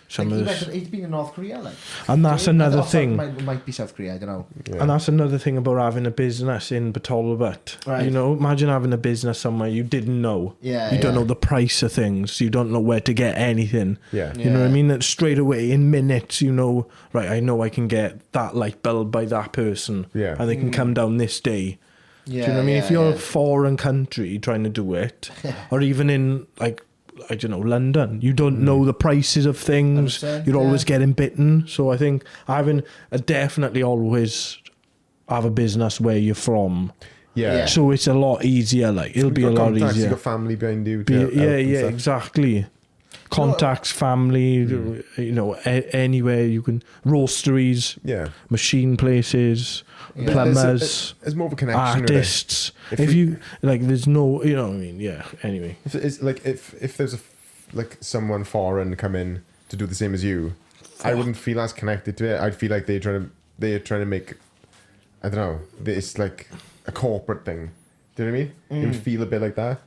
[SPEAKER 3] Some
[SPEAKER 2] Like,
[SPEAKER 3] of this.
[SPEAKER 2] he's been in North Korea, like.
[SPEAKER 3] And that's another thing.
[SPEAKER 2] Might be South Korea, I don't know.
[SPEAKER 1] Yeah.
[SPEAKER 3] And that's another thing about having a business in Port Talbot.
[SPEAKER 2] Right.
[SPEAKER 3] You know, imagine having a business somewhere you didn't know.
[SPEAKER 2] Yeah,
[SPEAKER 3] You don't
[SPEAKER 2] yeah.
[SPEAKER 3] know the price of things. You don't know where to get anything.
[SPEAKER 1] Yeah.
[SPEAKER 3] You know what I
[SPEAKER 2] Yeah.
[SPEAKER 3] mean? That straight away, in minutes, you know, right, I know I can get that light bulb by that person.
[SPEAKER 1] Yeah.
[SPEAKER 3] And they can come down this day.
[SPEAKER 2] Yeah,
[SPEAKER 3] Do you know what I mean?
[SPEAKER 2] yeah,
[SPEAKER 3] If you're
[SPEAKER 2] yeah.
[SPEAKER 3] a foreign country trying to do it, or even in, like, I don't know, London, you don't know the prices of things.
[SPEAKER 2] 100%,
[SPEAKER 3] You're always
[SPEAKER 2] yeah.
[SPEAKER 3] getting bitten. So I think having definitely always have a business where you're from.
[SPEAKER 1] Yeah.
[SPEAKER 2] Yeah.
[SPEAKER 3] So it's a lot easier. Like, it'll
[SPEAKER 1] You've
[SPEAKER 3] be
[SPEAKER 1] got
[SPEAKER 3] a lot
[SPEAKER 1] contacts,
[SPEAKER 3] easier.
[SPEAKER 1] You've got family behind you.
[SPEAKER 3] Be,
[SPEAKER 1] to help
[SPEAKER 3] yeah,
[SPEAKER 1] and
[SPEAKER 3] yeah,
[SPEAKER 1] stuff.
[SPEAKER 3] exactly. Contacts, family, you know, anywhere you can, roasteries,
[SPEAKER 1] Yeah.
[SPEAKER 3] machine places,
[SPEAKER 2] Yeah.
[SPEAKER 3] plumbers,
[SPEAKER 1] There's more of a connection. really.
[SPEAKER 3] artists.
[SPEAKER 1] If
[SPEAKER 3] If
[SPEAKER 1] we-
[SPEAKER 3] you like, there's no, you know what I mean? Yeah. Anyway,
[SPEAKER 1] If it's like if there's like someone foreign come in to do the same as you, I wouldn't feel as connected to it. I'd feel like they're trying to make, I don't know, it's like a corporate thing. Do you know what I mean? It would feel a bit like that,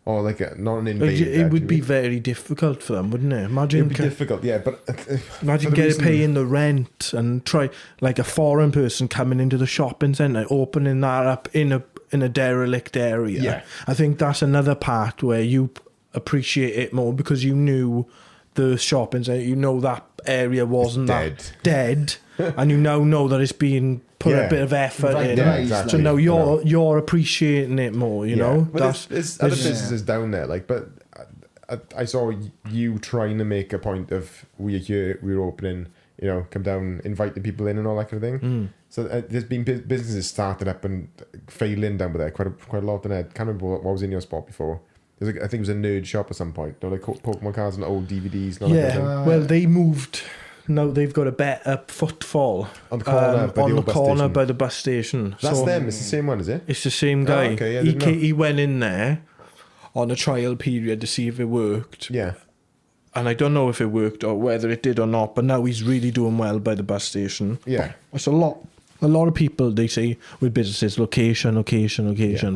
[SPEAKER 1] or like not an invader.
[SPEAKER 3] it would be very difficult for them, wouldn't it?
[SPEAKER 1] It
[SPEAKER 3] Imagine,
[SPEAKER 1] would be difficult, yeah. But
[SPEAKER 3] imagine
[SPEAKER 1] for the reason-
[SPEAKER 3] paying the rent and try like a foreign person coming into the shopping centre, opening that up in a derelict area.
[SPEAKER 1] Yeah.
[SPEAKER 3] I think that's another part where you appreciate it more because you knew the shopping centre, you know that area wasn't
[SPEAKER 1] It's
[SPEAKER 3] that dead, and you now know that it's being put
[SPEAKER 1] Yeah.
[SPEAKER 3] a bit of effort in.
[SPEAKER 2] Yeah,
[SPEAKER 1] exactly.
[SPEAKER 3] So now
[SPEAKER 1] I know.
[SPEAKER 3] you're appreciating it more. You know,
[SPEAKER 1] But there's other
[SPEAKER 3] there's-
[SPEAKER 1] businesses down there, like, but I saw you trying to make a point of we're here, we're opening, you know, come down, inviting people in and all that kind of thing. So there's been businesses started up and failing down there quite a lot. And I can't remember what was in your spot before. There's like, I think it was a nerd shop at some point. You know, like Pokemon cards and old DVDs. And all that kind of thing.
[SPEAKER 3] Well, they moved. Now they've got a better footfall
[SPEAKER 1] On the corner by the
[SPEAKER 3] on the
[SPEAKER 1] old bus
[SPEAKER 3] corner
[SPEAKER 1] station.
[SPEAKER 3] by the bus station.
[SPEAKER 1] That's
[SPEAKER 3] So
[SPEAKER 1] them. It's the same one, is it?
[SPEAKER 3] It's the same guy.
[SPEAKER 1] Oh, okay, yeah, I
[SPEAKER 3] he
[SPEAKER 1] didn't know.
[SPEAKER 3] he went in there on a trial period to see if it worked,
[SPEAKER 1] Yeah.
[SPEAKER 3] and I don't know if it worked or whether it did or not. But now he's really doing well by the bus station.
[SPEAKER 1] Yeah.
[SPEAKER 3] It's a lot. A lot of people, they say with businesses, location,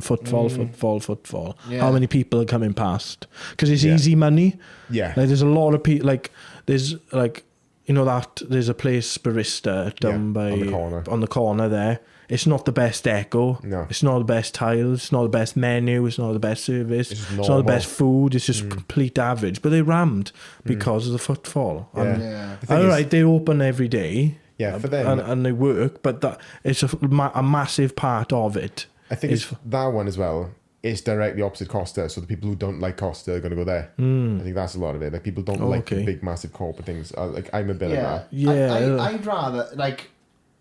[SPEAKER 3] footfall.
[SPEAKER 2] Yeah.
[SPEAKER 3] How many people are coming past? Because it's
[SPEAKER 1] Yeah.
[SPEAKER 3] easy money.
[SPEAKER 1] Yeah.
[SPEAKER 3] Like, there's a lot of people, like, there's, like, you know, that there's a place, Barista, down by,
[SPEAKER 1] on the corner.
[SPEAKER 3] there. It's not the best deco.
[SPEAKER 1] No.
[SPEAKER 3] It's not the best tiles. It's not the best menu. It's not the best service.
[SPEAKER 1] It's just
[SPEAKER 3] It's not the
[SPEAKER 1] normal.
[SPEAKER 3] best food. It's just complete average. But they rammed because of the footfall.
[SPEAKER 1] Yeah.
[SPEAKER 3] And,
[SPEAKER 2] Yeah.
[SPEAKER 1] The thing
[SPEAKER 3] all
[SPEAKER 1] is-
[SPEAKER 3] right, they open every day.
[SPEAKER 1] Yeah, for them.
[SPEAKER 3] And they work, but that it's a massive part of it.
[SPEAKER 1] I think
[SPEAKER 3] is-
[SPEAKER 1] it's that one as well. It's directly opposite Costa, so the people who don't like Costa are going to go there. I think that's a lot of it. Like, people don't like the
[SPEAKER 3] okay.
[SPEAKER 1] big, massive corporate things. Like, I'm a bit like
[SPEAKER 2] Yeah.
[SPEAKER 1] that.
[SPEAKER 3] Yeah.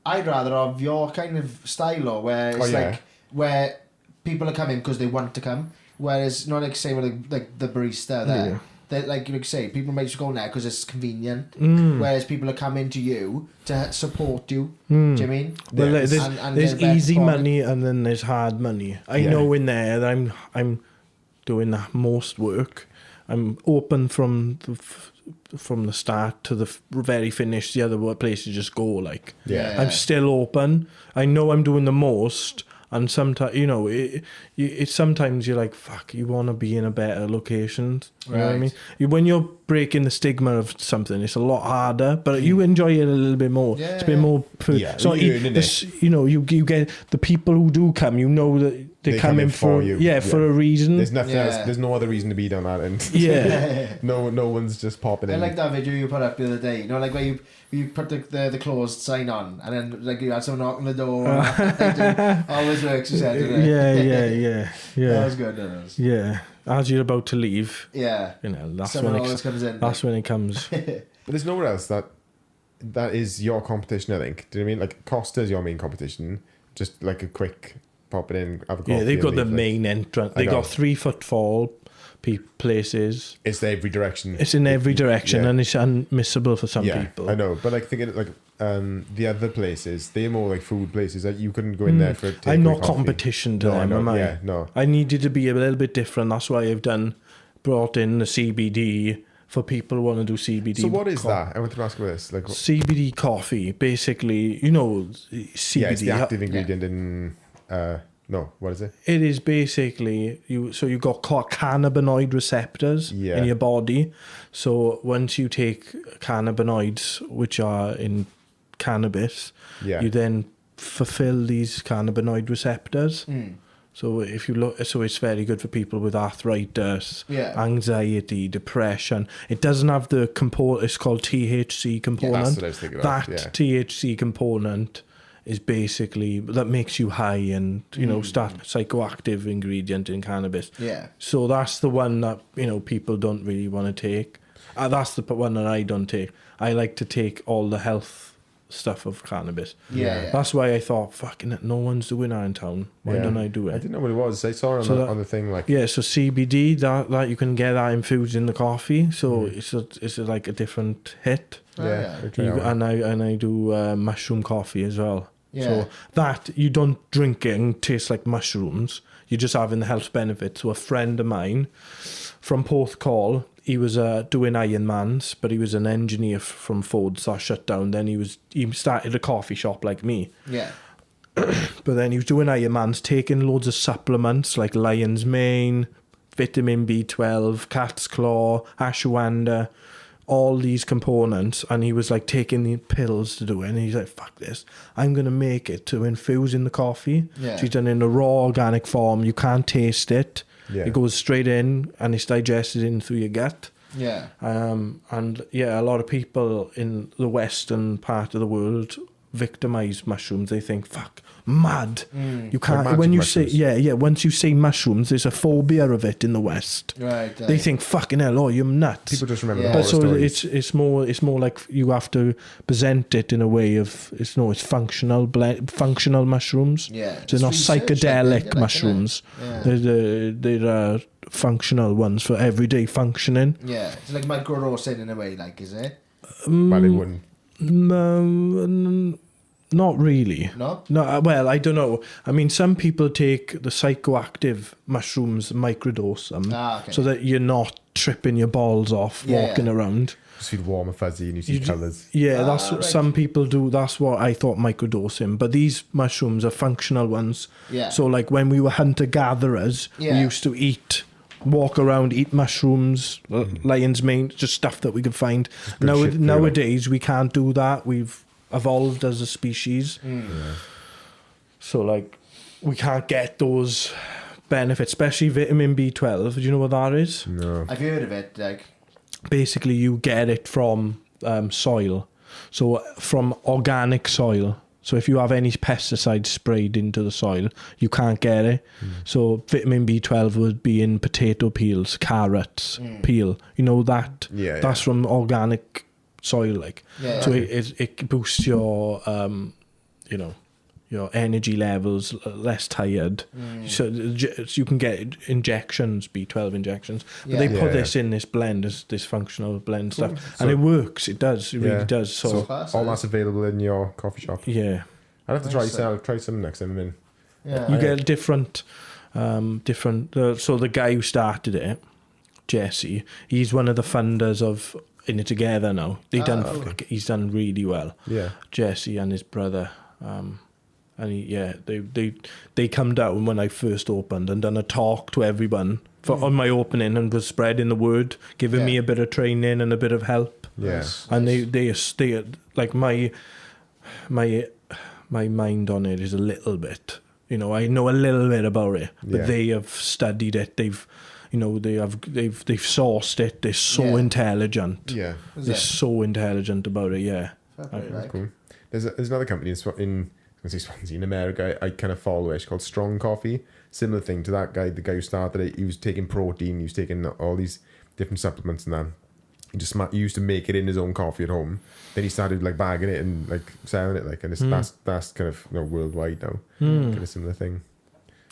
[SPEAKER 2] I'd rather have your kind of style, or where it's
[SPEAKER 1] Oh, yeah.
[SPEAKER 2] like where people are coming because they want to come, whereas not like say with like the barista there.
[SPEAKER 3] Yeah.
[SPEAKER 2] They, like you say, people might just go in there because it's convenient,
[SPEAKER 3] Mm.
[SPEAKER 2] whereas people are coming to you to support you. Do you know what I mean?
[SPEAKER 3] Well,
[SPEAKER 1] Yeah.
[SPEAKER 3] there's,
[SPEAKER 2] And
[SPEAKER 3] there's
[SPEAKER 2] get a better
[SPEAKER 3] easy
[SPEAKER 2] quality.
[SPEAKER 3] money and then there's hard money. I
[SPEAKER 1] Yeah.
[SPEAKER 3] know in there that I'm doing the most work. I'm open from the start to the very finish. The other places just go like.
[SPEAKER 1] Yeah.
[SPEAKER 3] I'm still open. I know I'm doing the most. And sometimes, you know, it's sometimes you're like, fuck, you want to be in a better location. You know what I
[SPEAKER 2] Right.
[SPEAKER 3] mean? When you're breaking the stigma of something, it's a lot harder, but you enjoy it a little bit more.
[SPEAKER 2] Yeah.
[SPEAKER 3] It's a bit more.
[SPEAKER 1] Yeah,
[SPEAKER 3] so
[SPEAKER 1] you're earning
[SPEAKER 3] you know, you get the people who do come, you know that They come in for
[SPEAKER 1] you.
[SPEAKER 3] For a reason.
[SPEAKER 1] There's nothing else. There's no other reason to be down that end.
[SPEAKER 3] Yeah.
[SPEAKER 1] No one's just popping in.
[SPEAKER 2] I like that video you put up the other day. You know, like where you put the closed sign on, and then like you had someone knock on the door. Always works, you said. Didn't it?
[SPEAKER 3] Yeah.
[SPEAKER 2] That was good. That was.
[SPEAKER 3] Yeah. As you're about to leave,
[SPEAKER 2] Yeah.
[SPEAKER 3] you know, that's
[SPEAKER 2] Someone
[SPEAKER 3] when
[SPEAKER 2] always comes in.
[SPEAKER 3] That's when it comes.
[SPEAKER 1] But there's nowhere else that is your competition, I think. Do you know what I mean? Like, Costa's your main competition. Just like a quick pop it in, have a coffee.
[SPEAKER 3] Yeah, they've got the
[SPEAKER 1] leave,
[SPEAKER 3] main entrance. They got 3 footfall places.
[SPEAKER 1] It's every direction.
[SPEAKER 3] It's in every direction, and it's unmissable for some people.
[SPEAKER 1] I know, but like thinking like the other places, they're more like food places that you couldn't go in there for a takeaway
[SPEAKER 3] I'm not
[SPEAKER 1] coffee.
[SPEAKER 3] competition to them, am I?
[SPEAKER 1] Yeah, no.
[SPEAKER 3] I needed to be a little bit different. That's why I've brought in the CBD for people who want to do CBD.
[SPEAKER 1] So what is that? I want to ask about this. Like
[SPEAKER 3] CBD coffee, basically, you know, CBD.
[SPEAKER 1] Yeah, it's the active ingredient in. No, what is it?
[SPEAKER 3] It is basically you got cannabinoid receptors in your body. So once you take cannabinoids, which are in cannabis, you then fulfill these cannabinoid receptors. So if you look, so it's very good for people with arthritis, anxiety, depression. It doesn't have the component. It's called THC component.
[SPEAKER 1] Yeah, that's what I was thinking of.
[SPEAKER 3] That THC component is basically that makes you high and start psychoactive ingredient in cannabis.
[SPEAKER 2] Yeah.
[SPEAKER 3] So that's the one that people don't really want to take. That's the one that I don't take. I like to take all the health stuff of cannabis.
[SPEAKER 2] Yeah.
[SPEAKER 3] That's why I thought, fucking it, no one's doing that in town. Why don't I do it?
[SPEAKER 1] I didn't know what it was. I saw it on the thing like.
[SPEAKER 3] Yeah, so CBD that you can get that infused in the coffee. So it's like a different hit. And I do mushroom coffee as well.
[SPEAKER 2] Yeah.
[SPEAKER 3] So that you don't drink it and taste like mushrooms. You're just having the health benefits. So a friend of mine from Port Talbot, he was doing Ironmans, but he was an engineer from Ford's that shut down. Then he started a coffee shop like me.
[SPEAKER 2] Yeah.
[SPEAKER 3] But then he was doing Ironmans, taking loads of supplements like lion's mane, vitamin B12, cat's claw, ashwagandha, all these components, and he was like taking the pills to do it, and he's like, fuck this, I'm going to make it to infuse in the coffee.
[SPEAKER 2] Yeah.
[SPEAKER 3] She's done it in a raw organic form. You can't taste it. It goes straight in and it's digested in through your gut.
[SPEAKER 2] Yeah.
[SPEAKER 3] And a lot of people in the western part of the world victimize mushrooms. They think, fuck, mad. You can't,
[SPEAKER 1] like
[SPEAKER 3] when you
[SPEAKER 1] mushrooms.
[SPEAKER 3] say, once you say mushrooms, there's a phobia of it in the West.
[SPEAKER 2] Right.
[SPEAKER 3] They think, fucking hell, oh, you're nuts.
[SPEAKER 1] People just remember
[SPEAKER 2] Yeah.
[SPEAKER 1] the
[SPEAKER 3] But
[SPEAKER 1] horror
[SPEAKER 3] so
[SPEAKER 1] stories.
[SPEAKER 3] it's more like you have to present it in a way of it's functional mushrooms.
[SPEAKER 2] Yeah.
[SPEAKER 3] So they're not
[SPEAKER 2] It's research,
[SPEAKER 3] psychedelic
[SPEAKER 2] like,
[SPEAKER 3] mushrooms.
[SPEAKER 2] Yeah.
[SPEAKER 3] They're functional ones for everyday functioning.
[SPEAKER 2] Yeah. It's like micro-roasting in a way, like, is it?
[SPEAKER 1] But it wouldn't.
[SPEAKER 3] Not really.
[SPEAKER 2] No?
[SPEAKER 3] No, well, I don't know. I mean, some people take the psychoactive mushrooms, microdose them,
[SPEAKER 2] Okay.
[SPEAKER 3] so that you're not tripping your balls off walking around.
[SPEAKER 1] Just feel warm and fuzzy and you see colours.
[SPEAKER 3] Yeah, that's what
[SPEAKER 2] right.
[SPEAKER 3] some people do. That's what I thought microdosing. But these mushrooms are functional ones.
[SPEAKER 2] Yeah.
[SPEAKER 3] So, like when we were hunter-gatherers, we used to walk around, eat mushrooms, lion's mane, just stuff that we could find. Nowadays, we can't do that. We've evolved as a species. So, like, we can't get those benefits, especially vitamin B12. Do you know what that is?
[SPEAKER 1] No.
[SPEAKER 2] I've heard of it, like...
[SPEAKER 3] Basically, you get it from soil. So from organic soil. So if you have any pesticides sprayed into the soil, you can't get it. So vitamin B12 would be in potato peels, carrots, peel. You know that?
[SPEAKER 1] Yeah,
[SPEAKER 3] That's from organic soil, like.
[SPEAKER 2] Yeah.
[SPEAKER 3] So it boosts your, your energy levels, less tired. So you can get injections, B12 injections. But they put this in this blend, this functional blend stuff. And it works. It does. It really does. So
[SPEAKER 1] all that's available in your coffee shop.
[SPEAKER 3] yeah.
[SPEAKER 1] I'd have to try some. I'll try some next time I'm in.
[SPEAKER 2] Yeah.
[SPEAKER 3] You get different. So the guy who started it, Jesse, he's one of the funders of In It Together now. He's done really well.
[SPEAKER 1] Yeah.
[SPEAKER 3] Jesse and his brother. And they come down when I first opened and done a talk to everyone on my opening and was spreading the word, giving me a bit of training and a bit of help.
[SPEAKER 1] Yeah.
[SPEAKER 2] Nice.
[SPEAKER 3] And they like my mind on it is a little bit, You know, I know a little bit about it, but
[SPEAKER 1] Yeah.
[SPEAKER 3] they have studied it. They've sourced it. They're so
[SPEAKER 2] Yeah.
[SPEAKER 3] intelligent.
[SPEAKER 1] Yeah.
[SPEAKER 2] Is
[SPEAKER 3] They're
[SPEAKER 2] it?
[SPEAKER 3] so intelligent about it. Yeah.
[SPEAKER 2] Fair play,
[SPEAKER 1] That's
[SPEAKER 2] like.
[SPEAKER 1] cool. There's another company in America I kind of follow. It's called Strong Coffee. Similar thing to that guy. The guy who started it, he was taking protein. He was taking all these different supplements and that. He used to make it in his own coffee at home. Then he started like bagging it and like selling it, like, and that's kind of worldwide now. Kind of similar thing.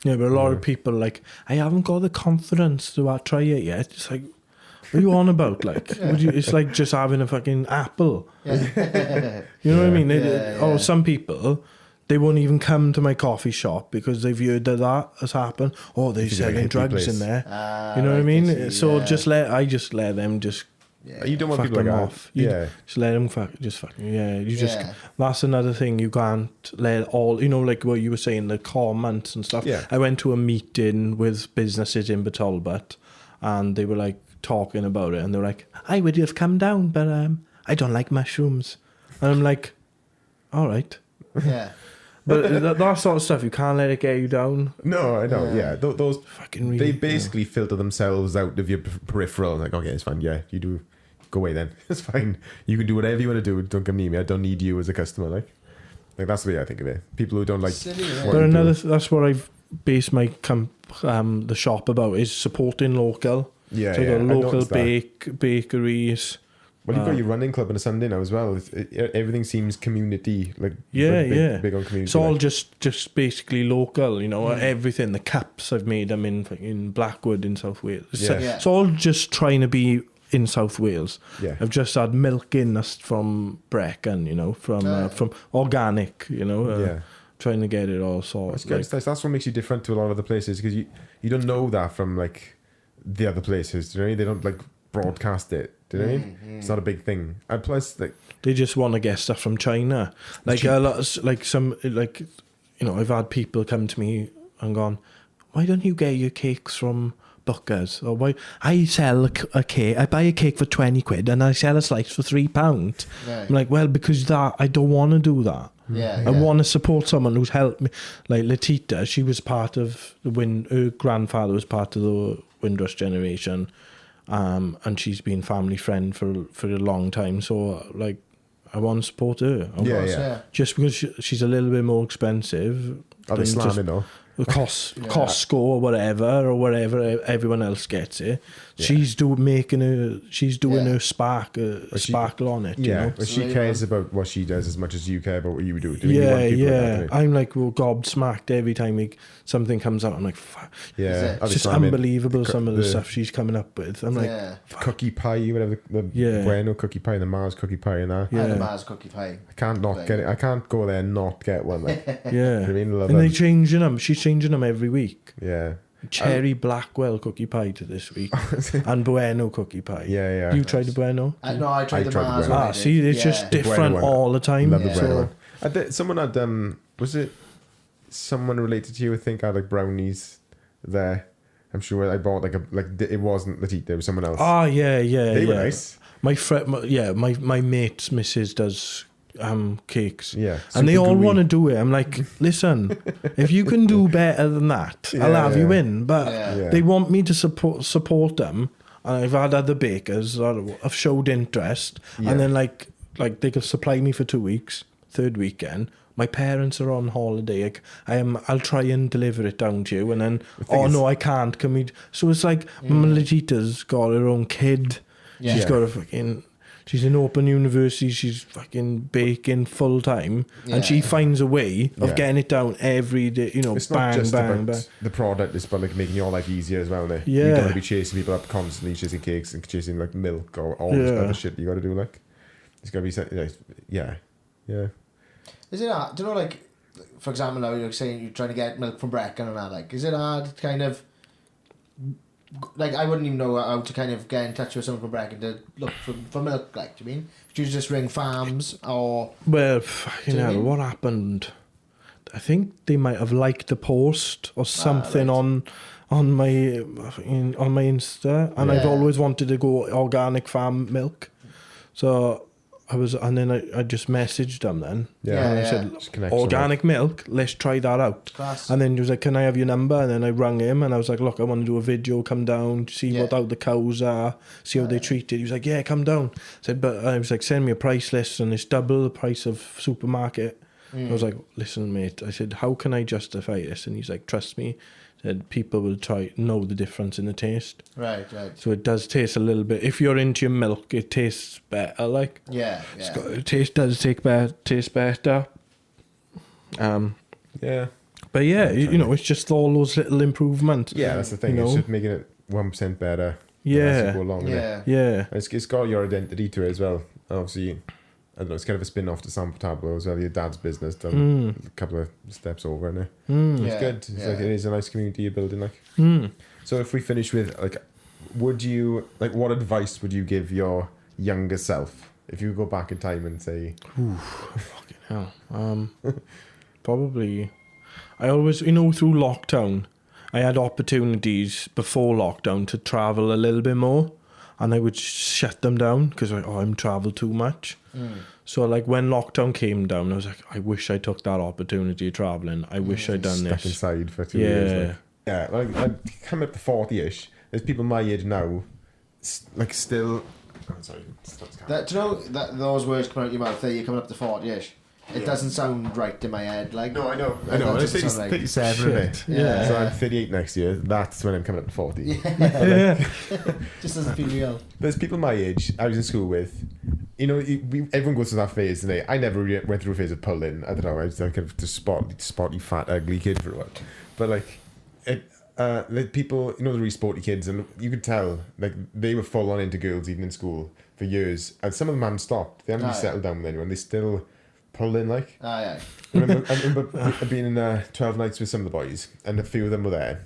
[SPEAKER 3] Yeah, but a lot of people like, I haven't got the confidence to try it yet. It's like, what are you on about? Like, it's like just having a fucking apple.
[SPEAKER 2] Yeah.
[SPEAKER 3] You know what I mean?
[SPEAKER 2] Yeah.
[SPEAKER 3] Or some people, they won't even come to my coffee shop because they've heard that has happened. Oh, they're
[SPEAKER 1] If you're
[SPEAKER 3] selling
[SPEAKER 1] a hippie
[SPEAKER 3] drugs
[SPEAKER 1] place.
[SPEAKER 3] in there.
[SPEAKER 2] Ah,
[SPEAKER 3] You know what I
[SPEAKER 2] right,
[SPEAKER 3] mean?
[SPEAKER 2] I see,
[SPEAKER 3] So
[SPEAKER 2] yeah.
[SPEAKER 3] I just let them just
[SPEAKER 2] Yeah.
[SPEAKER 1] You don't want
[SPEAKER 3] fuck
[SPEAKER 1] people like
[SPEAKER 3] them
[SPEAKER 1] that.
[SPEAKER 3] off. You just let them
[SPEAKER 2] Yeah.
[SPEAKER 3] that's another thing. You can't let all, like what you were saying, the comments and stuff.
[SPEAKER 1] Yeah.
[SPEAKER 3] I went to a meeting with businesses in Port Talbot and they were like talking about it and they were like, I would have come down, but I don't like mushrooms. And I'm like, all right.
[SPEAKER 2] Yeah.
[SPEAKER 3] But that sort of stuff, you can't let it get you down.
[SPEAKER 1] No, I know. Yeah, those
[SPEAKER 3] Fucking
[SPEAKER 1] they
[SPEAKER 3] really,
[SPEAKER 1] basically filter themselves out of your peripheral. Like, okay, it's fine. Yeah, you do. Go away then. It's fine. You can do whatever you want to do. Don't come near me. I don't need you as a customer. Like that's the way I think of it. People who don't like.
[SPEAKER 2] Silly, yeah.
[SPEAKER 1] what
[SPEAKER 3] But
[SPEAKER 1] you do.
[SPEAKER 3] that's what I've based my the shop about, is supporting local.
[SPEAKER 1] Yeah,
[SPEAKER 3] So I
[SPEAKER 1] yeah.
[SPEAKER 3] got
[SPEAKER 1] I
[SPEAKER 3] local
[SPEAKER 1] noticed that.
[SPEAKER 3] bakeries.
[SPEAKER 1] Well, you've got your running club on a Sunday now as well. Everything seems community, like
[SPEAKER 3] Yeah,
[SPEAKER 1] big on community.
[SPEAKER 3] It's all
[SPEAKER 1] like.
[SPEAKER 3] just basically local, everything. The cups, I've made them in Blackwood in South Wales.
[SPEAKER 1] Yeah.
[SPEAKER 3] It's all just trying to be in South Wales.
[SPEAKER 1] Yeah.
[SPEAKER 3] I've just had milk in us from Brecon, from organic,
[SPEAKER 1] Yeah.
[SPEAKER 3] trying to get it all sorted.
[SPEAKER 1] That's good. That's what makes you different to a lot of the places, because you don't know that from like the other places. Do you know what I mean? They don't like broadcast it. Do you know what I mean? It's not a big thing. And plus, like,
[SPEAKER 3] They just want to get stuff from China. Like a lot, I've had people come to me and gone, why don't you get your cakes from Booker's? Or why I sell a cake, I buy a cake for 20 quid and I sell a slice for £3.
[SPEAKER 2] Right.
[SPEAKER 3] I'm like, well, because I don't want to do that.
[SPEAKER 2] Yeah.
[SPEAKER 3] I want to support someone who's helped me. Like Letita, she was part of her grandfather was part of the Windrush generation. And she's been family friend for a long time. So, like, I want to support her.
[SPEAKER 1] yeah.
[SPEAKER 3] Just because she's a little bit more expensive.
[SPEAKER 1] Are they
[SPEAKER 3] than just
[SPEAKER 1] slamming though?
[SPEAKER 3] the Costco or whatever everyone else gets it. She's doing her sparkle on it.
[SPEAKER 1] Yeah,
[SPEAKER 3] You know?
[SPEAKER 1] but she cares about what she does as much as you care about what you do. You
[SPEAKER 3] Yeah,
[SPEAKER 1] want people like that,
[SPEAKER 3] yeah.
[SPEAKER 1] don't you?
[SPEAKER 3] I'm like, gobsmacked every time something comes out. I'm like, fuck.
[SPEAKER 1] Yeah,
[SPEAKER 2] It's
[SPEAKER 1] I'll be
[SPEAKER 3] It's just
[SPEAKER 1] slamming
[SPEAKER 3] unbelievable some of the
[SPEAKER 1] the
[SPEAKER 3] stuff she's coming up with. I'm like,
[SPEAKER 2] Yeah.
[SPEAKER 1] cookie pie, whatever the
[SPEAKER 3] Yeah.
[SPEAKER 1] Bueno cookie pie and the Mars cookie pie and that.
[SPEAKER 2] I had
[SPEAKER 3] Yeah.
[SPEAKER 2] a Mars cookie pie.
[SPEAKER 1] I can't not get it. I can't go there and not get one. Like,
[SPEAKER 3] yeah.
[SPEAKER 1] I mean, love
[SPEAKER 3] And they're
[SPEAKER 1] them.
[SPEAKER 3] changing them. She's changing them every week.
[SPEAKER 1] Yeah,
[SPEAKER 3] Cherry Blackwell cookie pie to this week. And Bueno cookie pie.
[SPEAKER 1] Yeah, yeah.
[SPEAKER 3] You tried the Bueno?
[SPEAKER 2] No, I tried the
[SPEAKER 1] tried the
[SPEAKER 2] Mars
[SPEAKER 1] Bueno.
[SPEAKER 2] one. I
[SPEAKER 3] See,
[SPEAKER 2] did.
[SPEAKER 3] it's just
[SPEAKER 2] Yeah.
[SPEAKER 3] different
[SPEAKER 1] one.
[SPEAKER 3] all the time.
[SPEAKER 1] love the
[SPEAKER 2] Yeah.
[SPEAKER 1] Bueno
[SPEAKER 3] So,
[SPEAKER 1] one. Someone had was it someone related to you? I think had like brownies there. I'm sure I bought it wasn't Letita, it was someone else.
[SPEAKER 3] yeah.
[SPEAKER 1] They were nice.
[SPEAKER 3] My friend, my mate's missus does cakes.
[SPEAKER 1] Yeah,
[SPEAKER 3] And they
[SPEAKER 1] super
[SPEAKER 3] all
[SPEAKER 1] gooey.
[SPEAKER 3] want to do it. I'm like, listen, if you can do better than that, I'll
[SPEAKER 1] Yeah,
[SPEAKER 3] have you
[SPEAKER 1] yeah.
[SPEAKER 3] in. But
[SPEAKER 2] Yeah.
[SPEAKER 3] they want me to support them. And I've had other bakers that have showed interest.
[SPEAKER 1] Yeah.
[SPEAKER 3] And then like they could supply me for 2 weeks, third weekend. My parents are on holiday. I'll try and deliver it down to you. And then, no, I can't. Can we? So it's like, Letita's got her own kid.
[SPEAKER 2] Yeah.
[SPEAKER 3] She's got a fucking... She's in Open University. She's fucking baking full time, and she
[SPEAKER 2] Yeah.
[SPEAKER 3] finds a way of
[SPEAKER 1] Yeah.
[SPEAKER 3] getting it down every day.
[SPEAKER 1] It's not
[SPEAKER 3] bang,
[SPEAKER 1] just
[SPEAKER 3] bang,
[SPEAKER 1] about
[SPEAKER 3] bang.
[SPEAKER 1] the product, it's about like making your life easier as well. You
[SPEAKER 3] Yeah.
[SPEAKER 1] don't want to be chasing people up constantly, chasing cakes and chasing like milk or all this
[SPEAKER 3] Yeah.
[SPEAKER 1] other shit you got to do. Like, it's got to be something. Yeah.
[SPEAKER 2] Is it hard? Do you know, like, for example, now you're saying you're trying to get milk from Brecon and that, like, is it hard to kind of, like, I wouldn't even know how to kind of get in touch with someone from Brecon to look for milk, like, do you mean? Do you just ring farms or...
[SPEAKER 3] Well, fucking
[SPEAKER 2] Do you
[SPEAKER 3] hell,
[SPEAKER 2] mean?
[SPEAKER 3] what happened? I think they might have liked the post or something
[SPEAKER 2] right.
[SPEAKER 3] on my Insta, and I've
[SPEAKER 2] Yeah.
[SPEAKER 3] always wanted to go organic farm milk, so and then I just messaged them then.
[SPEAKER 1] Yeah.
[SPEAKER 3] And I said,
[SPEAKER 1] Just connect
[SPEAKER 3] organic milk, let's try that out.
[SPEAKER 2] Class.
[SPEAKER 3] And then he was like, can I have your number? And then I rang him and I was like, look, I want to do a video, come down, see
[SPEAKER 2] Yeah.
[SPEAKER 3] what how the cows are, see how they treat it. He was like, yeah, come down. I said, but I was like, send me a price list and it's double the price of supermarket. I was like, listen, mate, I said, how can I justify this? And he's like, trust me. Said people will know the difference in the taste.
[SPEAKER 2] Right.
[SPEAKER 3] So it does taste a little bit. If you're into your milk, it tastes better. Like
[SPEAKER 2] Yeah.
[SPEAKER 3] it does taste better.
[SPEAKER 1] Yeah.
[SPEAKER 3] But yeah, you know, it's just all those little improvements.
[SPEAKER 1] Yeah, that's the thing.
[SPEAKER 3] You
[SPEAKER 1] It's
[SPEAKER 3] know?
[SPEAKER 1] just making it 1% better.
[SPEAKER 3] Yeah.
[SPEAKER 1] As you go along, innit?
[SPEAKER 2] Yeah.
[SPEAKER 3] Yeah.
[SPEAKER 1] And it's got your identity to it as well. Obviously, I don't know, it's kind of a spin off to Port Talbot as well. Your dad's business done a couple of steps over, innit? It's
[SPEAKER 2] Yeah,
[SPEAKER 1] good. It's
[SPEAKER 2] yeah.
[SPEAKER 1] like, it is a nice community you're building. Like, so if we finish with like, would you like, what advice would you give your younger self if you go back in time and say,
[SPEAKER 3] Fucking hell. Probably. I always, you know, through lockdown, I had opportunities before lockdown to travel a little bit more, and I would shut them down because I'm travel too much. So like when lockdown came down, I was like, I wish I took that opportunity of traveling. I wish I'd done
[SPEAKER 1] stuck
[SPEAKER 3] this.
[SPEAKER 1] inside for 2 years?
[SPEAKER 3] Yeah.
[SPEAKER 1] Like, I'm coming up to 40-ish. There's people my age now, like still. Oh, sorry.
[SPEAKER 2] Do you know that those words come out of your mouth there, you're coming up to 40-ish? It doesn't sound right in my head. Like,
[SPEAKER 1] No, I know.
[SPEAKER 2] That
[SPEAKER 1] When I
[SPEAKER 2] doesn't
[SPEAKER 1] say
[SPEAKER 2] sound right.
[SPEAKER 1] 37 of it.
[SPEAKER 3] Shit. Yeah.
[SPEAKER 1] So I'm 38 next year. That's when I'm coming up to 40.
[SPEAKER 3] Yeah.
[SPEAKER 2] just doesn't feel real.
[SPEAKER 1] There's people my age I was in school with. You know, everyone goes through that phase, and I never really went through a phase of pulling. I don't know. I was like a spotty, fat, ugly kid for a while. But like people, you know, the really sporty kids, and you could tell like they were full on into girls even in school for years, and some of them haven't stopped. They haven't really settled down with anyone. They still pull in like.
[SPEAKER 2] Yeah.
[SPEAKER 1] I remember being in 12 nights with some of the boys, and a few of them were there,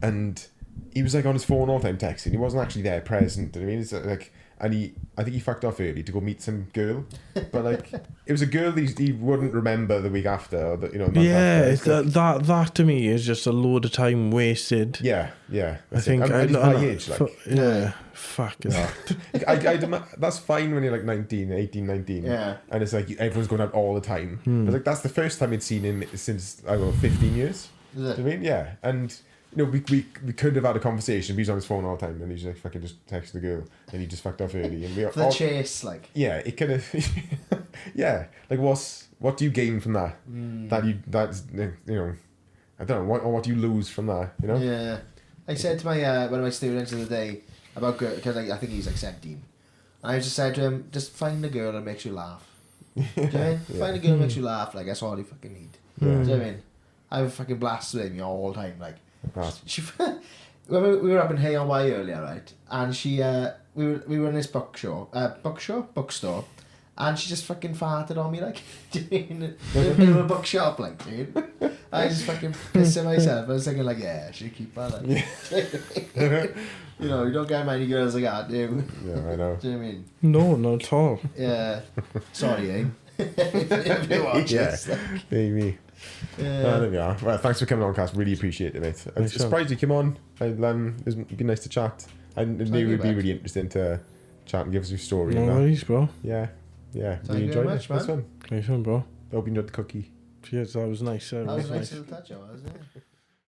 [SPEAKER 1] and he was like on his phone all the time texting. He wasn't actually there present. I mean, it's like, and I think he fucked off early to go meet some girl, but like it was a girl that he wouldn't remember the week after, or the, you know.
[SPEAKER 3] Yeah,
[SPEAKER 1] after.
[SPEAKER 3] that to me is just a load of time wasted.
[SPEAKER 1] Yeah.
[SPEAKER 3] I think
[SPEAKER 1] He's my age, like.
[SPEAKER 3] Fuck that.
[SPEAKER 1] That's fine when you're like 19, 18, 19.
[SPEAKER 2] Yeah.
[SPEAKER 1] And it's like everyone's going out all the time. But like that's the first time I'd seen him since, I don't know, 15 years.
[SPEAKER 2] Is it?
[SPEAKER 1] Do you know what I mean? Yeah. And, you know, we could have had a conversation, but he's on his phone all the time, and he's like fucking just texting the girl, and he just fucked off early. And we
[SPEAKER 2] For the chase, like.
[SPEAKER 1] yeah, it kind of, yeah. Like what do you gain from that? That's, you know, I don't know, what do you lose from that, you know?
[SPEAKER 2] Yeah. I said to my one of my students the other day about girl, because I think he's like 17. I just said to him, just find a girl that makes you laugh. Do you know what I mean? Find a girl that makes you laugh, like that's all you fucking need. Do you know what I mean? I have a fucking blast with him all the time, like. She, we were up in Hay on Wye earlier, right? And she, we were in this bookstore, and she just fucking farted on me, like, in a bookshop, like, dude. I was just fucking pissing myself. I was thinking, like, yeah, I should keep her, like. You know, you don't get many girls like that, do you?
[SPEAKER 1] Yeah, I know.
[SPEAKER 2] Do you know what I mean?
[SPEAKER 3] No, not at all.
[SPEAKER 2] Yeah. Sorry, eh? If you watch
[SPEAKER 1] Yeah,
[SPEAKER 2] this, like,
[SPEAKER 1] maybe.
[SPEAKER 2] yeah.
[SPEAKER 1] There we are. Well, thanks for coming on, Cass. Really appreciate it, mate. I'm surprised you came on. It'd be nice to chat. And it would be really interesting to chat and give us your story.
[SPEAKER 3] No
[SPEAKER 1] and that.
[SPEAKER 3] worries, bro.
[SPEAKER 1] Yeah.
[SPEAKER 2] Thank
[SPEAKER 1] Really
[SPEAKER 2] you
[SPEAKER 1] enjoyed
[SPEAKER 2] very
[SPEAKER 1] it.
[SPEAKER 2] much, man.
[SPEAKER 1] Nice one.
[SPEAKER 3] Nice one, bro.
[SPEAKER 1] Hope you enjoyed the cookie.
[SPEAKER 3] Cheers, that was nice.
[SPEAKER 2] That was a nice little touch, wasn't it?